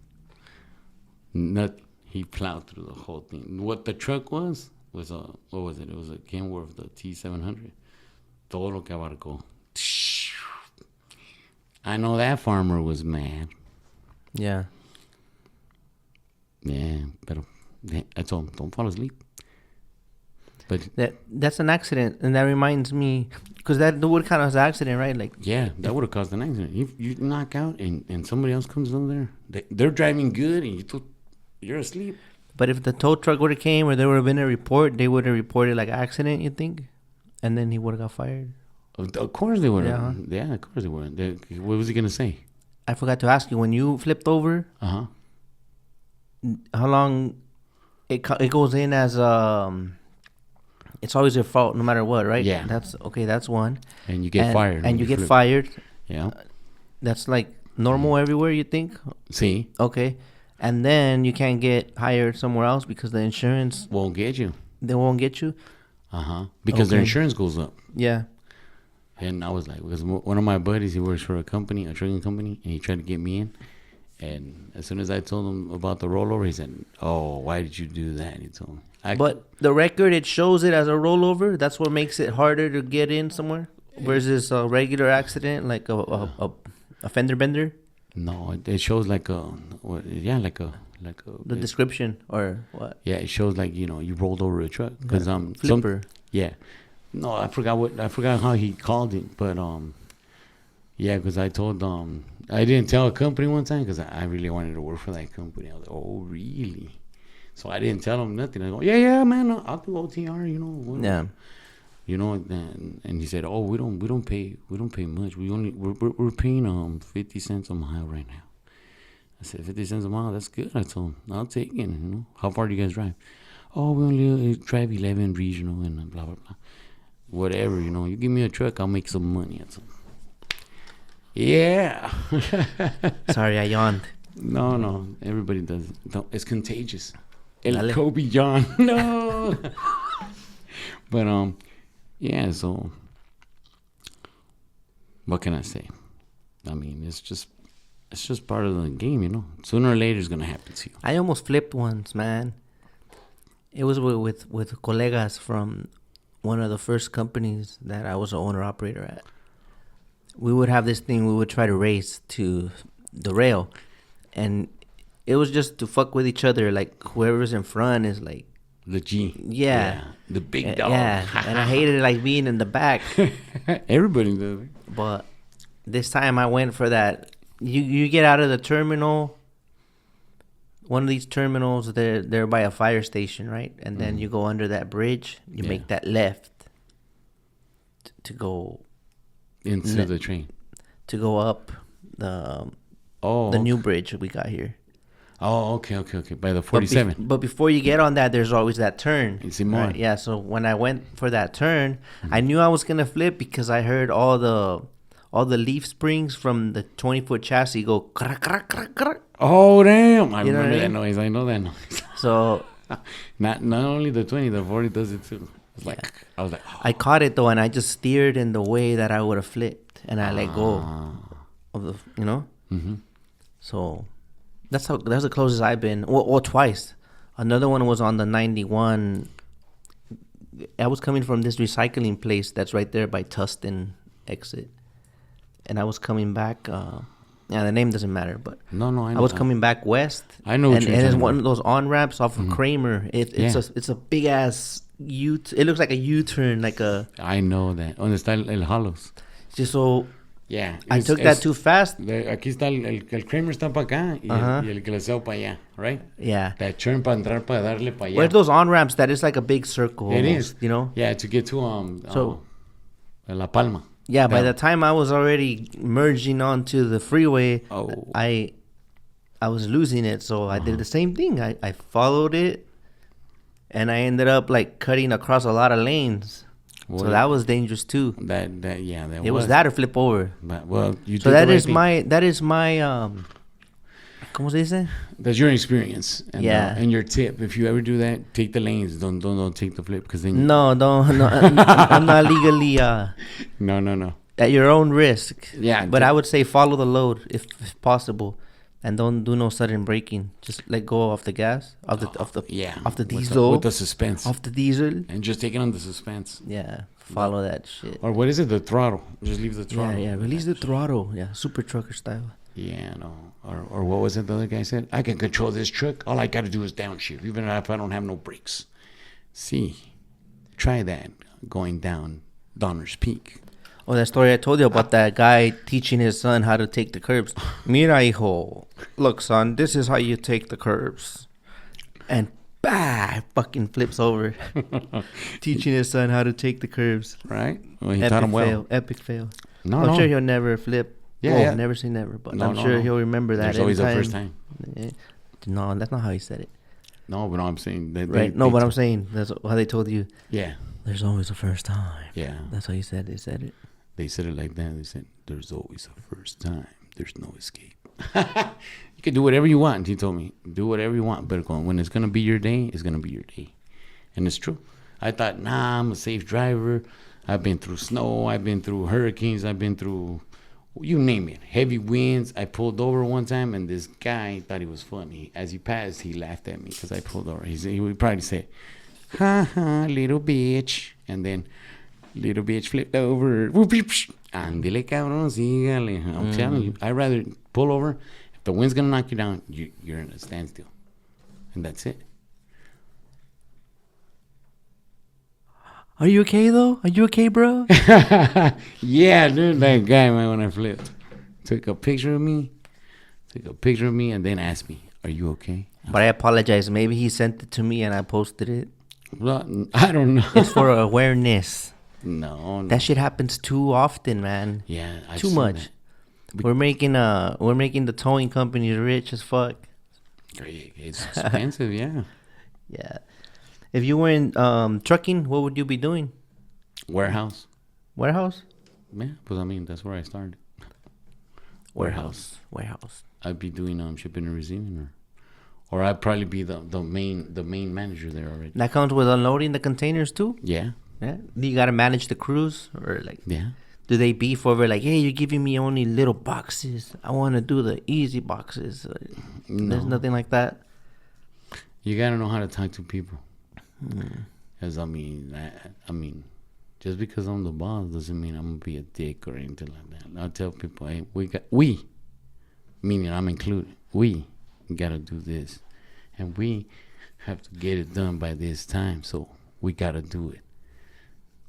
nothing. He plowed through the whole thing. What the truck was what was it? It was a Kenworth, the T700. Todo que abarcó. I know that farmer was mad. Yeah. Yeah, but I told him, don't fall asleep. But that's an accident, and that reminds me, because that would count as an accident, right? Like, yeah, that would have caused an accident. You knock out, and somebody else comes over there. They're driving good, and you're asleep. But if the tow truck would have came, or there would have been a report, they would have reported like accident, you think, and then he would have got fired. Of course they would have. Yeah, yeah, of course they would. What was he gonna say? I forgot to ask you, when you flipped over, how long it goes in as it's always your fault no matter what, right? Yeah. That's one. And you get fired. And you get fired. Yeah. That's like normal everywhere, you think? See? Okay. And then you can't get hired somewhere else because the insurance won't get you. They won't get you? Because their insurance goes up. Yeah. And I was like, because one of my buddies, he works for a trucking company, and he tried to get me in. And as soon as I told him about the rollover, he said, "Oh, why did you do that?" He told me. But the record, it shows it as a rollover. That's what makes it harder to get in somewhere versus a regular accident, like a fender bender. No, it shows like the description or what? Yeah, it shows like you rolled over a truck because flipper. Yeah, no, I forgot how he called it, but yeah, because I told I didn't tell a company one time because I really wanted to work for that company. I was like, oh really? So I didn't tell him nothing. I go, yeah, man, I'll do OTR, Yeah. And he said, oh, we don't pay much. We're paying 50 cents a mile right now. I said, 50 cents a mile, that's good. I told him, I'll take it. How far do you guys drive? Oh, we only drive 11 regional and blah blah blah. Whatever, you give me a truck, I'll make some money. I told him. Yeah. Sorry, I yawned. No, everybody does it. No, it's contagious. El Kobe John. No. But yeah. So, what can I say? I mean, it's just part of the game, Sooner or later, it's gonna happen to you. I almost flipped once, man. It was with colegas from one of the first companies that I was an owner operator at. We would have this thing. We would try to race to the rail, and it was just to fuck with each other. Like whoever's in front is like the G. Yeah. The big dog. Yeah, and I hated like being in the back. Everybody does. But this time I went for that. You get out of the terminal. One of these terminals, they're by a fire station, right? And then you go under that bridge. You make that left to go into the train, to go up the new bridge we got here. Oh, okay. By the 47. But before you get on that, there's always that turn. It's more. Right? Yeah. So when I went for that turn, I knew I was gonna flip because I heard all the leaf springs from the 20-foot chassis go crack, crack, crack, crack. Oh damn! I remember that noise. I know that noise. So not only the 20, the 40 does it too. It's like I was like, oh. I caught it though, and I just steered in the way that I would have flipped, and I let go of the, Mm-hmm. So that's the closest I've been. Well, twice. Another one was on the 91. I was coming from this recycling place that's right there by Tustin exit, and I was coming back. The name doesn't matter, but no, I was coming back west. I know, and it's one of those on ramps off of Kramer. It's a big ass it looks like a U-turn, like a. I know that on the style El Halos. Just so Yeah. I took that too fast. Aquí está el Kramer está para acá y el Glacial para allá, right? Yeah. That turn para entrar para darle para allá. Where's those on ramps that is like a big circle? It almost, is. You know? Yeah, to get to So La Palma. yeah, by the time I was already merging onto the freeway, I was losing it. So I did the same thing. I followed it, and I ended up like cutting across a lot of lanes. Well, so that was dangerous too. That It was that or flip over. But, well, you So did that the right is thing. my ¿Cómo se dice? That's your experience. And, Yeah. And your tip: if you ever do that, take the lanes. Don't take the flip because then. No, don't. No, I'm not legally. No. At your own risk. Yeah, But I would say follow the load if possible, and don't do no sudden braking. Just let go off the gas, off the diesel, with the suspense, off the diesel, and just take it on the suspense. Yeah, follow that shit. Or what is it? The throttle. Just leave the throttle. Yeah. Release the throttle. Yeah, super trucker style. Yeah, no. Or what was it the other guy said? I can control this truck. All I got to do is downshift, even if I don't have no brakes. See, try that going down Donner's Peak. Oh, that story I told you about that guy teaching his son how to take the curbs. Mira, hijo. Look, son, this is how you take the curbs. And bah, fucking flips over. Teaching his son how to take the curbs. Right? Well, he taught him well. Epic fail. No, I'm sure he'll never flip. Yeah. Never say never, but I'm sure he'll remember that. There's always a first time. No, that's not how he said it. No, but I'm saying that. Right? No, but I'm saying that's how they told you. Yeah. There's always a first time. Yeah. That's how he said it. They said it. They said it like that. They said, there's always a first time. There's no escape. You can do whatever you want, he told me. Do whatever you want. But when it's going to be your day, it's going to be your day. And it's true. I thought, I'm a safe driver. I've been through snow. I've been through hurricanes. I've been through, you name it, heavy winds. I pulled over one time, and this guy thought he was funny. As he passed, he laughed at me because I pulled over. He would probably say, ha, little bitch. And then... little bitch flipped over. Andele, cabrón, sígale. I'm telling you, I'd rather pull over. If the wind's going to knock you down, you're in a standstill. And that's it. Are you okay, though? Are you okay, bro? Yeah, dude, that guy, man, when I flipped. Took a picture of me, and then asked me, are you okay? But I apologize. Maybe he sent it to me and I posted it. Well, I don't know. It's for awareness. No. That shit happens too often, man. Yeah, too much. We're making the towing companies rich as fuck. It's expensive, yeah. Yeah. If you were in trucking, what would you be doing? Warehouse. Warehouse? Yeah, because I mean that's where I started. Warehouse. I'd be doing shipping and receiving, or I'd probably be the main manager there already. That comes with unloading the containers too? Yeah. Yeah. You gotta manage the crews, or like, yeah. Do they beef over like, hey, you're giving me only little boxes? I want to do the easy boxes. No. There's nothing like that. You gotta know how to talk to people. Because I mean, just because I'm the boss doesn't mean I'm gonna be a dick or anything like that. I'll tell people, hey, we, meaning I'm included. We gotta do this, and we have to get it done by this time. So we gotta do it.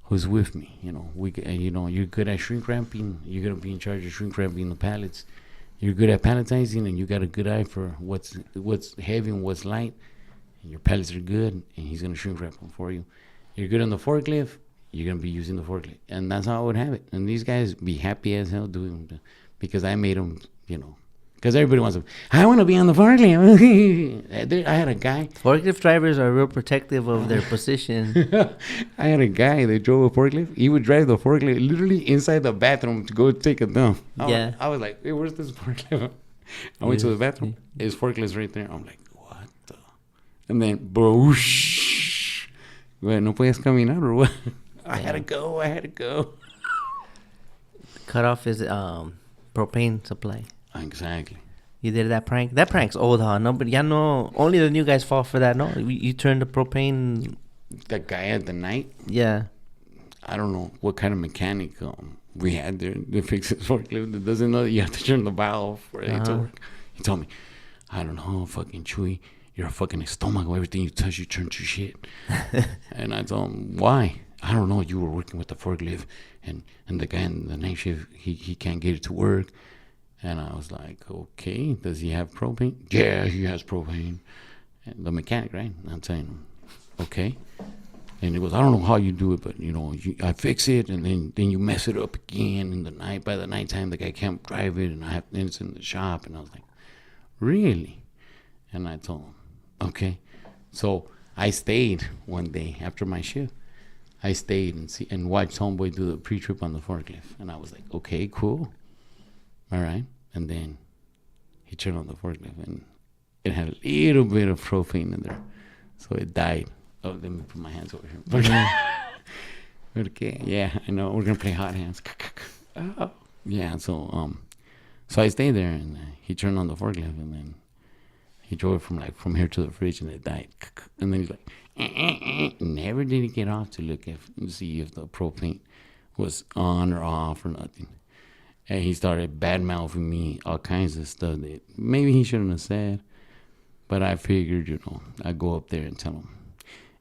Who's with me? You're good at shrink wrapping. You're gonna be in charge of shrink wrapping the pallets. You're good at palletizing, and you got a good eye for what's heavy and what's light. And your pallets are good, and he's gonna shrink wrap them for you. You're good on the forklift. You're gonna be using the forklift, and that's how I would have it. And these guys be happy as hell doing it because I made them, Because everybody wants to. I want to be on the forklift. I had a guy. Forklift drivers are real protective of their position. I had a guy that drove a forklift. He would drive the forklift literally inside the bathroom to go take a dump. I was like, hey, where's this forklift? I went to the bathroom. His forklift's right there. I'm like, what the? And then, boosh. Well, no podías caminar or what? I had to go. Cut off his propane supply. Exactly. You did that prank? That prank's old, huh? Nobody, only the new guys fall for that, no? You turned the propane... That guy at the night? Yeah. I don't know what kind of mechanic we had there to fix his forklift that doesn't know that you have to turn the valve for it to work. He told me, I don't know, fucking Chewy, you're a fucking estómago. Everything you touch, you turn to shit. And I told him, why? I don't know, you were working with the forklift, and the guy in the night shift, he can't get it to work. And I was like, okay, does he have propane? Yeah, he has propane. And the mechanic, right? I'm saying, okay. And he goes, I don't know how you do it, but, I fix it, and then you mess it up again in the night. By the nighttime, the guy can't drive it, and it's in the shop. And I was like, really? And I told him, okay. So I stayed one day after my shift. I stayed and watched homeboy do the pre-trip on the forklift. And I was like, okay, cool. All right. And then he turned on the forklift, and it had a little bit of propane in there. So it died. Oh, let me put my hands over here. Okay, yeah, I know. We're going to play hot hands. Oh. Yeah, so I stayed there, and he turned on the forklift, and then he drove it from here to the fridge, and it died. And then he's like, never did he get off to look and see if the propane was on or off or nothing. And he started bad-mouthing me all kinds of stuff that maybe he shouldn't have said. But I figured, I'd go up there and tell him,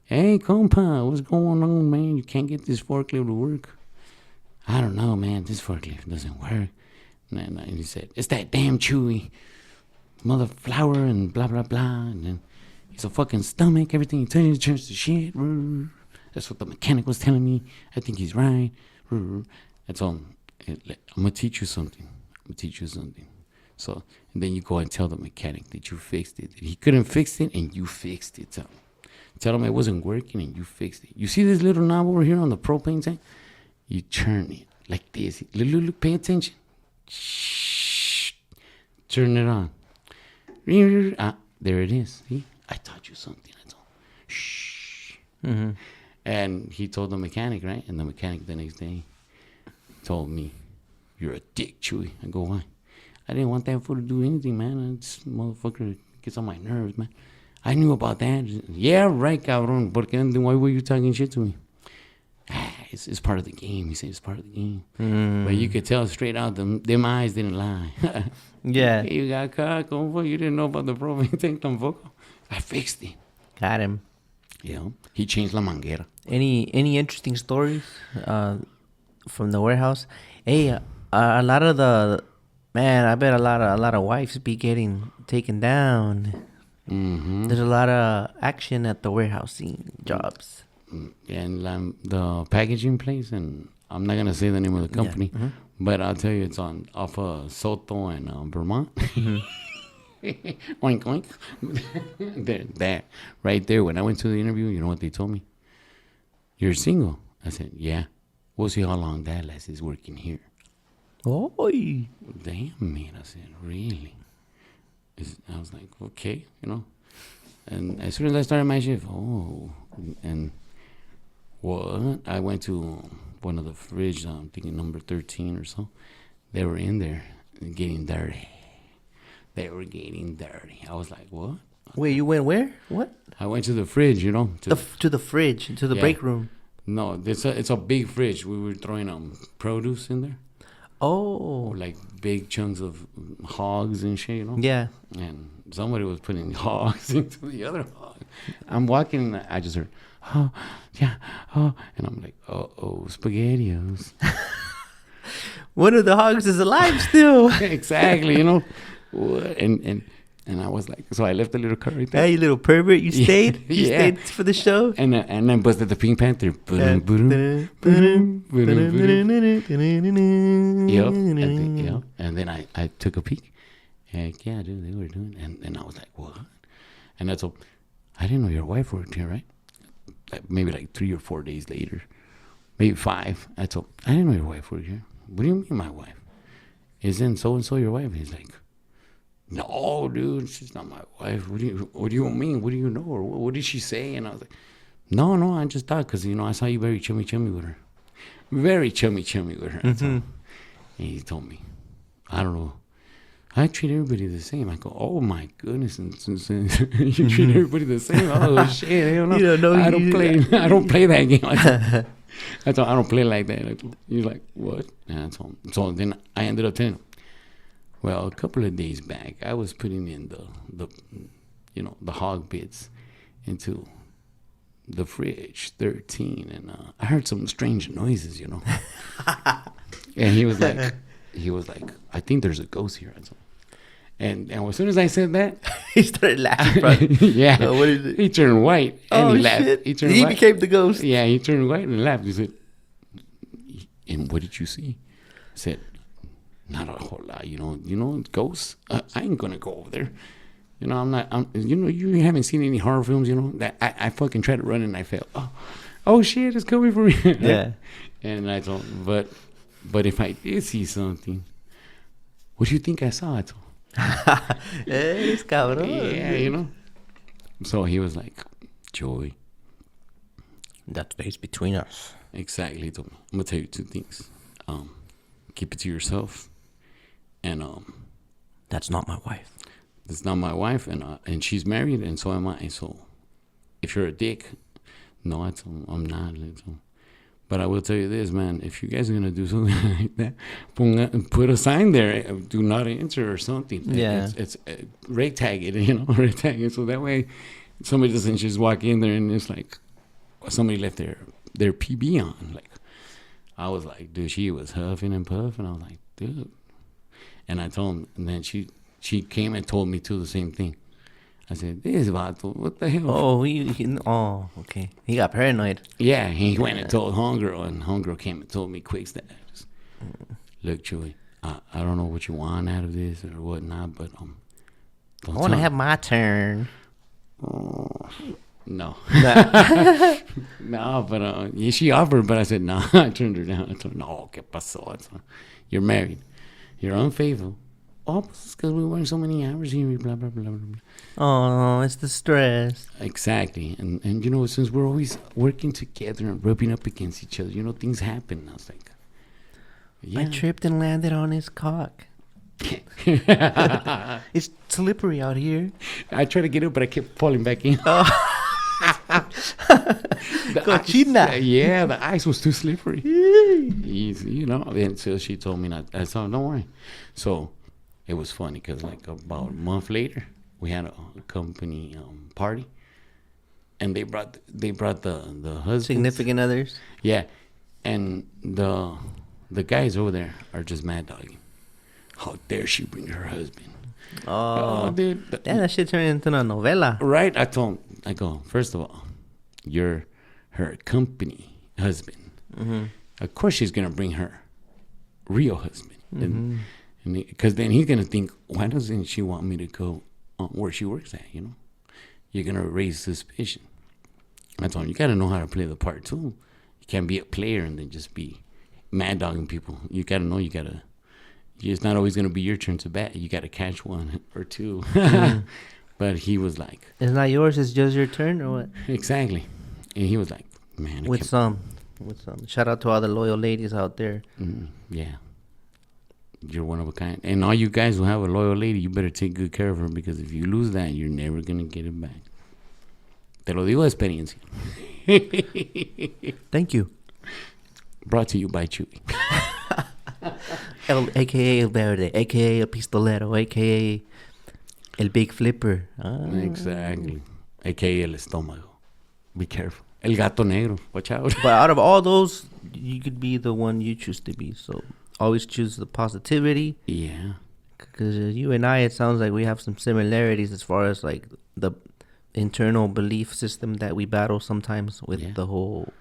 hey, compa, what's going on, man? You can't get this forklift to work. I don't know, man. This forklift doesn't work. And he said, it's that damn Chewy mother flower and blah, blah, blah. And then he's a fucking stomach. Everything he tells you turns to shit. That's what the mechanic was telling me. I think he's right. That's all. I'm going to teach you something. So, and then you go and tell the mechanic that you fixed it. That he couldn't fix it, and you fixed it. Tell him it wasn't working, and you fixed it. You see this little knob over here on the propane tank? You turn it like this. Look, pay attention. Shh. Turn it on. There it is. See? I taught you something. I told him. Shh. Mm-hmm. And he told the mechanic, right? And the mechanic the next day told me, you're a dick, Chewy. I go, why? I didn't want that fool to do anything, man. This motherfucker gets on my nerves, man. I knew about that. Yeah, right, cabrón. Why were you talking shit to me? It's part of the game. He said it's part of the game. But you could tell straight out, them eyes didn't lie. Yeah. Hey, you got caught, compa. You didn't know about the propane tank tampoco. I fixed it. Got him. Yeah. He changed la manguera. Any interesting stories from the warehouse? Hey, a lot of I bet a lot of wives be getting taken down. Mm-hmm. There's a lot of action at the warehousing jobs. And the packaging place, and I'm not gonna say the name of the company, but I'll tell you, it's off of Soto and Vermont. Mm-hmm. Oink oink. There, right there. When I went to the interview, you know what they told me? You're single. I said, yeah. We'll see how long that lasts is working here. Oh, damn, man. I said, really? I was like, okay, And as soon as I started my shift, and what? I went to one of the fridges, I'm thinking number 13 or so. They were in there getting dirty. I was like, what? Wait, you went where? What? I went to the fridge, to the fridge, to the break room. No, it's a big fridge. We were throwing produce in there. Oh. Like big chunks of hogs and shit, Yeah. And somebody was putting hogs into the other hog. I'm walking, and I just heard, oh, yeah, oh. And I'm like, SpaghettiOs. One of the hogs is alive still. Exactly, And I was like, so I left the little car right there. Hey, you little pervert, you stayed? You stayed for the show? And then busted the Pink Panther. Yep. And then I took a peek. Heck yeah, dude, they were doing it. And I was like, what? And that's all. I didn't know your wife worked here, right? Maybe like 3 or 4 days later. Maybe 5. That's all. I didn't know your wife worked here. What do you mean my wife? Isn't so-and-so your wife? He's like, no, dude, she's not my wife. What do you mean? What do you know? Or what did she say? And I was like, no, I just thought because, I saw you very chummy with her. Very chummy with her. Mm-hmm. And he told me, I don't know. I treat everybody the same. I go, oh, my goodness. And you treat everybody the same? Oh, shit. Hell no. You don't know. I don't play that game. I told him, I don't play like that. He's like, what? And I told him. So then I ended up telling him, well, a couple of days back, I was putting in the hog bits into the fridge, 13, and I heard some strange noises, And he was like, I think there's a ghost here. And as soon as I said that, he started laughing. Bro. Yeah. So what is it? He turned white and he laughed. Shit. He turned He white. became the ghost. Yeah, he turned white and laughed. He said, and what did you see? I said, not a whole lot, ghosts. I ain't gonna go over there. I'm not. You haven't seen any horror films, that I fucking tried to run and I fell. Oh shit, it's coming for me. Yeah. And I told him, but if I did see something, what do you think I saw? I told him. Eres cabrón. Yeah, So he was like, Joey. That stays between us. Exactly. He told me, I'm gonna tell you two things. Keep it to yourself, and that's not my wife. That's not my wife, and she's married, and so am I. So if you're a dick, no, I told him, I'm not. But I will tell you this, man. If you guys are gonna do something like that, put a sign there. Do not enter or something. Yeah. It's rate tag it. Rate tag it. So that way, somebody doesn't just walk in there and it's like somebody left their PB on. Like I was like, dude, she was huffing and puffing. I was like, dude. And I told him, and then she came and told me too the same thing. I said, this vato, what the hell? Oh, okay. He got paranoid. Yeah, he went and told homegirl, and homegirl came and told me quick status. Look, Chewy, I don't know what you want out of this or whatnot, but I want to have my turn. No. No, but yeah, she offered, but I said, no. I turned her down. I told her, no, ¿qué pasó? You're married. You're unfaithful. Oh, it's because we work so many hours here, blah, blah, blah, blah, blah. Oh, it's the stress. Exactly. And since we're always working together and rubbing up against each other, things happen. I was like, yeah. I tripped and landed on his cock. It's slippery out here. I tried to get up, but I kept falling back in. Cochina. Yeah, the ice was too slippery. Easy, And so she told me not. I said, don't worry. So it was funny because like about a month later, we had a company party, and they brought the husband, significant others. Yeah, and the guys over there are just mad dogging. How dare she bring her husband? Oh, dude, that shit turned into a novela. Right? I told him, I go, first of all, you're her company husband. Mm-hmm. Of course, she's gonna bring her real husband, mm-hmm. and because then he's gonna think, why doesn't she want me to go where she works at? You're gonna raise suspicion. I told him, you gotta know how to play the part too. You can't be a player and then just be mad dogging people. You gotta know. It's not always gonna be your turn to bat. You gotta catch one or two. Mm-hmm. But he was like, it's not yours. It's just your turn, or what? Exactly. And he was like, man. With some. Shout out to all the loyal ladies out there. Yeah. You're one of a kind. And all you guys who have a loyal lady, you better take good care of her, because if you lose that, you're never going to get it back. Te lo digo de experiencia. Thank you. Brought to you by Chewy. A.K.A. El Verde, A.K.A. El Pistolero, A.K.A. El Big Flipper. Exactly. A.K.A. El Estómago. Be careful. El Gato Negro. Watch out. But out of all those, you could be the one you choose to be. So always choose the positivity. Yeah. Because you and I, it sounds like we have some similarities as far as like the internal belief system that we battle sometimes with the whole...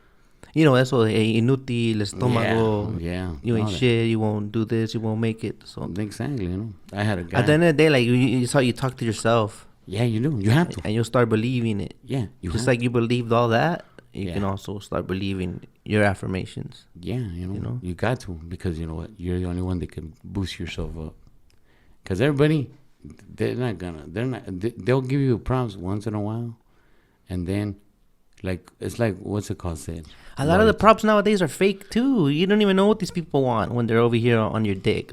eso de inútil, estómago. Yeah. You ain't shit. You won't do this. You won't make it. So exactly. I had a guy. At the end of the day, like it's how you talk to yourself. Yeah, you do. You have to. And you'll start believing it. Yeah. Just like you believed all that, you can also start believing your affirmations. Yeah, you got to, because you know what? You're the only one that can boost yourself up. Because everybody, they'll give you prompts once in a while, and then. It's like, what's it called, said? A lot of the props nowadays are fake, too. You don't even know what these people want when they're over here on your dick.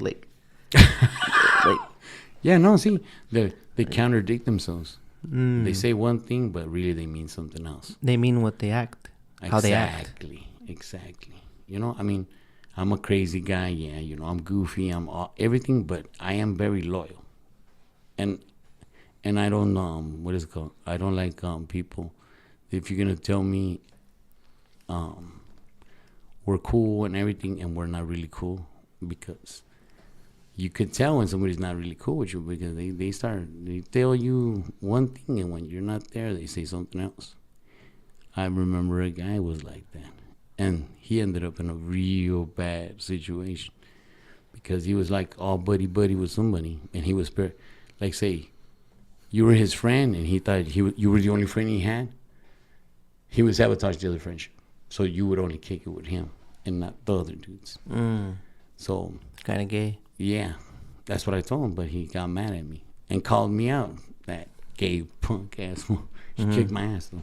Yeah, no, see, they contradict themselves. They say one thing, but really they mean something else. They mean what they act. How they act. Exactly. I'm a crazy guy. Yeah, I'm goofy. I'm everything, but I am very loyal. And I don't, what is it called? I don't like people if you're gonna tell me we're cool and everything and we're not really cool, because you could tell when somebody's not really cool with you, because they tell you one thing and when you're not there they say something else. I remember a guy was like that, and he ended up in a real bad situation because he was like all buddy with somebody, and he was like, say you were his friend and he thought you were the only friend he had. He would sabotage the other friendship, so you would only kick it with him and not the other dudes. So kind of gay. Yeah, that's what I told him, but he got mad at me and called me out. That gay punk ass. He kicked my ass though.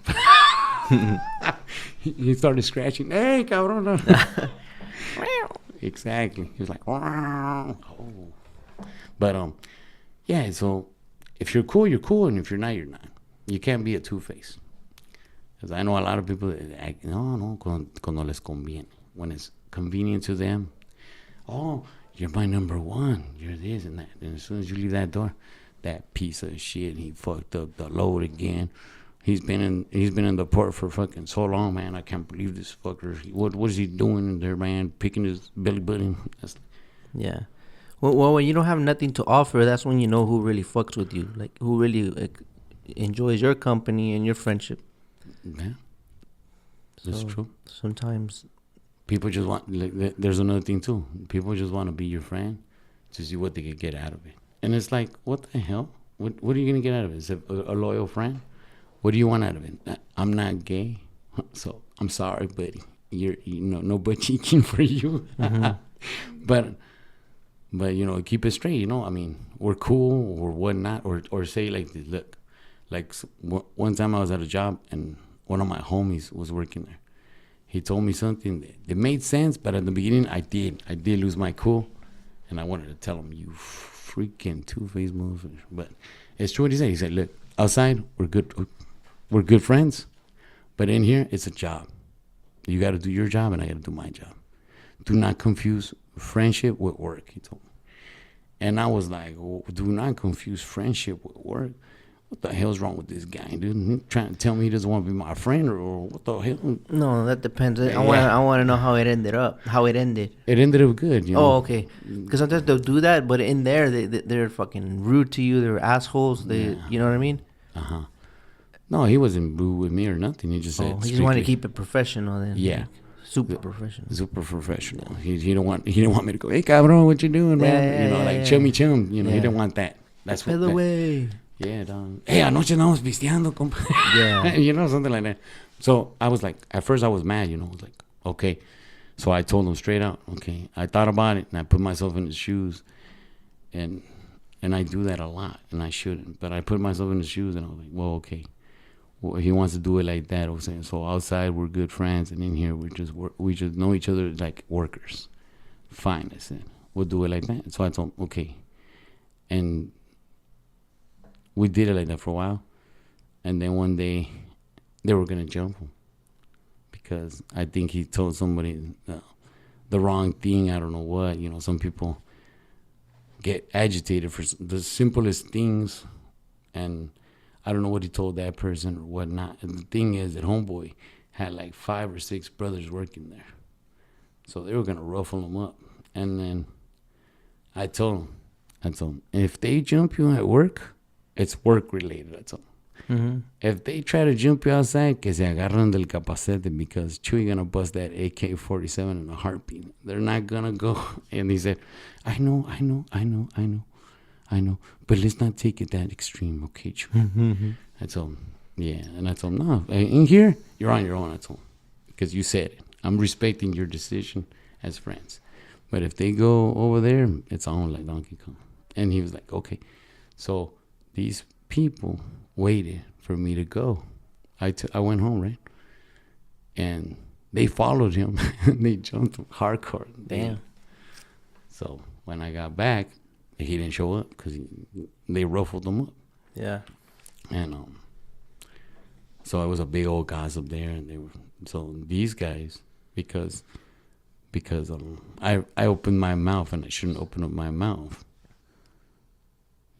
He started scratching. Hey, cabrón. Exactly. He was like, wow. Oh. But yeah. So if you're cool, you're cool, and if you're not, you're not. You can't be a two-face. Because I know a lot of people that act, no, cuando les conviene, when it's convenient to them. Oh, you're my number one. You're this and that. And as soon as you leave that door, that piece of shit, he fucked up the load again. He's been in the port for fucking so long, man. I can't believe this fucker. What is he doing in there, man? Picking his belly button. Yeah. Well, when you don't have nothing to offer, that's when you know who really fucks with you. Like, who really enjoys your company and your friendship. Yeah. That's true. Sometimes people just want, there's another thing too. People just want to be your friend to see what they can get out of it. And it's like, what the hell? What are you going to get out of it? Is it a loyal friend? What do you want out of it? I'm not gay, so I'm sorry, buddy. No butt cheeking for you. But keep it straight. I mean, we're cool or whatnot, or say like this. Look, like one time I was at a job and one of my homies was working there. He told me something that made sense, but at the beginning I did lose my cool, and I wanted to tell him, you freaking two-faced motherfucker. But it's true what he said. He said, look, outside we're good friends, but in here it's a job. You got to do your job and I got to do my job. Do not confuse friendship with work, he told me. And I was like, do not confuse friendship with work. What the hell's wrong with this guy, dude? He trying to tell me he doesn't want to be my friend, or what the hell? No, that depends. I want to know how it ended up. How it ended. It ended up good, Oh, okay. Because sometimes they'll do that, but in there they're fucking rude to you. They're assholes. You know what I mean? No, he wasn't rude with me or nothing. He just said he just wanted to keep it professional then. Yeah. Like, super professional. Super professional. He didn't want me to go, hey cabrón, what you doing, man? Like chummy chum. He didn't want that. That's what. By the way. Yeah, dog. Hey, anoche andamos pisteando, compa. Yeah. Something like that. So I was like, at first I was mad, I was like, okay. So I told him straight out, okay. I thought about it and I put myself in his shoes, and I do that a lot, and I shouldn't. But I put myself in his shoes and I was like, well, okay. Well, he wants to do it like that. I was saying, so outside we're good friends, and in here we just know each other like workers. Fine, I said, we'll do it like that. So I told him, okay. And we did it like that for a while, and then one day they were gonna jump him because I think he told somebody the wrong thing. I don't know what. Some people get agitated for the simplest things, and I don't know what he told that person or whatnot. And the thing is that homeboy had like 5 or 6 brothers working there, so they were gonna ruffle him up. And then I told him, if they jump you at work, it's work related. That's all. If they try to jump you outside, que se agarran del capacete, because Chewy gonna bust that AK-47 in a heartbeat. They're not gonna go. And he said, I know, but let's not take it that extreme, okay, Chewy? I told him, yeah, and I told him, no, in here you're on your own. I told him, because you said it. I'm respecting your decision as friends, but if they go over there, it's on like Donkey Kong. And he was like, okay, so. These people waited for me to go. I went home, right? And they followed him. They jumped hardcore. Damn. So when I got back, he didn't show up because they ruffled him up. Yeah. And so it was a big old gossip there. And so these guys, because I opened my mouth and I shouldn't open up my mouth,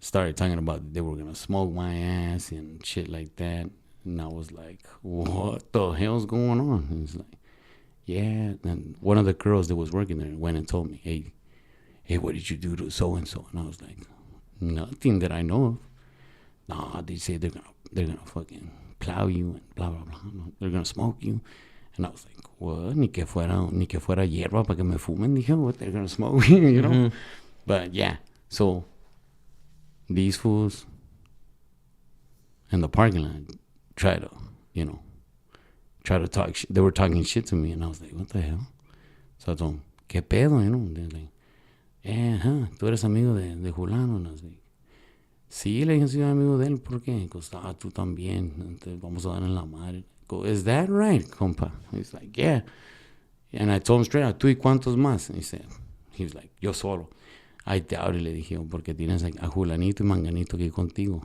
started talking about they were gonna smoke my ass and shit like that. And I was like, what the hell's going on? And he's like, yeah. And one of the girls that was working there went and told me, hey, what did you do to so-and-so? And I was like, nothing that I know of. Nah, they say they're gonna fucking plow you and blah, blah, blah. They're gonna smoke you. And I was like, what? Ni que fuera hierba para que me fumen. Dije, what? They're gonna smoke me, you know? Mm-hmm. But yeah, so these fools in the parking lot try to talk shit. They were talking shit to me, and I was like, what the hell? So I told them, ¿qué pedo? You know? And they're like, tú eres amigo de Julano. And I was like, sí, le dije, soy amigo de él. ¿Por qué? Because, tú también. Entonces vamos a dar en la madre. Go, is that right, compa? He's like, yeah. And I told him straight out, ¿tú y cuántos más? And he was like, yo solo. I doubt it, le dije, porque tienes like a Julanito y Manganito aquí contigo.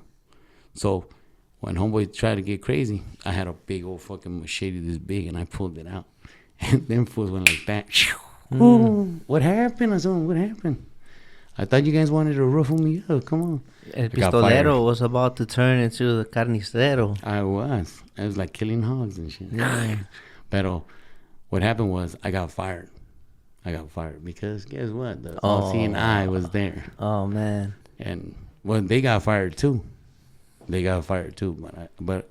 So when homeboy tried to get crazy, I had a big old fucking machete this big, and I pulled it out. And them fools went like that. What happened? I said, what happened? I thought you guys wanted to ruffle me up. Come on. El Pistolero was about to turn into the Carnicero. I was like killing hogs and shit. Yeah. But what happened was I got fired because guess what? The all-seeing eye was there. Oh, man. And, well, they got fired too. But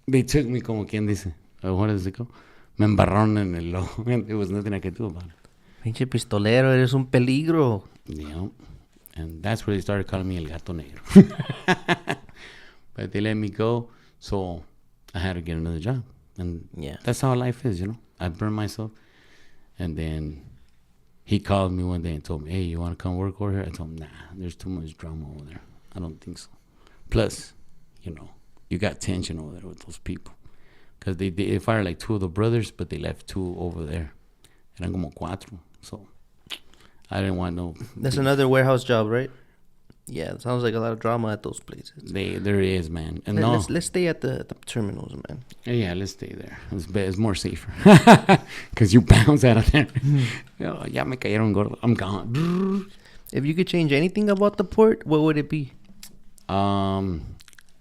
they took me como quien dice. What does it call? Me embarraron en el ojo. There was nothing I could do about it. Pinche Pistolero, eres un peligro. Yeah. And that's where they started calling me El Gato Negro. But they let me go, so I had to get another job. And that's how life is, you know. I burned myself. And then he called me one day and told me, hey, you want to come work over here? I told him, nah, there's too much drama over there. I don't think so. Plus, you know, you got tension over there with those people. Because they fired like 2 of the brothers, but they left 2 over there. Eran como 4. So I didn't want no. That's another warehouse job, right? Yeah, it sounds like a lot of drama at those places. There is, man. And let's stay at the terminals, man. Yeah, let's stay there. It's more safer. Because you bounce out of there. Ya me cayeron gordo. I'm gone. If you could change anything about the port, what would it be? I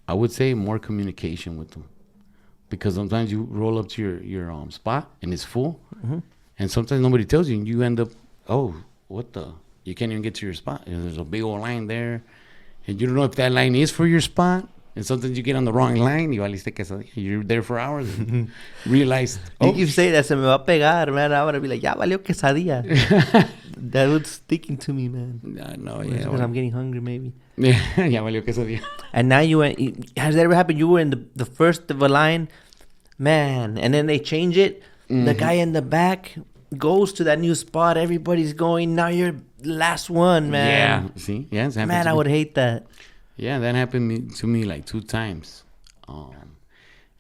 would say more communication with them. Because sometimes you roll up to your spot and it's full. Mm-hmm. And sometimes nobody tells you, and you end up, what the? You can't even get to your spot. There's a big old line there, and you don't know if that line is for your spot. And sometimes you get on the wrong line. You're there for hours and realize. You say that, se me va a pegar, man. I'm going to be like, ya valió quesadilla. That was sticking to me, man. No, yeah. Because I'm getting hungry, maybe. Yeah, ya valió quesadilla. And now has that ever happened? You were in the first of a line, man, and then they change it. Mm-hmm. The guy in the back goes to that new spot. Everybody's going. Now you're the last one, man. Yeah, see? Yeah, it's happened. Man, I would hate that. Yeah, that happened to me like 2 times.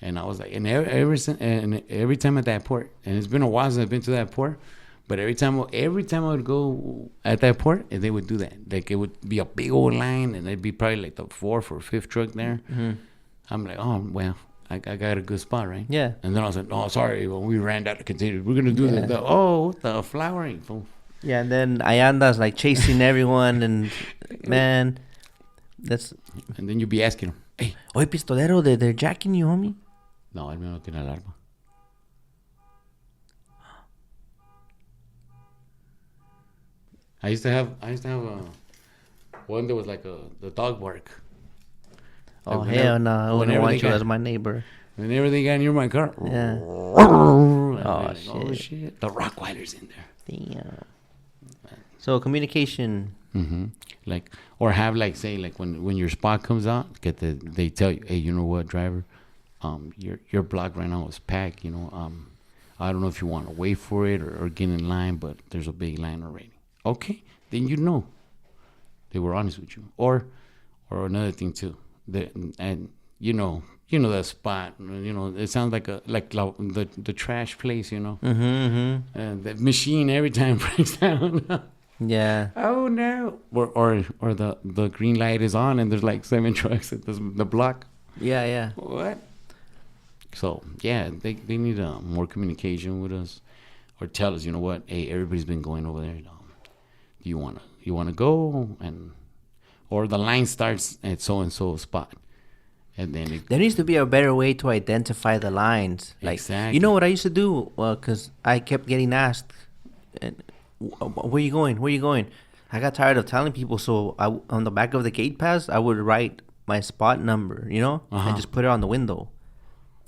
And I was like, and every time at that port, and it's been a while since I've been to that port, but every time I would go at that port, and they would do that. Like, it would be a big old line, and it'd be probably like the 4th or 5th truck there. Mm-hmm. I'm like, oh, well, I got a good spot, right? Yeah. And then I was like, oh, sorry, well, we ran out of containers. We're going to do the flowering. Yeah, and then Ayanda's like chasing everyone, and man, that's... And then you'd be asking them, hey. Oye, Pistolero, they're jacking you, homie? No, el mío no tiene alarma. I used to have one that was like the dog bark. Oh, hell no. I wouldn't want you as my neighbor. Whenever they got near my car. Yeah. Oh, shit. The Rottweiler's in there. Damn. So, communication. Mm-hmm. Like, or have, like, say, like, when your spot comes out, they tell you, hey, you know what, driver? Your block right now is packed, you know. I don't know if you want to wait for it or get in line, but there's a big line already. Okay. Then you know. They were honest with you. Or another thing, too. And you know that spot. You know, it sounds like the trash place. You know, mm-hmm. And the machine every time breaks down. Yeah. Oh no. Or the green light is on and there's like 7 trucks at the block. Yeah. What? So yeah, they need more communication with us, or tell us, you know what? Hey, everybody's been going over there. Do you wanna go? And or the line starts at so and so spot, And then there needs to be a better way to identify the lines. Like, exactly. you know what I used to do? Because I kept getting asked, where you going? Where you going? I got tired of telling people, so on the back of the gate pass, I would write my spot number, and just put it on the window.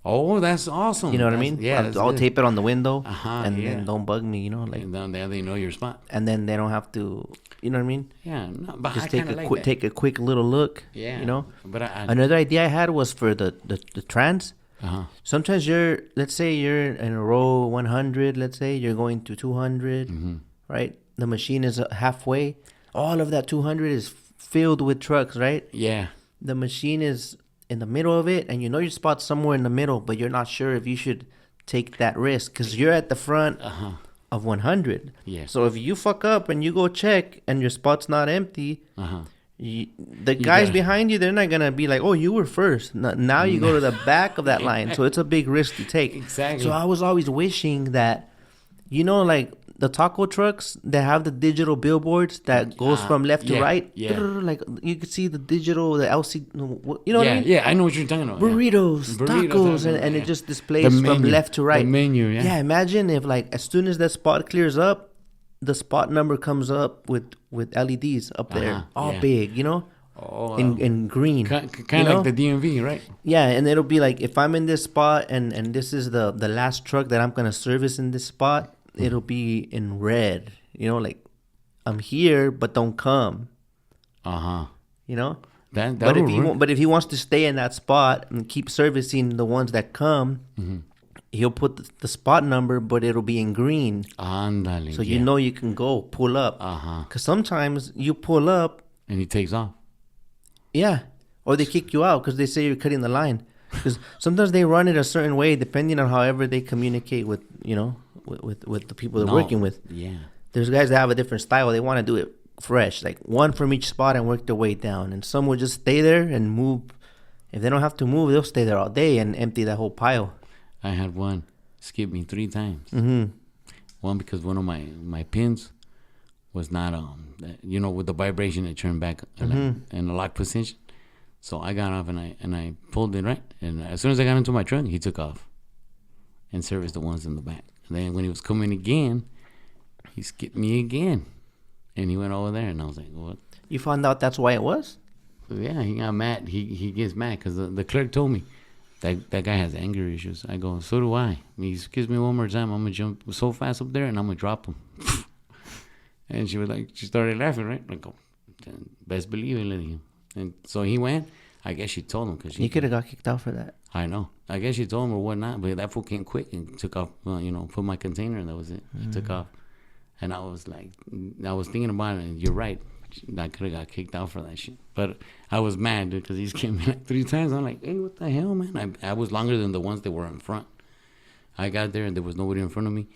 Oh, that's awesome. You know what I mean? Yeah, I'll tape it on the window, and then don't bug me, like. And then they know your spot. And then they don't have to, you know what I mean? Yeah, no, but just I take a quick little look. Yeah, But another idea I had was for the trans. Sometimes let's say you're in a row 100. Let's say you're going to 200, right? The machine is halfway. All of that 200 is filled with trucks, right? Yeah. The machine is in the middle of it, and you know your spot's somewhere in the middle, but you're not sure if you should take that risk because you're at the front of 100. Yeah. So if you fuck up and you go check and your spot's not empty, the guys behind you, they're not gonna be like, "Oh, you were first." Now you go to the back of that line, so it's a big risk to take. Exactly. So I was always wishing that, like the taco trucks that have the digital billboards that goes from left to right. Yeah. Like you could see the digital, the LC. You know what I mean? Yeah, I know what you're talking about. Burritos, tacos, and it just displays from left to right. The menu, yeah. Yeah, imagine if as soon as that spot clears up, the spot number comes up with LEDs up there, all big, in green. Kind of like the DMV, right? Yeah, and it'll be like, if I'm in this spot and this is the last truck that I'm going to service in this spot, it'll be in red, like I'm here, but don't come. That but if he wants to stay in that spot and keep servicing the ones that come, he'll put the spot number, but it'll be in green. Andale, so you can go pull up. Because sometimes you pull up and he takes off. Yeah, or they kick you out because they say you're cutting the line. Because sometimes they run it a certain way depending on however they communicate with with the people they're working with. Yeah. There's guys that have a different style. They want to do it fresh, like one from each spot and work their way down. And some will just stay there and move. If they don't have to move, they'll stay there all day and empty that whole pile. I had one skip me 3 times. One because one of my pins was not with the vibration it turned back in the lock position. So I got off and I pulled it right. And as soon as I got into my truck, he took off and serviced the ones in the back. And then when he was coming again, he skipped me again. And he went over there, and I was like, what? You found out that's why it was? Yeah, he got mad. He gets mad because the clerk told me that guy has anger issues. I go, so do I. He skips me one more time, I'm going to jump so fast up there, and I'm going to drop him. And she started laughing, right? Like, oh, best believe it, lady. And so he went. I guess she told him. Cause he could have got kicked out for that. I know. I guess she told him or whatnot, but that fool came quick and took off, put my container, and that was it. He took off. And I was thinking about it, and you're right. I could have got kicked out for that shit. But I was mad, dude, because he's came me like 3 times. I'm like, hey, what the hell, man? I was longer than the ones that were in front. I got there, and there was nobody in front of me.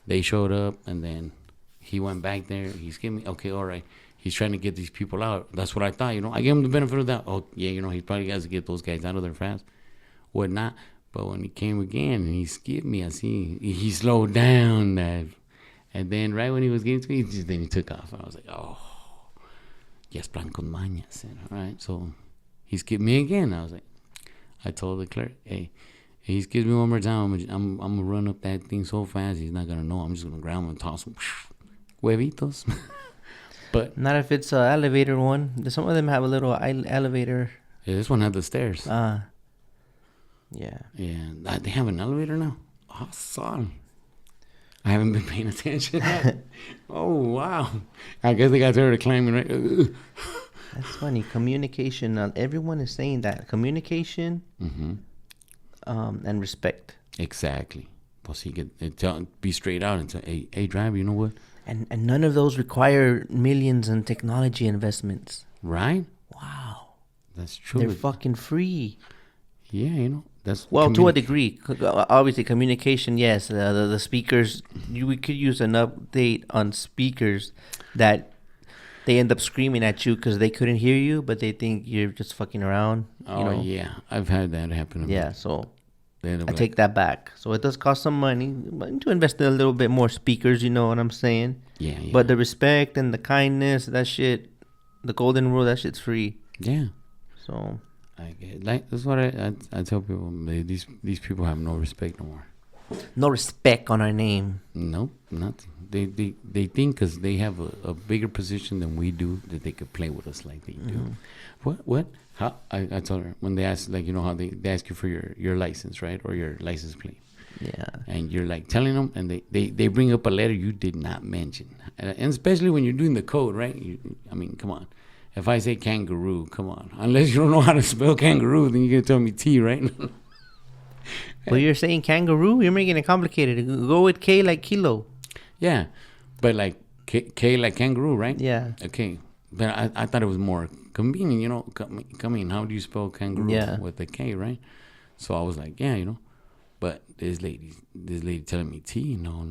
They showed up, and then he went back there. He skipped me. Okay, all right. He's trying to get these people out. That's what I thought, I gave him the benefit of that. Oh, yeah, he probably has to get those guys out of there fast. Whatnot. But when he came again and he skipped me, I see he slowed down. And then right when he was getting to me, then he took off. I was like, oh, yes, plan con mañas. All right, so he skipped me again. I told the clerk, hey, he skips me one more time, I'm going to run up that thing so fast, he's not going to know. I'm just going to grab him and toss him. Huevitos. But not if it's an elevator one. Some of them have a little elevator. Yeah, this one had the stairs. Yeah. Yeah, they have an elevator now. Awesome. I haven't been paying attention. Oh, wow. I guess they got tired of climbing, right? That's funny. Communication. Everyone is saying that. Communication and respect. Exactly. Plus, he could be straight out and say, hey, driver, you know what? And none of those require millions in technology investments. Right? Wow. That's true. They're fucking free. Yeah, that's... Well, to a degree. Obviously, communication, yes. The speakers, we could use an update on speakers that they end up screaming at you because they couldn't hear you, but they think you're just fucking around. Yeah. I've had that happen to me. Yeah, so... I take that back. So it does cost some money to invest in a little bit more speakers, you know what I'm saying? Yeah. But the respect and the kindness, that shit, the golden rule, that shit's free. Yeah. So That's what I tell people. These people have no respect no more. No respect on our name. Nope, nothing. They think because they have a bigger position than we do that they could play with us like they do. What? How? I told her when they ask, like, you know how they ask you for your license, right, or your license plate. Yeah. And you're like telling them, and they bring up a letter you did not mention, and especially when you're doing the code, right? I mean, come on. If I say kangaroo, come on. Unless you don't know how to spell kangaroo, then you're gonna tell me T, right? Well, you're saying kangaroo? You're making it complicated. Go with K like kilo. Yeah, but like K like kangaroo, right? Yeah. Okay, but I thought it was more convenient, you know. Come in, how do you spell kangaroo? Yeah. With a K, right? So I was like, yeah, you know. But this lady telling me T, no.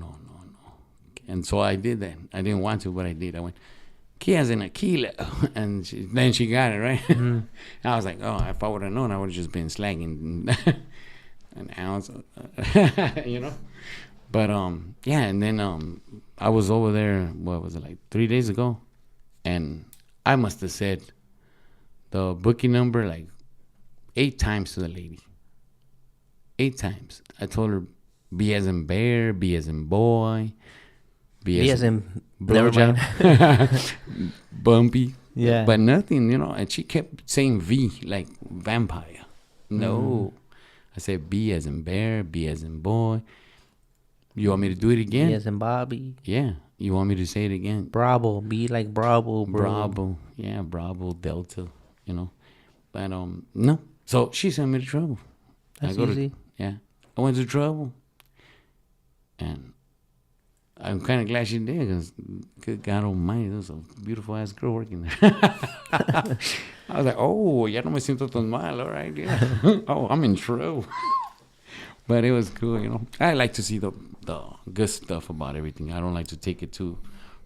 And so I did that. I didn't want to, but I did. I went, K as in a kilo. And then she got it, right? Mm-hmm. I was like, oh, if I would have known, I would have just been slanging an ounce, you know? But, yeah, and then I was over there, what was it, like 3 days ago? And I must have said the booking number like 8 times to the lady. 8 times. I told her B as in bear, B as in boy, B as in blowjob, bumpy. Yeah. But nothing, you know. And she kept saying V like vampire. No. I said B as in bear, B as in boy. You want me to do it again? B as in Bobby. Yeah. You want me to say it again? Bravo. Be like Bravo, bro. Bravo. Yeah, Bravo, Delta, you know. But no. So she sent me to trouble. That's easy. Yeah. I went to trouble. And I'm kind of glad she did, because good God almighty, there was a beautiful ass girl working there. I was like, oh, ya no me siento tan mal, all right, yeah. Oh, I'm in trouble. But it was cool, you know. I like to see the good stuff about everything. I don't like to take it too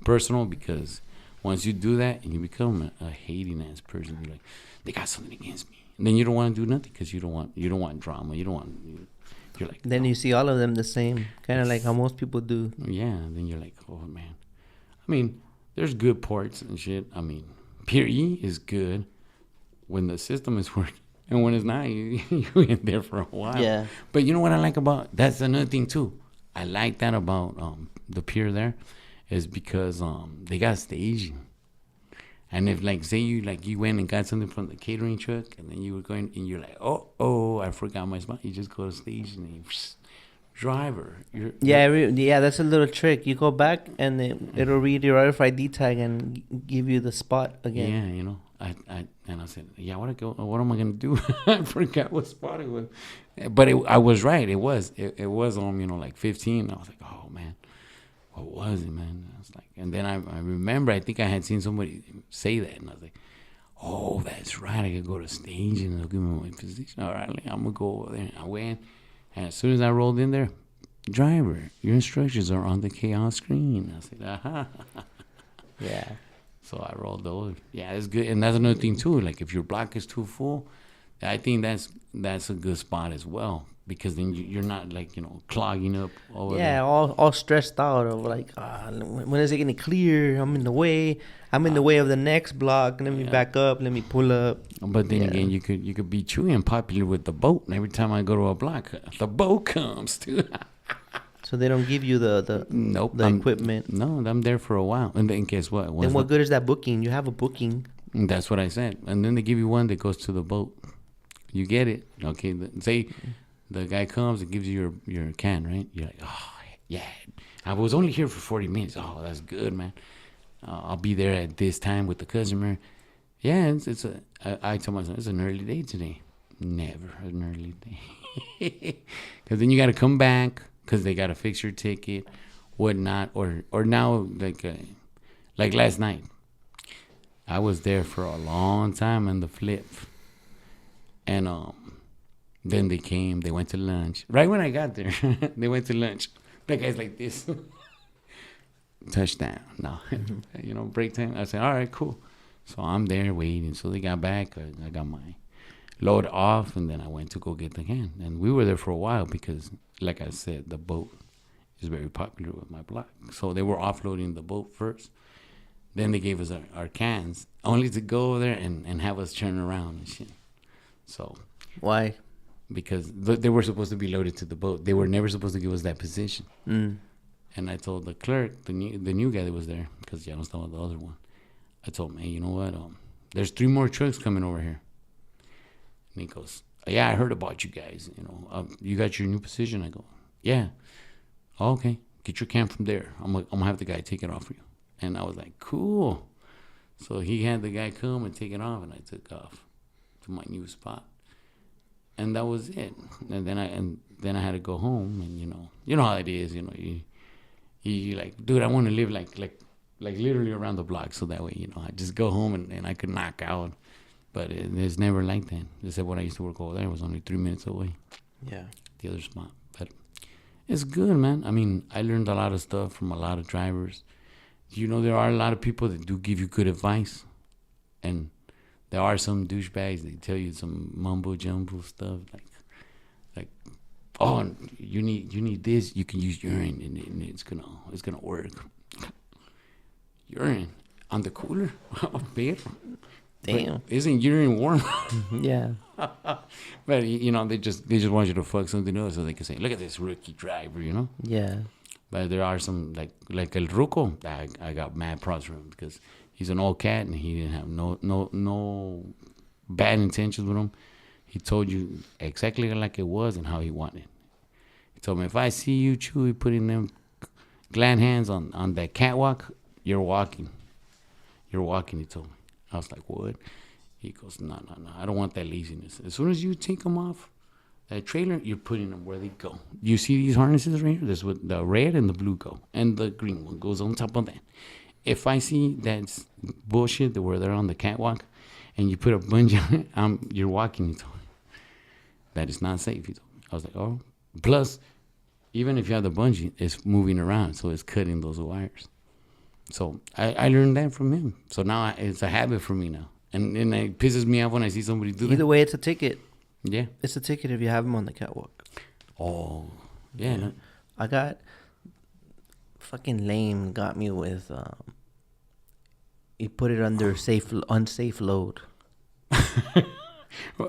personal, because once you do that and you become a hating ass person, you're like, they got something against me. And then you don't want to do nothing because you don't want drama. You're like, then you see all of them the same, kind of like how most people do. Yeah, and then you're like, oh man. I mean, there's good parts and shit. I mean, PRE is good when the system is working, and when it's not, you in there for a while. Yeah. But you know what I like about that's another thing too. I like that about the pier there, is because they got staging. And if, like, say you went and got something from the catering truck, and then you were going, and you're like, oh, I forgot my spot. You just go to stage and you driver. Yeah, that's a little trick. You go back and it'll read your RFID tag and give you the spot again. Yeah, you know. I said, yeah, what am I gonna do? I forgot what spot it was. But I was right. It was you know, like 15. I was like, oh man. What was it, man? I was like, and then I remember, I think I had seen somebody say that, and I was like, oh, that's right. I could go to stage and they'll give me my position. All right, I'm gonna go over there. I went, and as soon as I rolled in there, driver, your instructions are on the chaos screen. I said, aha. Yeah. So I rolled over. Yeah, it's good, and that's another thing too. Like if your block is too full, I think that's a good spot as well. Because then you're not, like, you know, clogging up over there. all stressed out of like, when is it gonna clear? I'm in the way. I'm in the way of the next block. Let me back up. Let me pull up. But then again, you could be chewy and popular with the boat. And every time I go to a block, the boat comes too. So they don't give you the equipment. No, I'm there for a while. And then guess what? Then what good is that booking? You have a booking. That's what I said. And then they give you one that goes to the boat. You get it. Okay. Say the guy comes and gives you your can, right? You're like, oh, yeah. I was only here for 40 minutes. Oh, that's good, man. I'll be there at this time with the customer. Yeah, I tell myself, it's an early day today. Never an early day. Because then you got to come back because they got to fix your ticket, whatnot. Or now, like last night, I was there for a long time on the flip. And then they came, they went to lunch. Right when I got there, they went to lunch. The guy's like this. Touchdown. No. You know, break time. I said, all right, cool. So I'm there waiting. So they got back. I got my load off, and then I went to go get the can. And we were there for a while because, like I said, the boat is very popular with my block. So they were offloading the boat first. Then they gave us our cans, only to go over there and have us turn around and shit. So Why? because they were supposed to be loaded to the boat. They were never supposed to give us that position. Mm. And I told the clerk, the new guy that was there, because I don't know the other one. I told him, hey, you know what? There's 3 more trucks coming over here. And he goes, yeah, I heard about you guys. You know, you got your new position. I go, yeah. Oh, okay, get your cam from there. I'm gonna have the guy take it off for you. And I was like, cool. So he had the guy come and take it off, and I took off to my new spot. And that was it. And then I had to go home, and you know how it is. You know, you like, dude, I want to live like literally around the block, so that way, I just go home and I could knock out. But it's never like that. Except when I used to work over there, it was only 3 minutes away. Yeah. The other spot, but it's good, man. I mean, I learned a lot of stuff from a lot of drivers. There are a lot of people that do give you good advice, and there are some douchebags. They tell you some mumbo jumbo stuff like, oh, you need this. You can use urine, and it's gonna work. Urine on the cooler, beer. Damn. But isn't urine warm? Yeah. But they just want you to fuck something else so they can say, look at this rookie driver, Yeah. But there are some like El Ruco. I got mad props for him because he's an old cat and he didn't have no bad intentions with him. He told you exactly like it was and how he wanted. He told me, if I see you, Chewy, putting them gland hands on that catwalk, you're walking. You're walking, he told me. I was like, what? He goes, no, I don't want that laziness. As soon as you take them off that trailer, you're putting them where they go. You see these harnesses right here? This with the red and the blue go, and the green one goes on top of that. If I see that's bullshit that where they're on the catwalk, and you put a bungee on it, you're walking. He told me that is not safe. He told me. I was like, oh. Plus, even if you have the bungee, it's moving around, so it's cutting those wires. So I learned that from him. So now it's a habit for me now, and it pisses me off when I see somebody do that. Either way, it's a ticket. Yeah, it's a ticket if you have them on the catwalk. Oh, yeah. No. I got fucking lame. Got me with. He put it under unsafe load.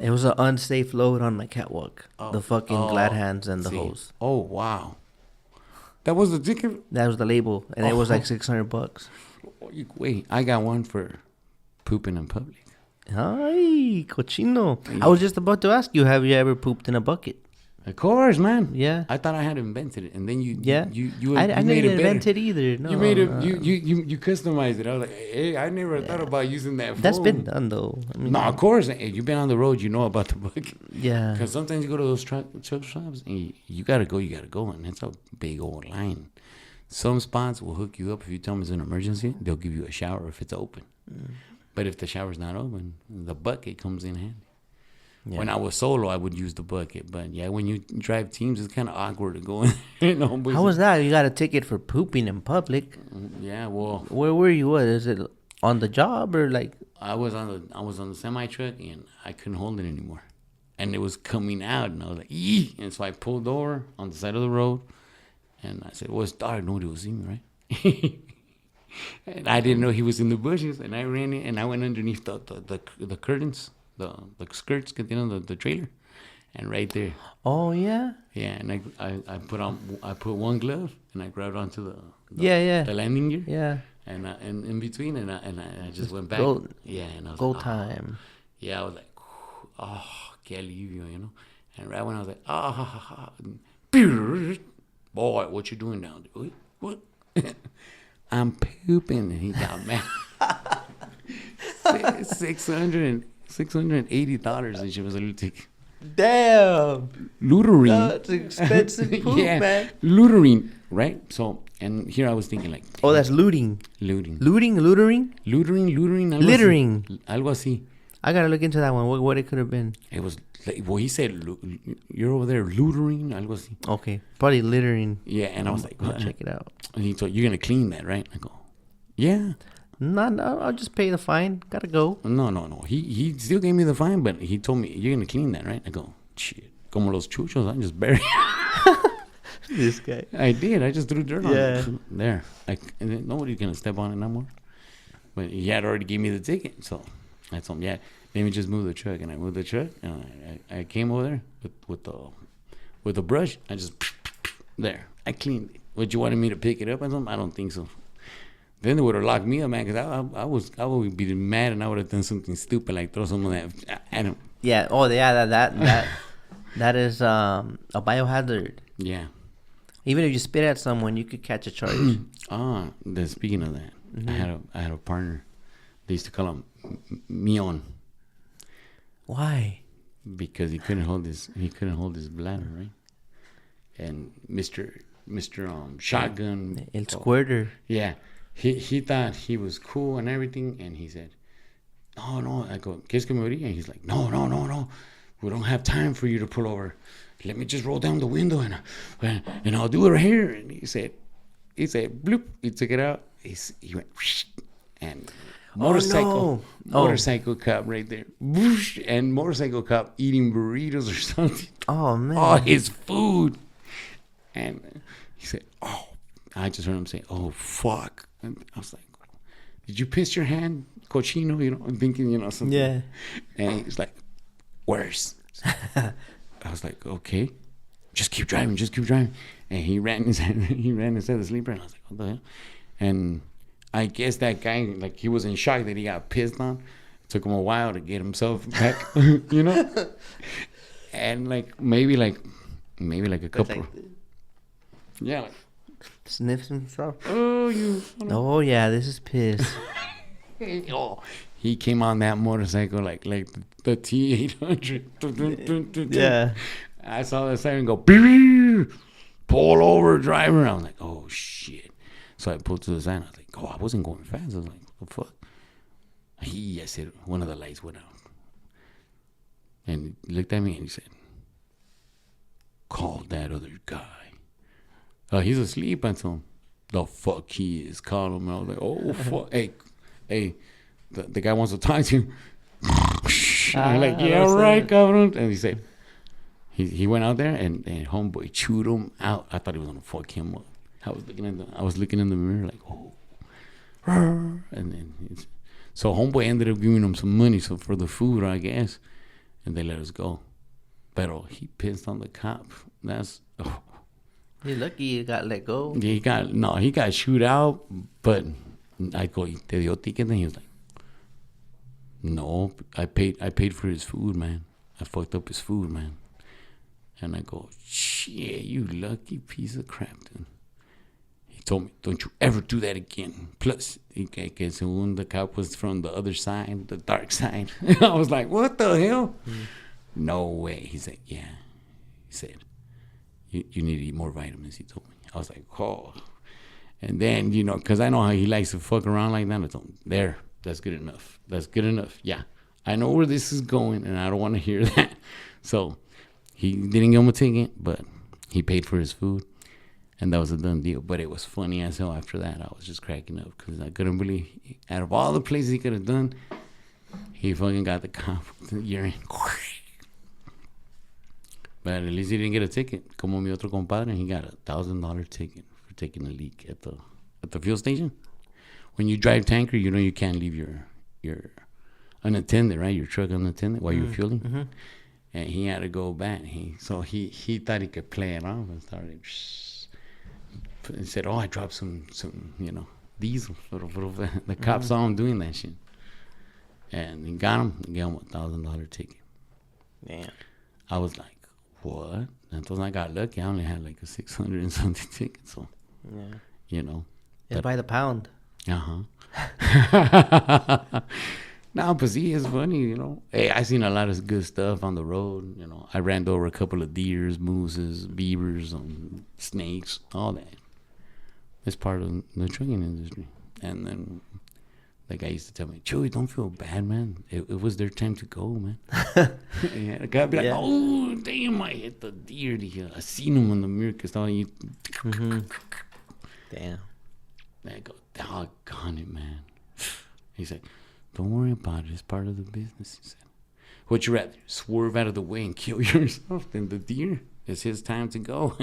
It was an unsafe load on my catwalk. The fucking glad hands and the hose. Oh wow, that was the ticket. That was the label, and it was like $600. Wait, I got one for pooping in public. Ay, cochino. I was just about to ask you, have you ever pooped in a bucket? Of course, man. Yeah. I thought I had invented it, and then you I made didn't it invent better. it either. No, you made it. You customized it. I was like, hey, I never thought about using that foam. That's been done though. I mean, no, of course. Hey, you've been on the road. You know about the bucket. Yeah. Because sometimes you go to those truck shops and you gotta go, and it's a big old line. Some spots will hook you up if you tell them it's an emergency. They'll give you a shower if it's open. But if the shower's not open, the bucket comes in handy. Yeah. When I was solo, I would use the bucket. But yeah, when you drive teams, it's kind of awkward to go in. How was that? You got a ticket for pooping in public? Yeah, well. Where were you? What is it? On the job or like? I was on the semi truck and I couldn't hold it anymore, and it was coming out, and I was like, "Eee!" And so I pulled over on the side of the road, and I said, "Well, it's dark. Nobody will see me, right?" And I didn't know he was in the bushes, and I ran in, and I went underneath the curtains, the skirts, the trailer, and right there. Oh yeah. Yeah, and I put one glove, and I grabbed onto the landing gear. Yeah. And in between, and I just went back. Yeah, and I was like, time. Yeah, I was like, oh, que alivio, And right when I was like, boy, what you doing down there? What? I'm pooping, and he got mad. $680, and she was a little ticket. Damn. Lootering. That's expensive poop, yeah, man. Lootering, right? So, and here I was thinking like... Oh, that's looting. Lootering. Littering. Algo así. I gotta look into that one. What it could have been. It was... Well, he said, you're over there lootering, algo así. Okay. Probably littering. Yeah, and I was like... I'll check it out. And he told, you're going to clean that, right? I go, yeah. No, I'll just pay the fine. Gotta go. No. He still gave me the fine, but he told me, you're going to clean that, right? I go, shit. Como los chuchos, I just buried. This guy. I did. I just threw dirt on it. There. And then nobody's going to step on it no more. But he had already gave me the ticket. So I told him, yeah. let me just move the truck. And I moved the truck, and I came over there with the brush. I just, there. I cleaned it. What, you wanted me to pick it up or something? I don't think so. Then they would have locked me up, man, because I would be mad, and I would have done something stupid like throw some of that. I don't. Yeah. Oh, yeah. That is a biohazard. Yeah. Even if you spit at someone, you could catch a charge. Speaking of that, I had a partner. They used to call him Mion. Why? Because he couldn't hold his bladder, right? And Mr. Shotgun, El Squirter. Yeah, he thought he was cool and everything, and he said, "No." I go, "¿Quieres que me orille?" And he's like, "No. We don't have time for you to pull over. Let me just roll down the window and I'll do it right here." And he said, bloop. He took it out. He went, whoosh, and motorcycle cop right there, whoosh, and motorcycle cop eating burritos or something. Oh, man. Oh, his food. And he said, "Oh," I just heard him say, "Oh, fuck." And I was like, "Did you piss your hand, cochino?" I'm thinking, something. Yeah. And he's like, "Worse." I was like, "Okay, just keep driving." And he ran his head to sleeper, and I was like, "What the hell?" And I guess that guy, like, he was in shock that he got pissed on. It took him a while to get himself back, And maybe a couple. Yeah. Like, sniffs himself. Oh, you. Oh, yeah, this is piss. Oh, he came on that motorcycle like the T800. Yeah. I saw the siren go, "Beep, pull over, driver." I was like, "Oh, shit." So I pulled to the side. I was like, "Oh, I wasn't going fast." I was like, "What the fuck?" I said, one of the lights went out. And he looked at me and he said, "Call that other guy." He's asleep. I told him, "The fuck he is." Call him. And I was like, "Oh, fuck." Hey, the guy wants to talk to you. I'm like, "Yeah, right, cabrón." And he said, he went out there and homeboy chewed him out. I thought he was gonna fuck him up. I was looking in the mirror like, "Oh," and then so homeboy ended up giving him some money for the food, I guess, and they let us go. But he pissed on the cop. That's. Oh. You're lucky you got let go. He got chewed out, but I go, "Te dio ticket?" And he was like, "No, I paid for his food, man. I fucked up his food, man." And I go, "Shit, you lucky piece of crap, dude." He told me, "Don't you ever do that again." Plus, que según the cop was from the other side, the dark side. I was like, "What the hell?" No way. He said, "Yeah." He said, you need to eat more vitamins," he told me. I was like, "Oh." And then, because I know how he likes to fuck around like that, I told him, "There, that's good enough. That's good enough. Yeah, I know where this is going, and I don't want to hear that." So he didn't give him a ticket, but he paid for his food, and that was a done deal. But it was funny as hell after that. I was just cracking up because I couldn't believe, out of all the places he could have done, he fucking got the cop with the urine. But at least he didn't get a ticket. Como mi otro compadre, he got $1,000 ticket for taking a leak at the fuel station. When you drive tanker, you can't leave your unattended, right? Your truck unattended while you're fueling. Mm-hmm. And he had to go back. So he thought he could play it off and started. And said, "Oh, I dropped some diesel." The cop saw him doing that shit, and he got him. He gave him $1,000 ticket. Damn. I was like, "What?" Entonces I got lucky. I only had like a 600 and something ticket. So, yeah. It's by the pound. Uh-huh. No, but see, it's funny, Hey, I seen a lot of good stuff on the road. I ran over a couple of deers, mooses, beavers, snakes, all that. It's part of the trucking industry. And then the guy used to tell me, "Chewy, don't feel bad, man. It was their time to go, man." And the guy would be like, "Oh, damn, I hit the deer. I seen him in the mirror because I you." Mm-hmm. Damn. And I go, "Doggone it, man." He said, "Don't worry about it. It's part of the business." He said, "Would you rather swerve out of the way and kill yourself than the deer? It's his time to go."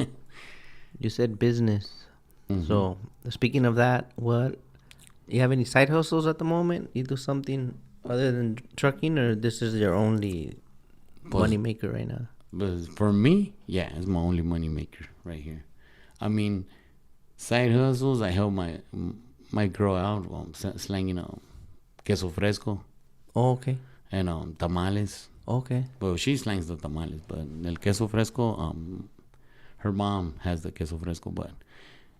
You said business. Mm-hmm. So, speaking of that, you have any side hustles at the moment? You do something Other than trucking, or this is your only Pues, money maker right now? but for me, yeah, it's my only money maker right here. I mean, side hustles. I help my girl out, slanging queso fresco Oh, okay. and tamales. Okay. Well, she slangs the tamales, but el queso fresco, her mom has the queso fresco, but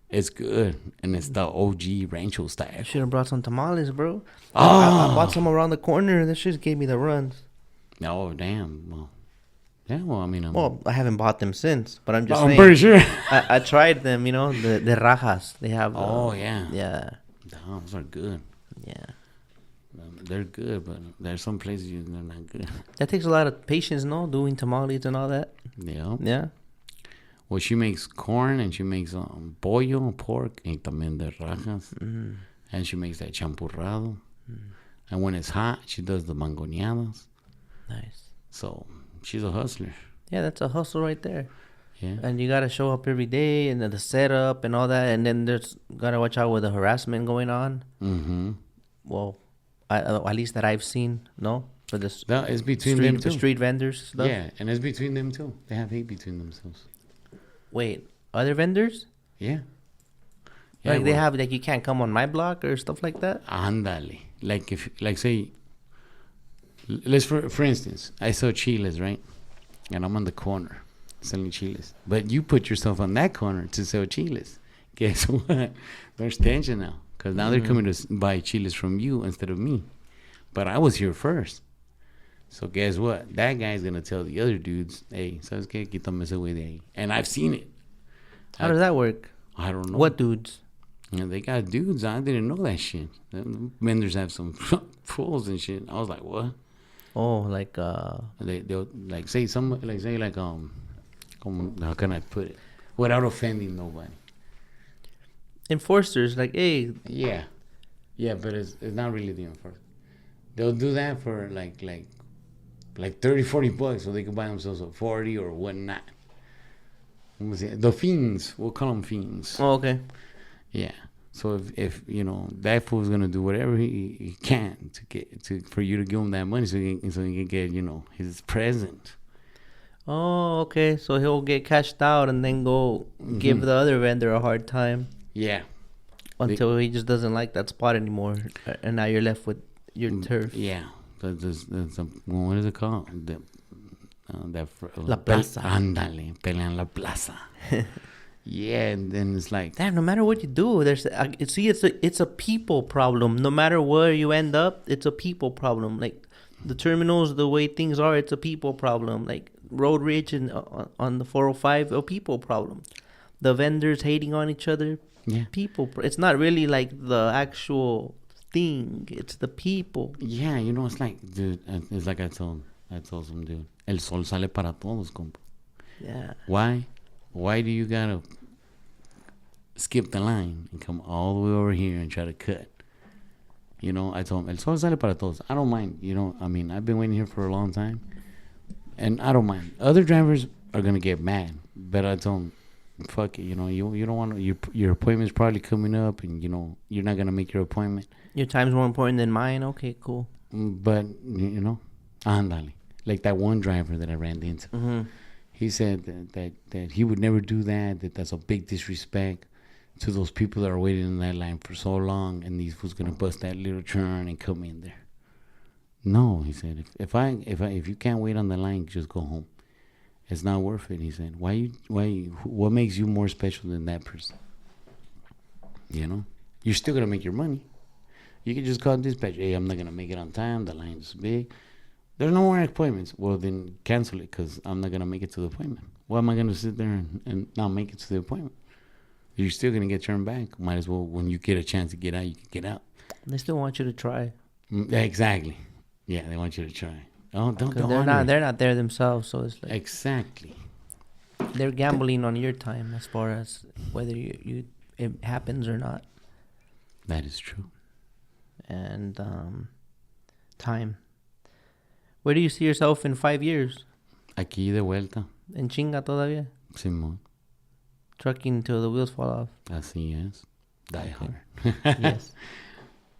it's good, and it's the OG rancho style. I should have brought some tamales, bro. Oh, I bought some around the corner. That shit gave me the runs. oh damn. Well, yeah. Well, I mean, Well, I haven't bought them since, but I'm just I'm saying. pretty sure. I tried them, you know, the rajas. They have. Oh yeah. Yeah. Those are good. Yeah. They're good, but there's some places they're not good. That takes a lot of patience, no? Doing tamales and all that. Yeah. Yeah. Well, she makes corn and she makes pollo, pork, and también de rajas. Mm. And she makes that champurrado. And when it's hot, she does the mangoneadas. Nice. So she's a hustler. Yeah, that's a hustle right there. Yeah. And you gotta show up every day, and then the setup and all that, and then there's gotta watch out with the harassment going on. Mm-hmm. Well, at least that I've seen, no, for the That is between them the too. street vendors stuff. Yeah, and it's between them too. They have hate between themselves. Wait, other vendors? Yeah. Like they have, like, you can't come on my block or stuff like that. Ándale. Like if, like say, let's for instance, I sell chiles, right? And I'm on the corner selling chiles. But you put yourself on that corner to sell chiles. Guess what? There's tension now. Because now they're coming to buy chiles from you instead of me. But I was here first. So guess what? That guy's going to tell the other dudes, hey, ¿sabes qué? Quítame ese güey de ahí. And I've seen it. How does that work? I don't know. What dudes? And they got dudes. I didn't know that shit. The vendors have some fools and shit. I was like, what? Oh, like They'll like say how can I put it without offending nobody? enforcers. Like, hey, Yeah, but it's not really the enforcer. They'll do that for like $30-$40, so they can buy themselves a 40 or whatnot. The fiends, we'll call them fiends. oh, okay. Yeah. So if you know that fool's gonna do whatever he can for you to give him that money so he can get his present. Oh, okay. So he'll get cashed out and then go give the other vendor a hard time Yeah. until he just doesn't like that spot anymore, and now you're left with your turf. Yeah. That's what is it called? La plaza. Ándale, pelean la plaza. Yeah, and then it's like, Damn, no matter what you do, it's a people problem. No matter where you end up, it's a people problem. Like the terminals, the way things are, it's a people problem. Like Road Ridge and on the 405, a people problem. The vendors hating on each other, yeah, it's not really like the actual thing. It's the people. yeah, it's like, dude, it's like I told some dude, el sol sale para todos, compa. Yeah. Why do you gotta skip the line and come all the way over here and try to cut? I told him, el sol sale para todos. I don't mind. I mean, I've been waiting here for a long time, and I don't mind. Other drivers are gonna get mad, but I told him, fuck it. You don't want your appointment's probably coming up, and you're not gonna make your appointment. Your time's more important than mine. Okay, cool. But ándale, like that one driver that I ran into. Mm-hmm. He said that he would never do that. That's a big disrespect to those people that are waiting in that line for so long, and these fools gonna bust that little turn and come in there. No, he said, if you can't wait on the line, just go home. It's not worth it. He said, what makes you more special than that person? You're still gonna make your money. You can just call dispatch. Hey, I'm not gonna make it on time. The line's big. There's no more appointments. Well, then cancel it because I'm not going to make it to the appointment. Why am I going to sit there and not make it to the appointment? You're still going to get turned back. Might as well, when you get a chance to get out, you can get out. They still want you to try. Exactly. Yeah, they want you to try. Oh, don't. They're not there themselves, so it's like exactly. They're gambling on your time as far as whether it happens or not. That is true. And time. Where do you see yourself in 5 years? Aquí de vuelta. En chinga todavía. Simón. Trucking till the wheels fall off. Así es. Die hard. Yes.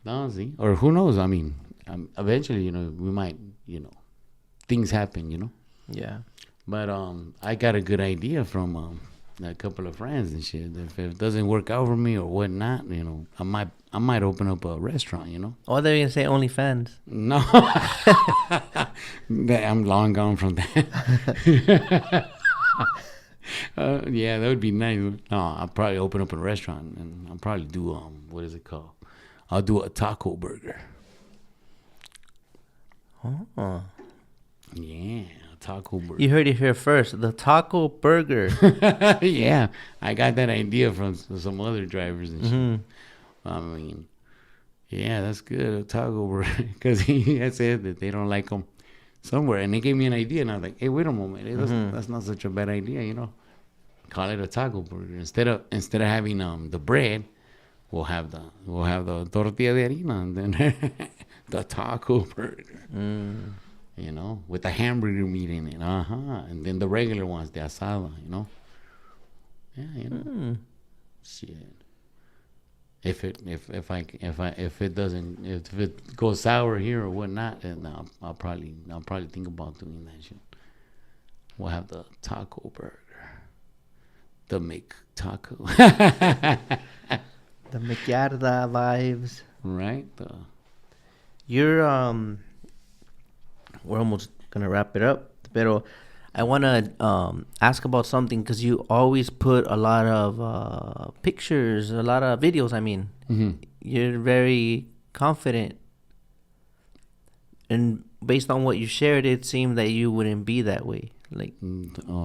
No, sí. Or who knows? I mean, eventually, we might, things happen, Yeah. But I got a good idea from a couple of friends and shit. If it doesn't work out for me or whatnot, I might open up a restaurant, Oh, they're gonna say OnlyFans. No, I'm long gone from that. Yeah, that would be nice. No, I'll probably open up a restaurant and I'll probably do what is it called? I'll do a taco burger. Oh. Yeah, a taco burger. You heard it here first. The taco burger. Yeah, I got that idea from some other drivers and shit. I mean, yeah, that's good. A taco burger. Because he had said that they don't like them somewhere. And they gave me an idea. And I was like, hey, wait a moment. That's not such a bad idea, Call it a taco burger. Instead of having the bread, we'll have the tortilla de harina and then the taco burger. With the hamburger meat in it. And then the regular ones, the asada, Yeah, Shit. If it goes sour here or whatnot, then I'll probably think about doing that shit. We'll have the taco burger. The McTaco. The McYarda vibes. Right? You're we're almost gonna wrap it up, pero I wanna ask about something because you always put a lot of pictures, a lot of videos. I mean, you're very confident, and based on what you shared, it seemed that you wouldn't be that way. Like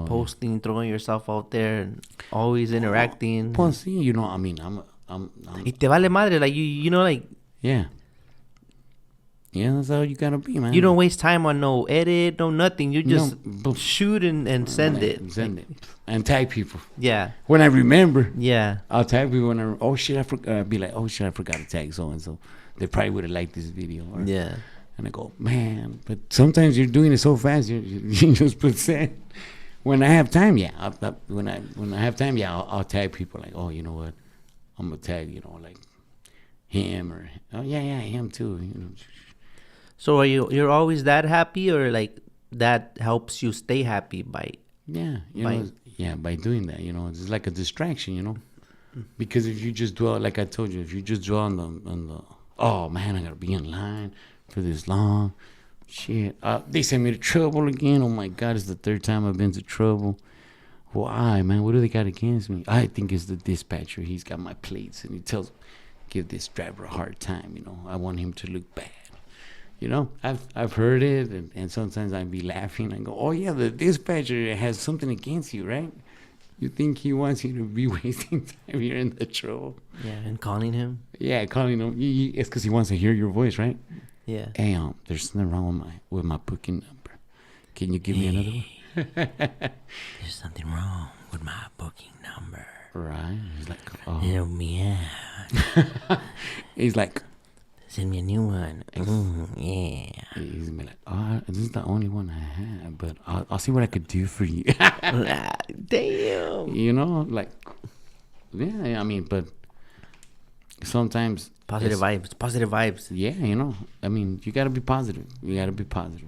posting, throwing yourself out there, and always interacting. Pues sí, I mean, I'm Y te vale madre, like you know, like yeah, that's how you gotta be, man. You don't waste time on no edit, no nothing. You just shoot and send it. Send it and tag people. Yeah. When I remember, I'll tag people when I be like, oh shit, I forgot to tag so and so. They probably would have liked this video. Yeah. And I go, man, but sometimes you're doing it so fast, you just put send. When I have time, when I have time, I'll tag people like, oh, you know what, I'm gonna tag, like him or him too. So are you're always that happy, or like that helps you stay happy by? By doing that, it's like a distraction, because if you just dwell, like I told you, if you just dwell on the oh man, I gotta be in line for this long. Shit. They sent me to trouble again. Oh my God, it's the third time I've been to trouble. Why, man? What do they got against me? I think it's the dispatcher. He's got my plates and he give this driver a hard time. I want him to look bad. I've heard it, and sometimes I'd be laughing. I go, oh yeah, the dispatcher has something against you, right? You think he wants you to be wasting time here in the trouble? Yeah, and calling him. Yeah, calling him. It's because he wants to hear your voice, right? Yeah. Hey, there's something wrong with my booking number. Can you give me another one? There's something wrong with my booking number. Right. He's like, oh. Help me out. He's like, send me a new one. Yeah. He's gonna be like, oh, this is the only one I have, but I'll see what I could do for you. Damn. Like, yeah, I mean, but sometimes positive vibes. Yeah, I mean, you gotta be positive.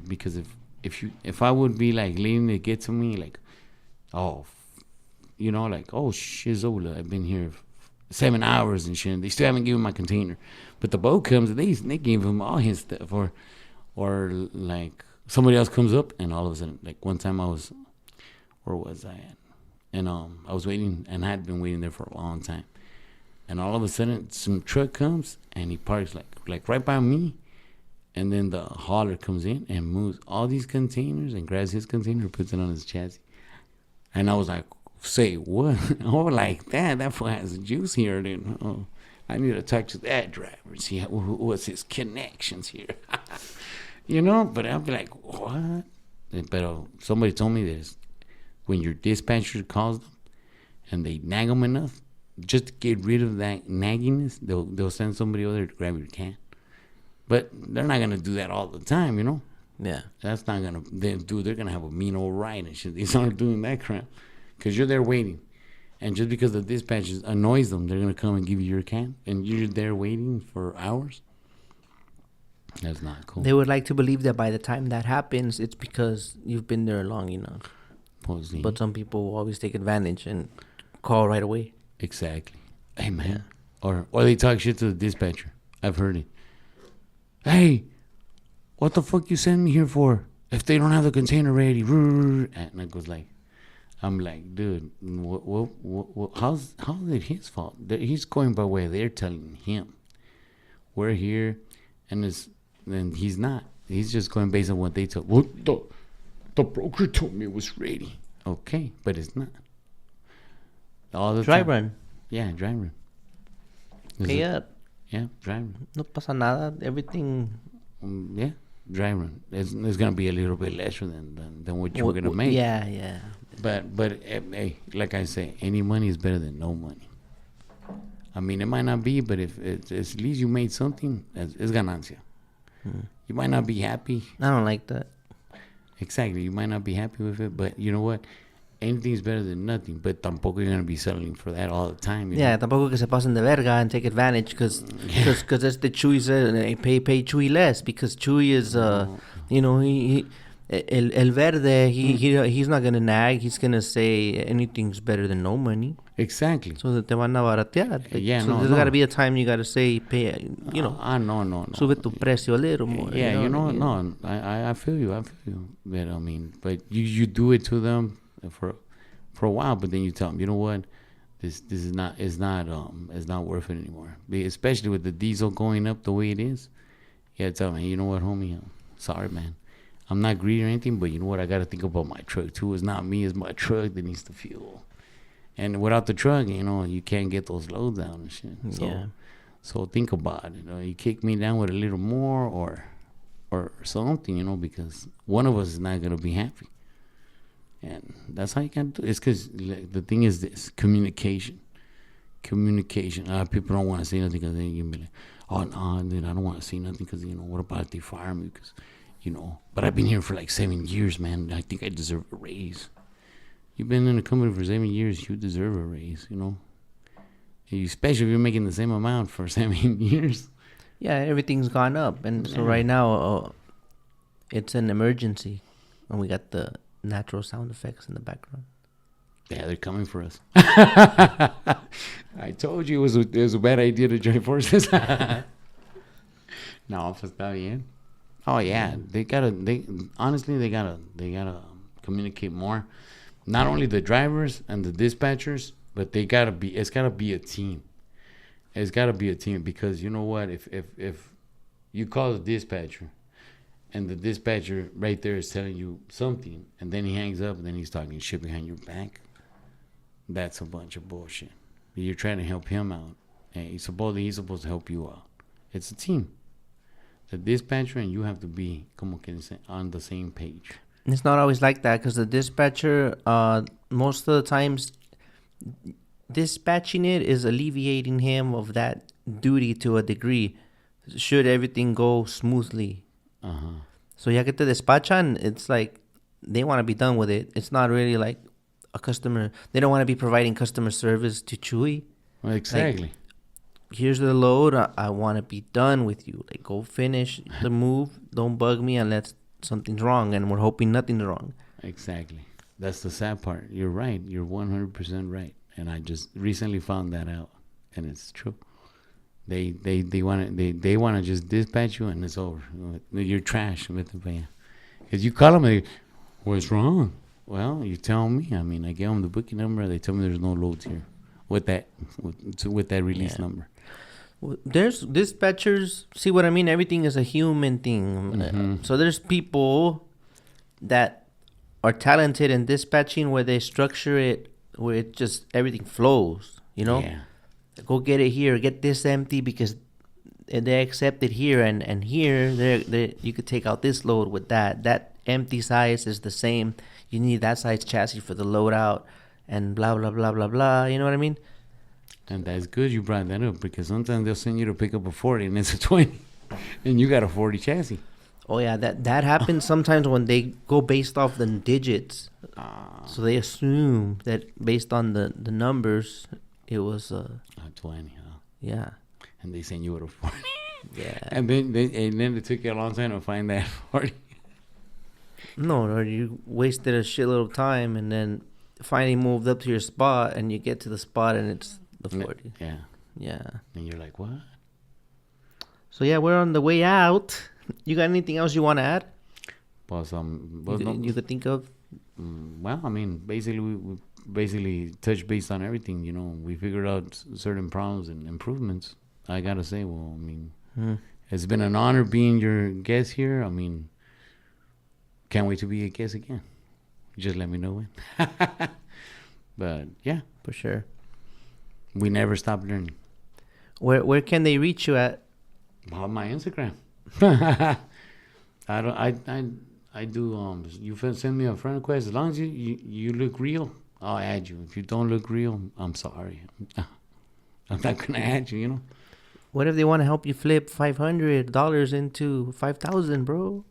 Because if I would be like letting it get to me, like, oh, like, oh shizola, I've been here 7 hours and shit. They still haven't given my container, but the boat comes and they gave him all his stuff, or like somebody else comes up and all of a sudden, like one time where was I at? And I was waiting, and I had been waiting there for a long time. And all of a sudden, some truck comes and he parks like right by me, and then the hauler comes in and moves all these containers and grabs his container and puts it on his chassis. And I was like, say what? Oh, like that? That fool has juice here. Then I need to talk to that driver and see what's his connections here. But I'll be like, what? But somebody told me this: when your dispatcher calls them and they nag them enough, just to get rid of that nagginess, they'll send somebody over there to grab your can. But they're not gonna do that all the time, Yeah. That's not gonna. They're gonna have a mean old ride and shit. They start doing that crap because you're there waiting, and just because the dispatcher annoys them, they're gonna come and give you your can, and you're there waiting for hours. That's not cool. They would like to believe that by the time that happens, it's because you've been there long enough. Posey. But some people always take advantage and call right away. Exactly. Hey, man. Or they talk shit to the dispatcher. I've heard it. Hey, what the fuck you send me here for? If they don't have the container ready. And it goes like, I'm like, dude, how's it his fault? He's going by where they're telling him. We're here, and he's not. He's just going based on what they told. Well, the broker told me it was ready. Okay, but it's not. All the Dry time. run. Yeah, dry run. Pay up. Yeah, dry run. No pasa nada. Everything. Yeah, dry run. It's gonna be a little bit lesser than what you were gonna make. Yeah. But hey, like I say, any money is better than no money. I mean, it might not be, but if it's at least you made something, it's ganancia. You might not be happy. I don't like that. Exactly, you might not be happy with it, but you know what? Anything's better than nothing. But tampoco you're gonna be settling for that all the time. Yeah, tampoco que se pasen de verga and take advantage because that's the Chuy said pay Chuy less because Chuy is he El Verde, he's not going to nag. He's going to say anything's better than no money. Exactly. So that te van a baratear. There's got to be a time you got to say, pay, no. Sube tu precio a little more. Yeah, I feel you. But I mean, but you do it to them for a while, but then you tell them, you know what? This is not worth it anymore. Especially with the diesel going up the way it is. Yeah, tell me, you know what, homie? Sorry, man. I'm not greedy or anything, but you know what? I got to think about my truck too. It's not me, it's my truck that needs the fuel. And without the truck, you can't get those loads down and shit. So think about it. You kick me down with a little more or something, because one of us is not going to be happy. And that's how you can do it. It's because the thing is this, communication. People don't want to say nothing because they can be like, oh, no, dude, I don't want to say nothing because, what about if they fire me? Because, but I've been here for like 7 years, man. I think I deserve a raise. You've been in the company for 7 years. You deserve a raise, Especially if you're making the same amount for 7 years. Yeah, everything's gone up. And so right now, it's an emergency. And we got the natural sound effects in the background. Yeah, they're coming for us. I told you it was a bad idea to join forces. No, pues está bien. Oh yeah, they gotta communicate more. Not only the drivers and the dispatchers, but it's gotta be a team. It's gotta be a team because you know what? If you call the dispatcher and the dispatcher right there is telling you something and then he hangs up and then he's talking shit behind your back, that's a bunch of bullshit. You're trying to help him out, and he's supposed to help you out. It's a team. The dispatcher and you have to be on the same page. It's not always like that because the dispatcher, most of the times, dispatching it is alleviating him of that duty to a degree. Should everything go smoothly. So ya que te despachan, it's like they want to be done with it. It's not really like a customer. They don't want to be providing customer service to Chuy. Well, exactly. Like, here's the load. I want to be done with you. Like, go finish the move. Don't bug me unless something's wrong, and we're hoping nothing's wrong. Exactly. That's the sad part. You're right. You're 100% right. And I just recently found that out, and it's true. They want to just dispatch you, and it's over. You're trash. Because you call them, and what's wrong? Well, you tell me. I mean, I gave them the booking number. They tell me there's no loads here with that release number. There's dispatchers. See what I mean? Everything is a human thing. So there's people that are talented in dispatching where they structure it where it just everything flows. Yeah. Go get it here. Get this empty because they accept it here, and here you could take out this load with that. That empty size is the same. You need that size chassis for the load out, and blah blah blah blah blah. You know what I mean? And that's good you brought that up because sometimes they'll send you to pick up a 40 and it's a 20, and you got a 40 chassis. Oh yeah, that happens sometimes when they go based off the digits. So they assume that based on the numbers. It was 20, huh? Yeah. And they send you with a 40. Yeah. And then it took you a long time to find that 40. No, or you wasted a shitload of time and then finally moved up to your spot and you get to the spot and it's the 40. Yeah. Yeah. And you're like, what? So yeah, we're on the way out. You got anything else you want to add? Well, You could think of? well, I mean, basically, we basically touch base on everything. You know, we figured out certain problems and improvements. I gotta say, well, I mean, it's been an honor being your guest here. I mean, can't wait to be a guest again. Just let me know when. But yeah, For sure. we never stop learning. Where can they reach you at? On my Instagram. I do. You send me a friend request. As long as you look real, I'll add you. If you don't look real, I'm sorry. I'm not gonna add you. You know. What if they want to help you flip $500 into $5,000, bro?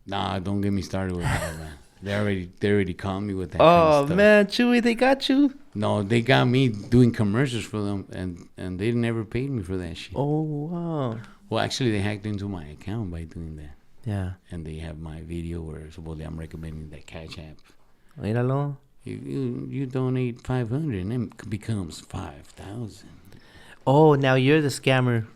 Nah, don't get me started with that, man. They already caught me with that. Oh kind of stuff. man, Chewy, they got you. No, they got me doing commercials for them, and they never paid me for that shit. Oh wow. Well, actually, they hacked into my account by doing that. Yeah. And they have my video where supposedly I'm recommending that Cash App. Míralo. You donate 500 and it becomes 5,000. Oh, now you're the scammer.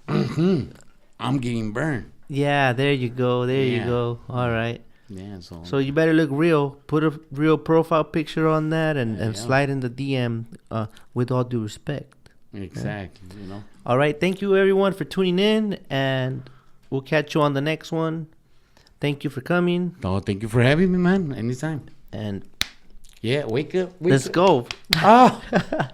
I'm getting burned. Yeah, there you go. There you Yeah. go. All right. Yeah, So you better look real. Put a real profile picture on that and Yeah. slide in the DM with all due respect. exactly, you know. All right. Thank you, everyone, for tuning in. And we'll catch you on the next one. Thank you for coming. Oh, thank you for having me, man. Anytime. And Yeah, wake up. let's go. Ah.